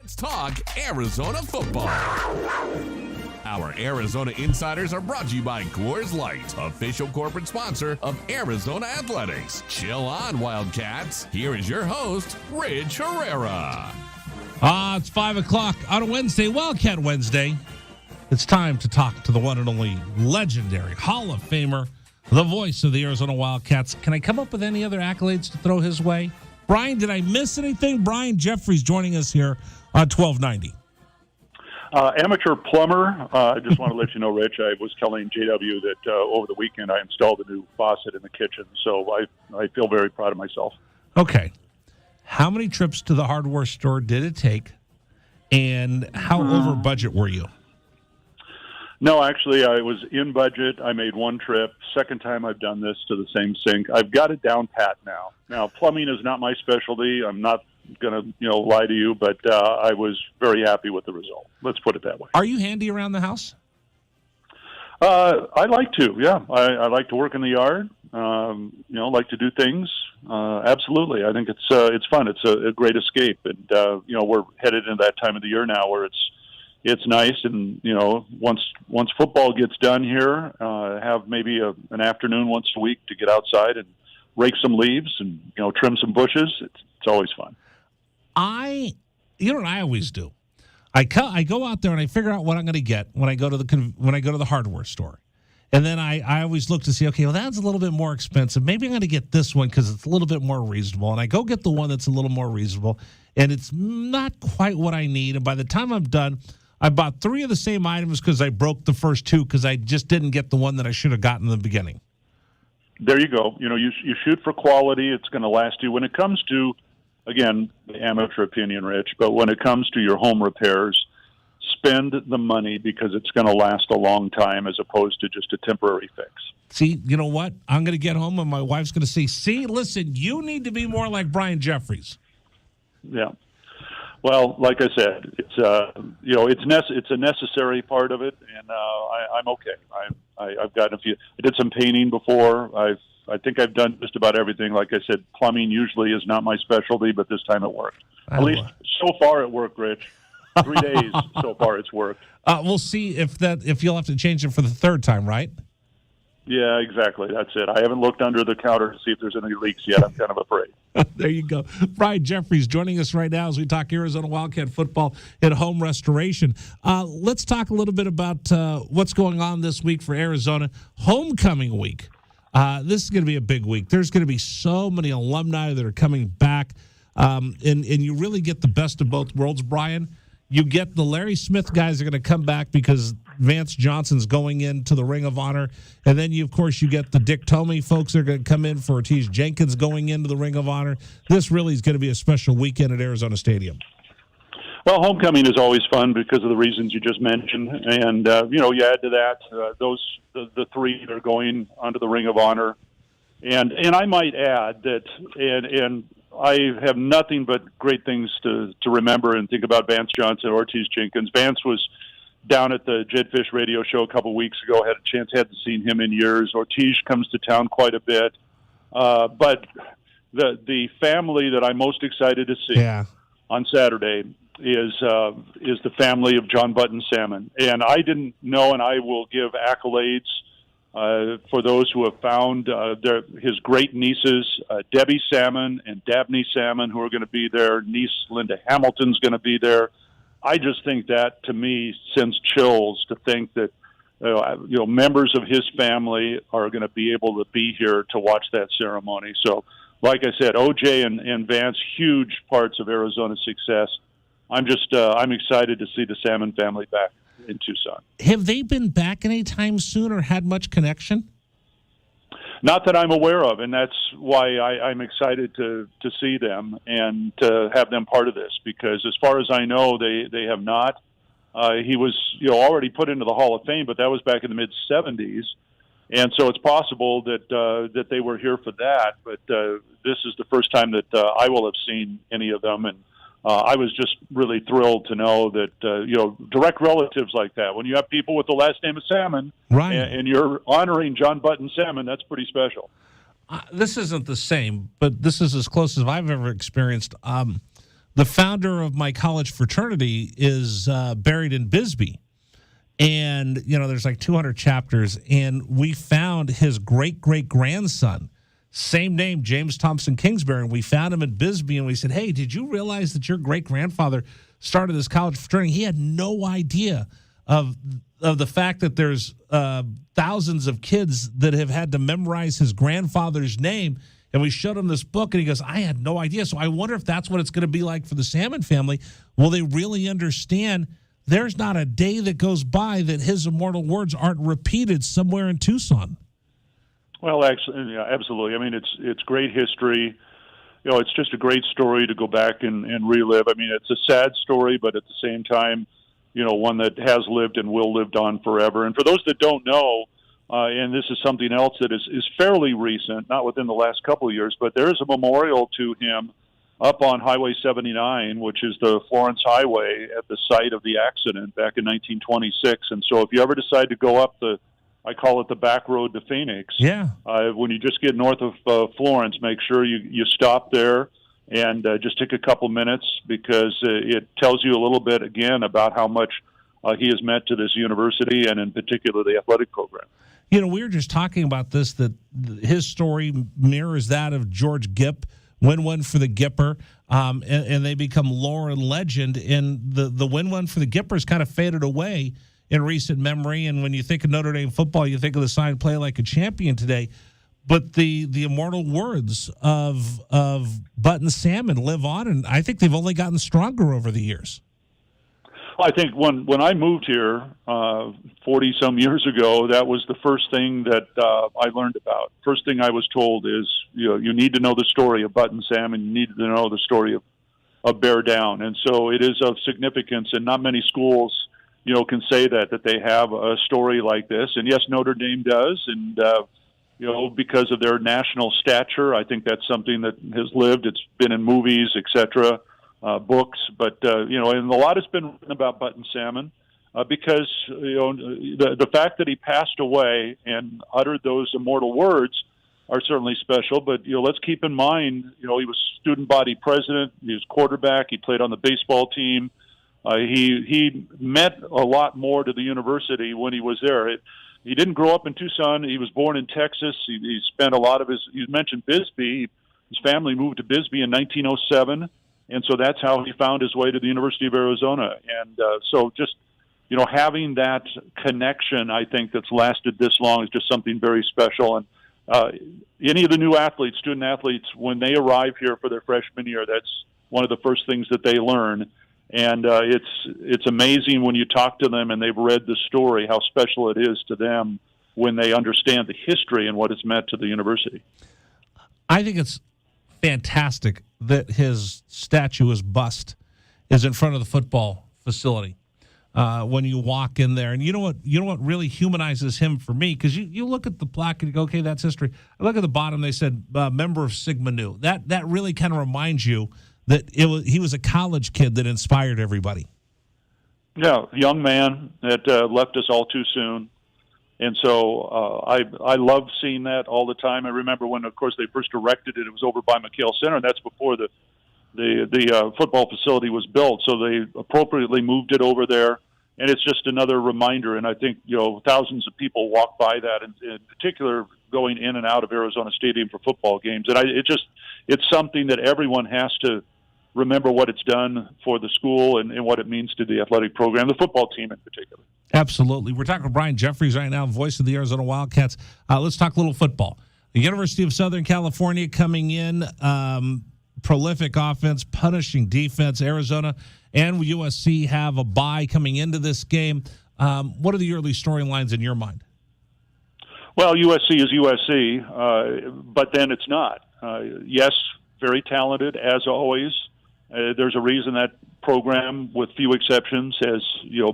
Let's talk Arizona football. Our Arizona Insiders are brought to you by Coors Light, official corporate sponsor of Arizona Athletics. Chill on, Wildcats. Here is your host, Rich Herrera. It's 5 o'clock on a Wednesday, Wildcat Wednesday. It's time to talk to the one and only legendary Hall of Famer, the voice of the Arizona Wildcats. Can I come up with any other accolades to throw his way? Brian, did I miss anything? Brian Jeffries joining us here on 1290. Amateur plumber. I just want to let you know, Rich, I was telling JW that over the weekend I installed a new faucet in the kitchen, so I feel very proud of myself. Okay. How many trips to the hardware store did it take, and how over budget were you? No, actually, I was in budget. I made one trip. Second time I've done this to the same sink. I've got it down pat now. Now, plumbing is not my specialty. I'm not going to lie to you, but I was very happy with the result. Let's put it that way. Are you handy around the house? I like to, yeah. I like to work in the yard. Like to do things. Absolutely, I think it's fun. It's a great escape, and we're headed into that time of the year now where it's nice, and once football gets done here, have maybe an afternoon once a week to get outside and rake some leaves and trim some bushes. It's always fun. You know what I always do? I go out there and I figure out what I'm going to get when I go to the hardware store. And then I always look to see, okay, well, that's a little bit more expensive. Maybe I'm going to get this one because it's a little bit more reasonable. And I go get the one that's a little more reasonable, and it's not quite what I need. And by the time I'm done, I bought 3 of the same items because I broke the first 2 because I just didn't get the one that I should have gotten in the beginning. There you go. You shoot for quality. It's going to last you. When it comes to, again, the amateur opinion, Rich, but when it comes to your home repairs, spend the money because it's going to last a long time as opposed to just a temporary fix. See, you know what? I'm going to get home and my wife's going to say, see, listen, you need to be more like Brian Jeffries. Yeah. Well, like I said, it's a necessary part of it, and I'm okay. I've gotten a few. I did some painting before. I think I've done just about everything. Like I said, plumbing usually is not my specialty, but this time it worked. At least so far it worked, Rich. 3 days so far it's worked. We'll see if you'll have to change it for the 3rd time, right? Yeah, exactly. That's it. I haven't looked under the counter to see if there's any leaks yet. I'm kind of afraid. There you go. Brian Jeffries joining us right now as we talk Arizona Wildcat football and home restoration. Let's talk a little bit about what's going on this week for Arizona. Homecoming week. This is going to be a big week. There's going to be so many alumni that are coming back, and you really get the best of both worlds, Brian. You get the Larry Smith guys are going to come back because Vance Johnson's going into the Ring of Honor. And then, of course, you get the Dick Tomey folks that are going to come in for Ortiz Jenkins going into the Ring of Honor. This really is going to be a special weekend at Arizona Stadium. Well, homecoming is always fun because of the reasons you just mentioned. And, you add to that the three that are going onto the Ring of Honor. And I might add that, and I have nothing but great things to remember and think about Vance Johnson, Ortiz Jenkins. Vance was down at the Jedfish radio show a couple weeks ago, hadn't seen him in years. Ortiz comes to town quite a bit. But the family that I'm most excited to see on Saturday is the family of John Button Salmon. And I didn't know, and I will give accolades for those who have found his great nieces, Debbie Salmon and Dabney Salmon, who are going to be there. Niece Linda Hamilton's going to be there. I just think that, to me, sends chills to think that members of his family are going to be able to be here to watch that ceremony. So, like I said, OJ and Vance, huge parts of Arizona's success. I'm excited to see the Salmon family back in Tucson. Have they been back anytime soon or had much connection? Not that I'm aware of, and that's why I'm excited to see them and to have them part of this, because as far as I know, they have not. He was already put into the Hall of Fame, but that was back in the mid-'70s, and so it's possible that they were here for that, but this is the first time that I will have seen any of them, and I was just really thrilled to know that, direct relatives like that, when you have people with the last name of Salmon, right, and you're honoring John Button Salmon, that's pretty special. This isn't the same, but this is as close as I've ever experienced. The founder of my college fraternity is buried in Bisbee. And, there's like 200 chapters, and we found his great-great-grandson, same name, James Thompson Kingsbury, and we found him in Bisbee, and we said, hey, did you realize that your great-grandfather started this college fraternity? He had no idea of the fact that there's thousands of kids that have had to memorize his grandfather's name, and we showed him this book, and he goes, I had no idea. So I wonder if that's what it's going to be like for the Salmon family. Will they really understand there's not a day that goes by that his immortal words aren't repeated somewhere in Tucson? Well, actually, yeah, absolutely. I mean, it's great history. It's just a great story to go back and relive. I mean, it's a sad story, but at the same time, one that has lived and will live on forever. And for those that don't know, and this is something else that is fairly recent, not within the last couple of years, but there is a memorial to him up on Highway 79, which is the Florence Highway at the site of the accident back in 1926. And so if you ever decide to go up I call it the back road to Phoenix. Yeah. When you just get north of Florence, make sure you stop there and just take a couple minutes, because it tells you a little bit, again, about how much he has meant to this university and in particular the athletic program. We were just talking about this, that his story mirrors that of George Gipp, win one for the Gipper, and they become lore and legend. And the win one for the Gippers kind of faded away in recent memory, and when you think of Notre Dame football, you think of the sign "Play Like a Champion" today. But the immortal words of Button Salmon live on, and I think they've only gotten stronger over the years. I think when I moved here 40-some years ago, that was the first thing that I learned about. First thing I was told is, you need to know the story of Button Salmon, you need to know the story of Bear Down, and so it is of significance, and not many schools can say that they have a story like this. And yes, Notre Dame does. And, because of their national stature, I think that's something that has lived. It's been in movies, etc., books. But, and a lot has been written about Button Salmon because, the fact that he passed away and uttered those immortal words are certainly special. But, let's keep in mind, he was student body president, he was quarterback, he played on the baseball team. He meant a lot more to the university when he was there. He didn't grow up in Tucson. He was born in Texas. He spent a lot of you mentioned Bisbee. His family moved to Bisbee in 1907, and so that's how he found his way to the University of Arizona. And so just, having that connection, I think, that's lasted this long is just something very special. And any of the new athletes, student athletes, when they arrive here for their freshman year, that's one of the first things that they learn. And it's amazing when you talk to them and they've read the story, how special it is to them when they understand the history and what it's meant to the university. I think it's fantastic that his statue, his bust, is in front of the football facility. When you walk in there, and you know what really humanizes him for me, because you look at the plaque and you go, okay, that's history. I look at the bottom, they said member of Sigma Nu. That really kind of reminds you that he was a college kid that inspired everybody. Yeah, young man that left us all too soon. And so I love seeing that all the time. I remember when, of course, they first erected it. It was over by McHale Center, and that's before the football facility was built. So they appropriately moved it over there, and it's just another reminder. And I think thousands of people walk by that, in particular going in and out of Arizona Stadium for football games. And it's something that everyone has to remember what it's done for the school and what it means to the athletic program, the football team in particular. Absolutely. We're talking with Brian Jeffries right now, voice of the Arizona Wildcats. Let's talk a little football. The University of Southern California coming in, prolific offense, punishing defense. Arizona and USC have a bye coming into this game. What are the early storylines in your mind? Well, USC is USC, but then it's not. Yes, very talented, as always. There's a reason that program, with few exceptions, has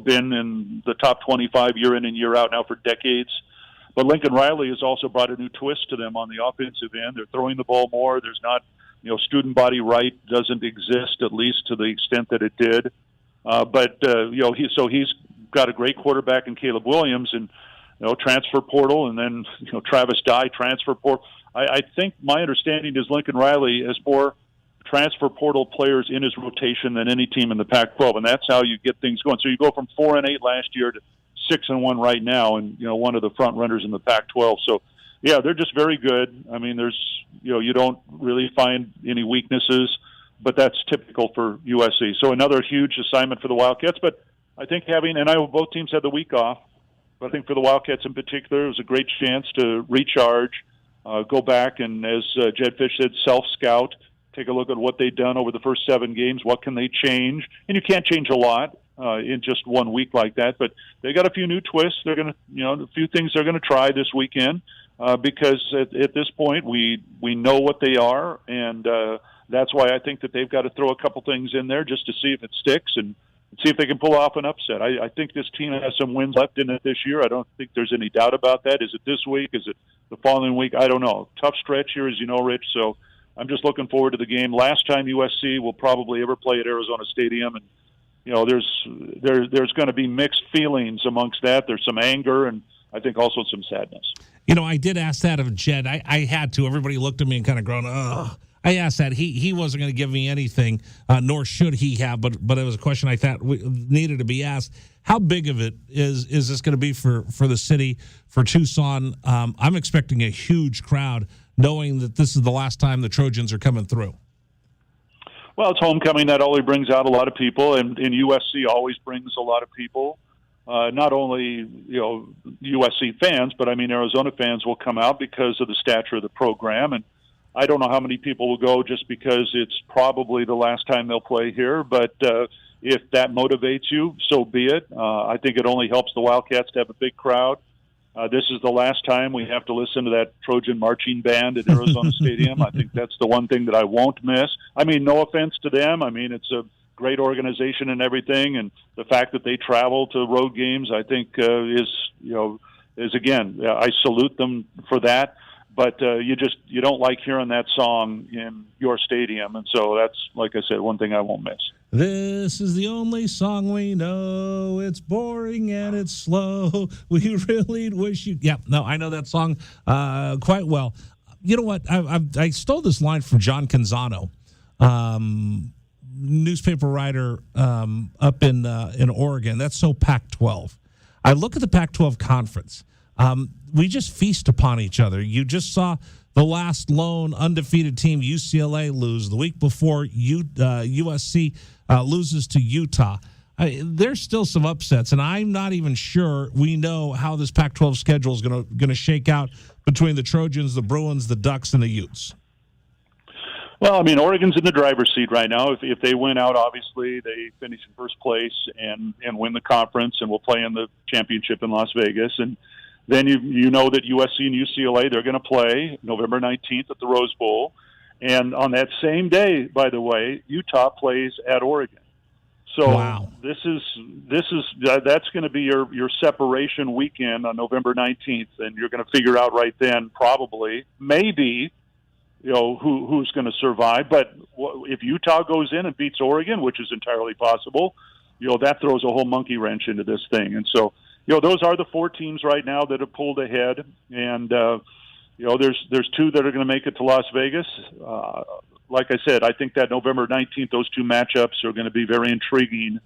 been in the top 25 year in and year out now for decades. But Lincoln Riley has also brought a new twist to them on the offensive end. They're throwing the ball more. There's not, student body right doesn't exist, at least to the extent that it did. He's got a great quarterback in Caleb Williams, and transfer portal, and then Travis Dye, transfer portal. I think my understanding is Lincoln Riley has more transfer portal players in his rotation than any team in the Pac-12, and that's how you get things going. So you go from 4-8 last year to 6-1 right now, and one of the front runners in the Pac-12. So yeah, they're just very good. I mean, there's you don't really find any weaknesses, but that's typical for USC. So another huge assignment for the Wildcats. But I think both teams had the week off, but I think for the Wildcats in particular, it was a great chance to recharge, go back and, as Jed Fish said, self-scout. Take a look at what they've done over the first 7 games. What can they change? And you can't change a lot in just 1 week like that. But they got a few new twists. They're going to, a few things they're going to try this weekend because at this point we know what they are, and that's why I think that they've got to throw a couple things in there just to see if it sticks and see if they can pull off an upset. I think this team has some wins left in it this year. I don't think there's any doubt about that. Is it this week? Is it the following week? I don't know. Tough stretch here, as you know, Rich. So I'm just looking forward to the game. Last time USC will probably ever play at Arizona Stadium, and there's going to be mixed feelings amongst that. There's some anger, and I think also some sadness. I did ask that of Jed. I had to. Everybody looked at me and kind of groaned, ugh. I asked that. He wasn't going to give me anything, nor should he have, but it was a question I thought needed to be asked. How big of it is this going to be for the city, for Tucson? I'm expecting a huge crowd, knowing that this is the last time the Trojans are coming through. Well, it's homecoming. That always brings out a lot of people, and USC always brings a lot of people. Not only USC fans, but Arizona fans will come out because of the stature of the program. And I don't know how many people will go just because it's probably the last time they'll play here. But if that motivates you, so be it. I think it only helps the Wildcats to have a big crowd. This is the last time we have to listen to that Trojan marching band at Arizona Stadium. I think that's the one thing that I won't miss. No offense to them. It's a great organization and everything, and the fact that they travel to road games, I think, is again, I salute them for that. But you don't like hearing that song in your stadium, and so that's, like I said, one thing I won't miss. This is the only song we know. It's boring and it's slow. We really wish you. Yeah, no, I know that song quite well. You know what? I stole this line from John Canzano, newspaper writer up in Oregon. That's so Pac-12. I look at the Pac-12 conference. We just feast upon each other. You just saw the last lone undefeated team, UCLA, lose. The week before, USC loses to Utah. there's still some upsets, and I'm not even sure we know how this Pac-12 schedule is going to shake out between the Trojans, the Bruins, the Ducks, and the Utes. Well, I mean, Oregon's in the driver's seat right now. If they win out, obviously they finish in first place and win the conference, and will play in the championship in Las Vegas. And then you know that USC and UCLA, they're going to play November 19th at the Rose Bowl. And on that same day, by the way, Utah plays at Oregon. So wow. That's going to be your separation weekend on November 19th, and you're going to figure out right then, probably, maybe, who's going to survive. But if Utah goes in and beats Oregon, which is entirely possible, that throws a whole monkey wrench into this thing. And so, those are the 4 teams right now that have pulled ahead, and there's 2 that are going to make it to Las Vegas. Like I said, I think that November 19th, those 2 matchups are going to be very intriguing,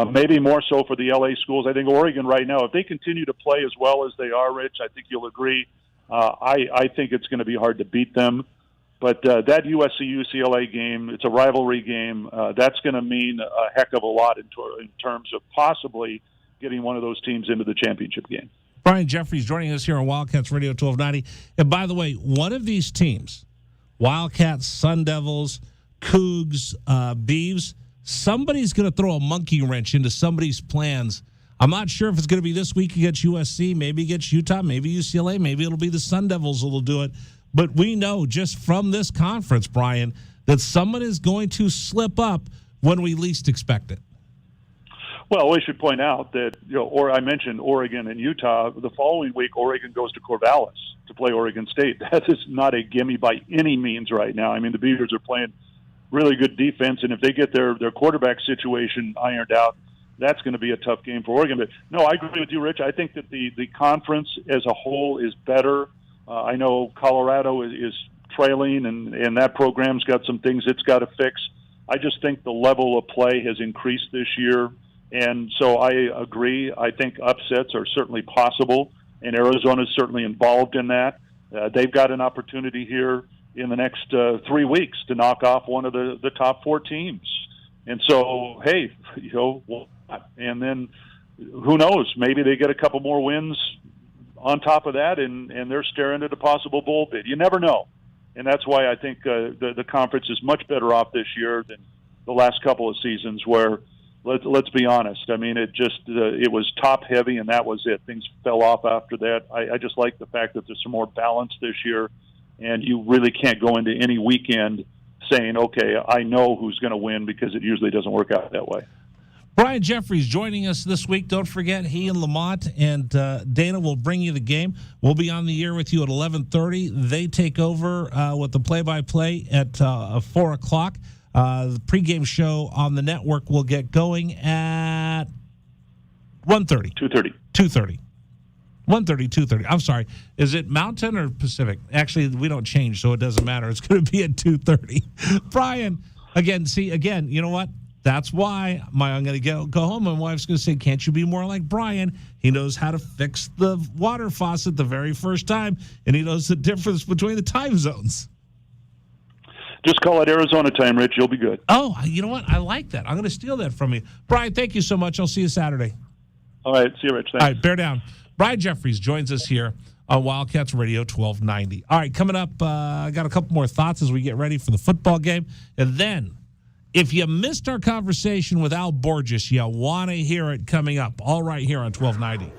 maybe more so for the LA schools. I think Oregon right now, if they continue to play as well as they are, Rich, I think you'll agree. I think it's going to be hard to beat them. But that USC-UCLA game, it's a rivalry game. That's going to mean a heck of a lot in terms of possibly getting one of those teams into the championship game. Brian Jeffries joining us here on Wildcats Radio 1290. And by the way, one of these teams, Wildcats, Sun Devils, Cougs, Beavs, somebody's going to throw a monkey wrench into somebody's plans. I'm not sure if it's going to be this week against USC, maybe against Utah, maybe UCLA, maybe it'll be the Sun Devils that will do it. But we know just from this conference, Brian, that someone is going to slip up when we least expect it. Well, we should point out that, I mentioned Oregon and Utah. The following week, Oregon goes to Corvallis to play Oregon State. That is not a gimme by any means right now. I mean, the Beavers are playing really good defense, and if they get their quarterback situation ironed out, that's going to be a tough game for Oregon. But, no, I agree with you, Rich. I think that the conference as a whole is better. I know Colorado is trailing, and that program's got some things it's got to fix. I just think the level of play has increased this year. And so I agree. I think upsets are certainly possible, and Arizona is certainly involved in that. They've got an opportunity here in the next 3 weeks to knock off one of the top 4 teams. And so, hey, and then who knows? Maybe they get a couple more wins on top of that, and they're staring at a possible bowl bid. You never know. And that's why I think the conference is much better off this year than the last couple of seasons where, let's be honest. I mean, it was top heavy, and that was it. Things fell off after that. I just like the fact that there's some more balance this year, and you really can't go into any weekend saying, okay, I know who's going to win, because it usually doesn't work out that way. Brian Jeffries joining us this week. Don't forget, he and Lamont and Dana will bring you the game. We'll be on the air with you at 11:30. They take over with the play-by-play at 4 o'clock. The pregame show on the network will get going at 1:30. 2:30. 2:30. I'm sorry. Is it Mountain or Pacific? Actually, we don't change, so it doesn't matter. It's going to be at 2:30. Brian, again, you know what? That's why I'm going to go home. My wife's going to say, can't you be more like Brian? He knows how to fix the water faucet the very first time, and he knows the difference between the time zones. Just call it Arizona time, Rich. You'll be good. Oh, you know what? I like that. I'm going to steal that from you. Brian, thank you so much. I'll see you Saturday. All right. See you, Rich. Thanks. All right, bear down. Brian Jeffries joins us here on Wildcats Radio 1290. All right, coming up, I got a couple more thoughts as we get ready for the football game. And then, if you missed our conversation with Al Borges, you want to hear it coming up. All right here on 1290.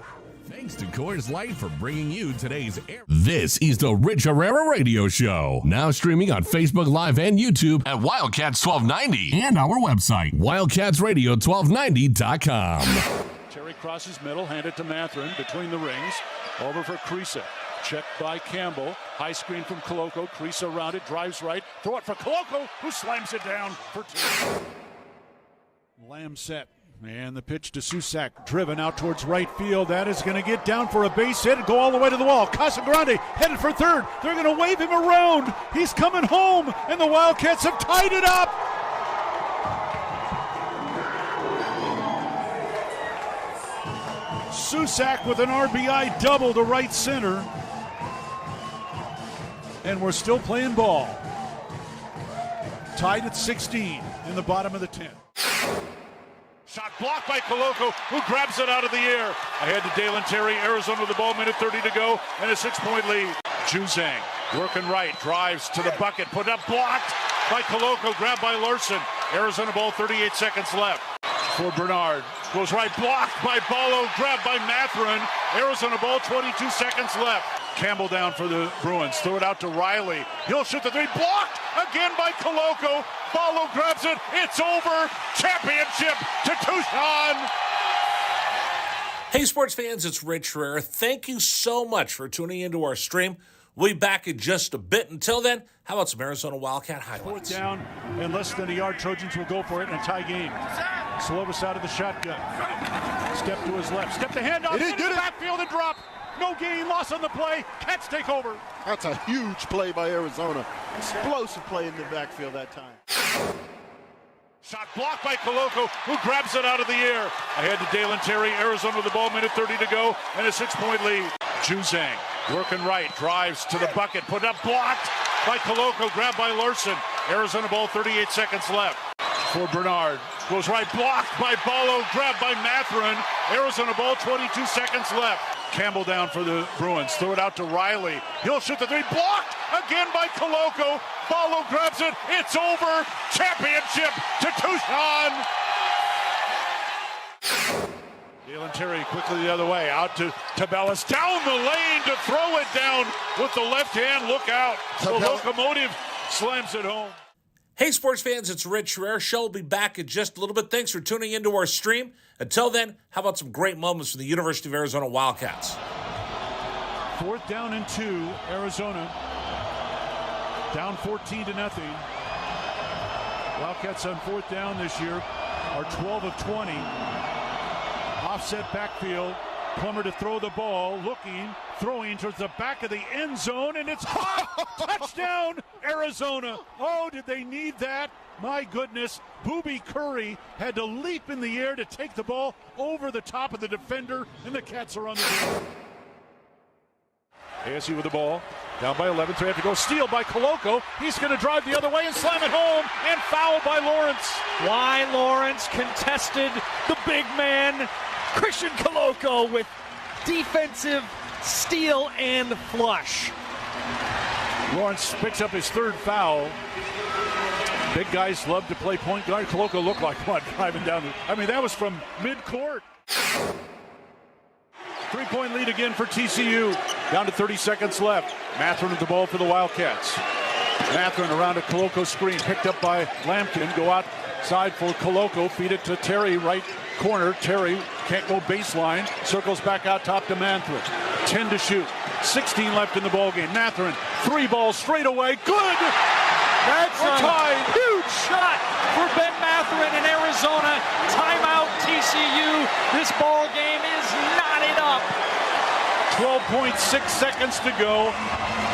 Thanks to Coors Light for bringing you today's air. This is the Rich Herrera Radio Show. Now streaming on Facebook Live and YouTube at Wildcats 1290 and our website, wildcatsradio1290.com. Terry crosses middle, handed to Matherin between the rings. Over for Creasa. Checked by Campbell. High screen from Koloko. Creasa around it, drives right. Throw it for Koloko, who slams it down for 2. Lamb set. And the pitch to Susak, driven out towards right field. That is going to get down for a base hit and go all the way to the wall. Casagrande headed for third. They're going to wave him around. He's coming home, and the Wildcats have tied it up. Susak with an RBI double to right center. And we're still playing ball. Tied at 16 in the bottom of the 10th. Shot blocked by Koloko, who grabs it out of the air. Ahead to Dalen Terry, Arizona with the ball, minute 30 to go, and a 6-point lead. Juzang working right, drives to the bucket, put up, blocked by Koloko, grabbed by Larson. Arizona ball, 38 seconds left. For Bernard, goes right, blocked by Ballo, grabbed by Mathurin. Arizona ball, 22 seconds left. Campbell down for the Bruins, throw it out to Riley. He'll shoot the three, blocked again by Koloko. Ballo grabs it, it's over. Championship to Tucson. Hey, sports fans, it's Rich Herrera. Thank you so much for tuning into our stream. We'll be back in just a bit. Until then, how about some Arizona Wildcat highlights? 4th down and less than a yard. Trojans will go for it in a tie game. Slovis out of the shotgun. Step to his left. Step the handoff. It is good. Backfield and drop. No gain. Loss on the play. Cats take over. That's a huge play by Arizona. Explosive play in the backfield that time. Shot blocked by Koloko, who grabs it out of the air. Ahead to Dalen Terry, Arizona with the ball, minute 30 to go, and a 6-point lead. Juzang working right, drives to the bucket, put up, blocked by Koloko, grabbed by Larson. Arizona ball, 38 seconds left. For Bernard, goes right, blocked by Ballo, grabbed by Mathurin. Arizona ball, 22 seconds left. Campbell down for the Bruins, throw it out to Riley. He'll shoot the three, blocked again by Koloko. Ballo grabs it, it's over. Championship to Tucson. Dalen Terry quickly the other way, out to Tabellas, down the lane to throw it down with the left hand. Look out. The locomotive slams it home. Hey, sports fans, it's Rich Herrera. Show will be back in just a little bit. Thanks for tuning into our stream. Until then, how about some great moments from the University of Arizona Wildcats? 4th down and 2, Arizona. Down 14-0. Wildcats on 4th down this year are 12 of 20. Offset backfield. Plummer to throw the ball, looking, throwing towards the back of the end zone, and it's caught. Touchdown, Arizona. Oh, did they need that? My goodness. Booby Curry had to leap in the air to take the ball over the top of the defender, and the Cats are on the field. ASU with the ball, down by 11, so they have to go. Steal by Koloko. He's going to drive the other way and slam it home, and foul by Lawrence. Why Lawrence contested the big man, Christian Koloko, with defensive steal and flush. Lawrence picks up his 3rd foul. Big guys love to play point guard. Koloko looked like what, driving down that was from midcourt. 3-point lead again for TCU. Down to 30 seconds left. Mathurin with the ball for the Wildcats. Mathurin around a Koloko screen, picked up by Lampkin. Go outside for Koloko, feed it to Terry, right corner. Terry can't go baseline, circles back out top to Mathurin. 10 to shoot, 16 left in the ballgame. Mathurin, 3 balls straight away, good! That's We're tied. Huge shot for Ben Mathurin in Arizona. Timeout TCU. This ball game is knotted up. 12.6 seconds to go.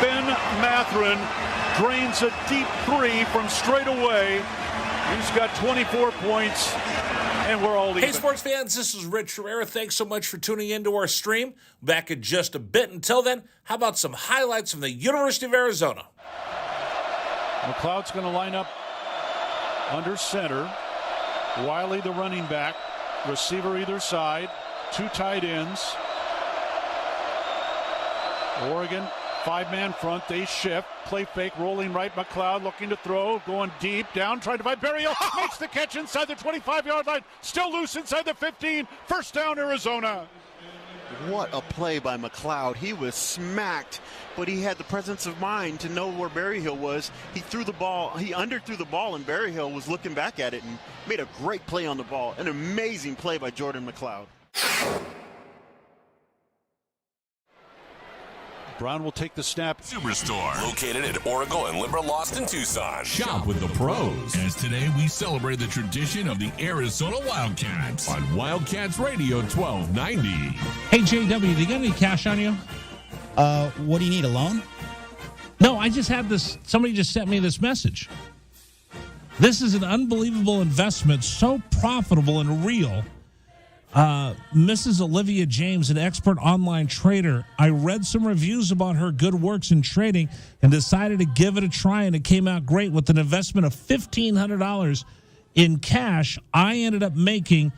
Ben Mathurin drains a deep 3 from straight away. He's got 24 points, and we're all even. Hey, sports fans, this is Rich Herrera. Thanks so much for tuning into our stream. Back in just a bit. Until then, how about some highlights from the University of Arizona? McLeod's going to line up under center. Wiley, the running back. Receiver either side. 2 tight ends. Oregon, 5-man front. They shift. Play fake, rolling right. McLeod looking to throw. Going deep. Down, trying to find Berrios. Makes the catch inside the 25-yard line. Still loose inside the 15. First down, Arizona. What a play by McLeod. He was smacked, but he had the presence of mind to know where Berryhill was. He threw the ball. He underthrew the ball, and Berryhill was looking back at it and made a great play on the ball. An amazing play by Jordan McLeod. Brown will take the snap. Superstore, located at Oracle and Limberlost in Tucson. Shop with the pros, as today we celebrate the tradition of the Arizona Wildcats on Wildcats Radio 1290. Hey, JW, do you got any cash on you? What do you need, a loan? No, I just had this. Somebody just sent me this message. This is an unbelievable investment, so profitable and real. Mrs. Olivia James, an expert online trader. I read some reviews about her good works in trading and decided to give it a try, and it came out great. With an investment of $1,500 in cash, I ended up making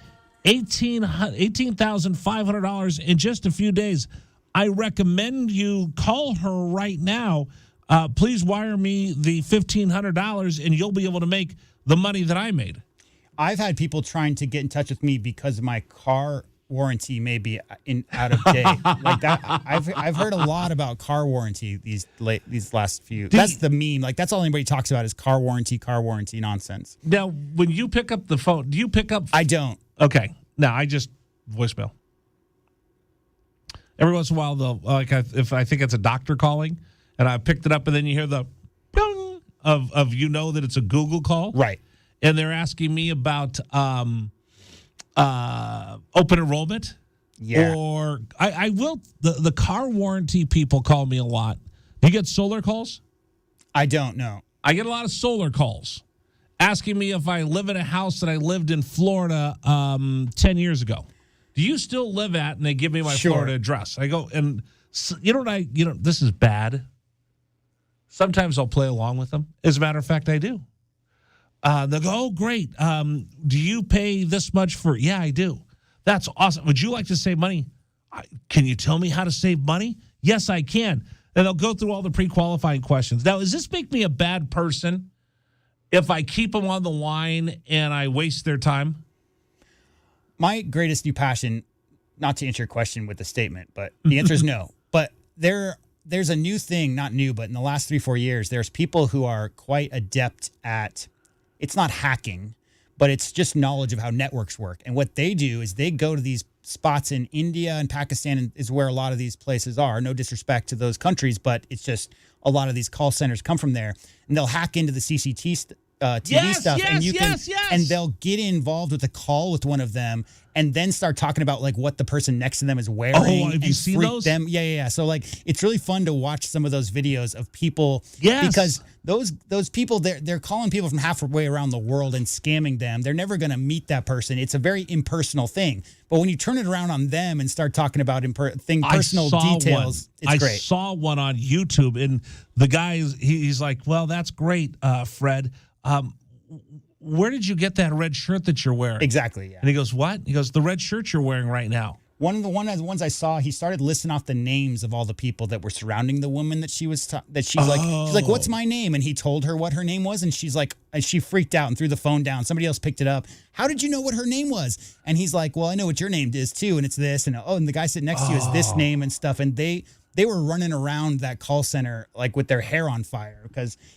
$18,500 in just a few days. I recommend you call her right now. Please wire me the $1,500 and you'll be able to make the money that I made. I've had people trying to get in touch with me because my car warranty may be out of date. Like that, I've heard a lot about car warranty these last few. That's the meme. Like that's all anybody talks about is car warranty nonsense. Now, when you pick up the phone, do you pick up? I don't. Okay. No, I just voicemail. Every once in a while, though, if I think it's a doctor calling, and I picked it up, and then you hear the ding of that it's a Google call, right? And they're asking me about open enrollment. Yeah. Or I will the car warranty people call me a lot. You get solar calls? I don't know. I get a lot of solar calls asking me if I live in a house that I lived in Florida 10 years ago. Do you still live at? And they give me my Florida address. I go, and this is bad. Sometimes I'll play along with them. As a matter of fact, I do. They'll go, oh, great. Do you pay this much for? Yeah, I do. That's awesome. Would you like to save money? Can you tell me how to save money? Yes, I can. And they'll go through all the pre-qualifying questions. Now, does this make me a bad person if I keep them on the line and I waste their time? My greatest new passion, not to answer your question with a statement, but the answer is no. But there's a new thing, not new, but in the last 3-4 years, there's people who are quite adept at, it's not hacking, but it's just knowledge of how networks work. And what they do is they go to these spots in India and Pakistan is where a lot of these places are. No disrespect to those countries, but it's just a lot of these call centers come from there. And they'll hack into the CCTV stuff. And they'll get involved with a call with one of them and then start talking about like what the person next to them is wearing. Oh, have you seen those? Them. Yeah. So like it's really fun to watch some of those videos of people. Yes. Because those people, they're calling people from halfway around the world and scamming them. They're never going to meet that person. It's a very impersonal thing. But when you turn it around on them and start talking about personal details, it's great. I saw one on YouTube, and the guy, he's like, well, that's great, Fred. Where did you get that red shirt that you're wearing? Exactly, yeah. And he goes, what? He goes, the red shirt you're wearing right now. One of the ones I saw, he started listing off the names of all the people that were surrounding the woman that she's like, what's my name? And he told her what her name was, and she's like, she freaked out and threw the phone down. Somebody else picked it up. How did you know what her name was? And he's like, well, I know what your name is too, and it's this, and and the guy sitting next to you is this name and stuff, and they were running around that call center like with their hair on fire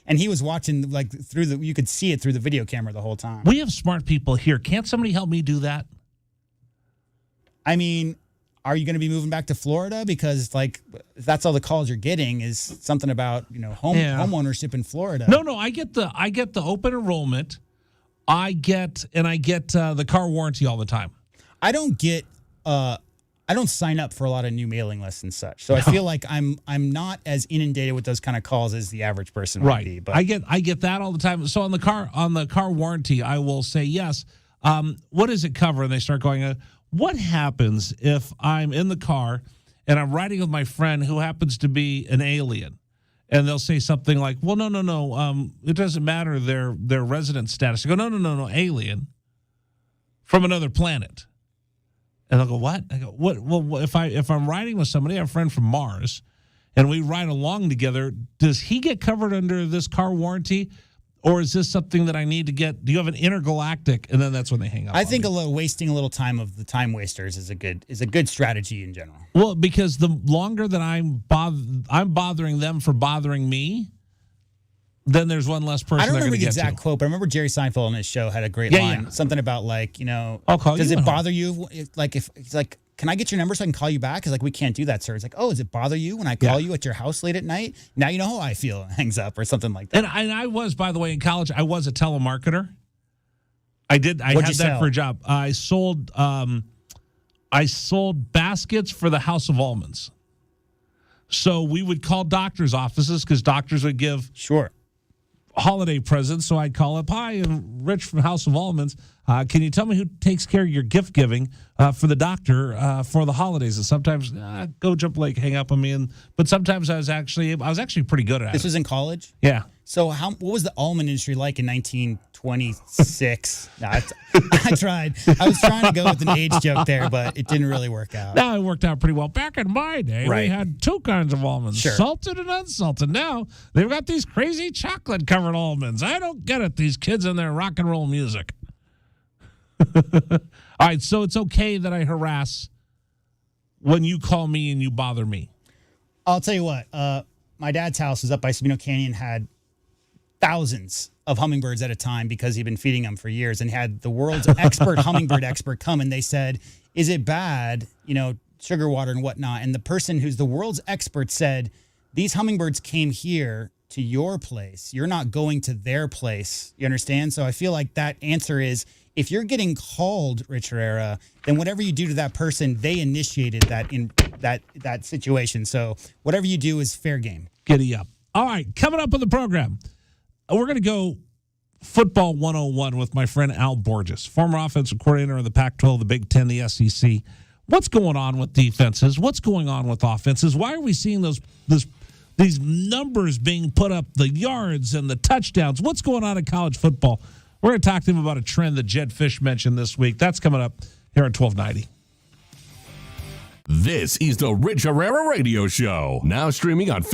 and he was watching like you could see it through the video camera the whole time. We have smart people here. Can't somebody help me do that? I mean, are you going to be moving back to Florida? Because like that's all the calls you're getting is something about, home ownership in Florida. No, I get the open enrollment. I get the car warranty all the time. I don't sign up for a lot of new mailing lists and such. So I feel like I'm not as inundated with those kind of calls as the average person might be. But I get that all the time. So on the car warranty, I will say yes. What does it cover? And they start going, what happens if I'm in the car and I'm riding with my friend who happens to be an alien? And they'll say something like, well, no. It doesn't matter their resident status. I go, no, alien from another planet. And they'll go, what? I go, what? Well, if I'm riding with somebody, I have a friend from Mars, and we ride along together, does he get covered under this car warranty? Or is this something that I need to get? Do you have an intergalactic? And then that's when they hang up. I think wasting a little time of the time wasters is a good strategy in general. Well, because the longer that I'm bothering them for bothering me, then there's one less person. I don't remember the exact quote, but I remember Jerry Seinfeld on his show had a great line. Something about like, I'll call does you it bother you? Like if it's like, can I get your number so I can call you back? Because like we can't do that, sir. It's like, oh, does it bother you when I call you at your house late at night? Now you know how I feel. Hangs up or something like that. And I was, by the way, in college, I was a telemarketer. I had that for a job. I sold baskets for the House of Almonds. So we would call doctors' offices because doctors would give holiday presents. So I'd call up, hi, I'm Rich from House of Almonds. Can you tell me who takes care of your gift giving for the doctor for the holidays? And sometimes go jump lake, hang up on me. But sometimes I was actually pretty good at it. This was in college? Yeah. So what was the almond industry like in 1926? I tried. I was trying to go with an age joke there, but it didn't really work out. No, it worked out pretty well. Back in my day, Right. we had two kinds of almonds, salted and unsalted. Now, they've got these crazy chocolate-covered almonds. I don't get it, these kids and their rock and roll music. All right, so it's okay that I harass when you call me and you bother me. I'll tell you what. My dad's house was up by Sabino Canyon, had thousands of hummingbirds at a time because he'd been feeding them for years, and had the world's hummingbird expert come, and they said, is it bad, sugar water and whatnot? And the person who's the world's expert said, these hummingbirds came here to your place. You're not going to their place. You understand? So I feel like that answer is, if you're getting called, Rich Herrera, then whatever you do to that person, they initiated that in that situation. So whatever you do is fair game. Giddy up. All right, coming up on the program, we're going to go football 101 with my friend Al Borges, former offensive coordinator of the Pac-12, the Big Ten, the SEC. What's going on with defenses? What's going on with offenses? Why are we seeing these numbers being put up, the yards and the touchdowns? What's going on in college football? We're going to talk to him about a trend that Jed Fish mentioned this week. That's coming up here at 1290. This is the Rich Herrera Radio Show, now streaming on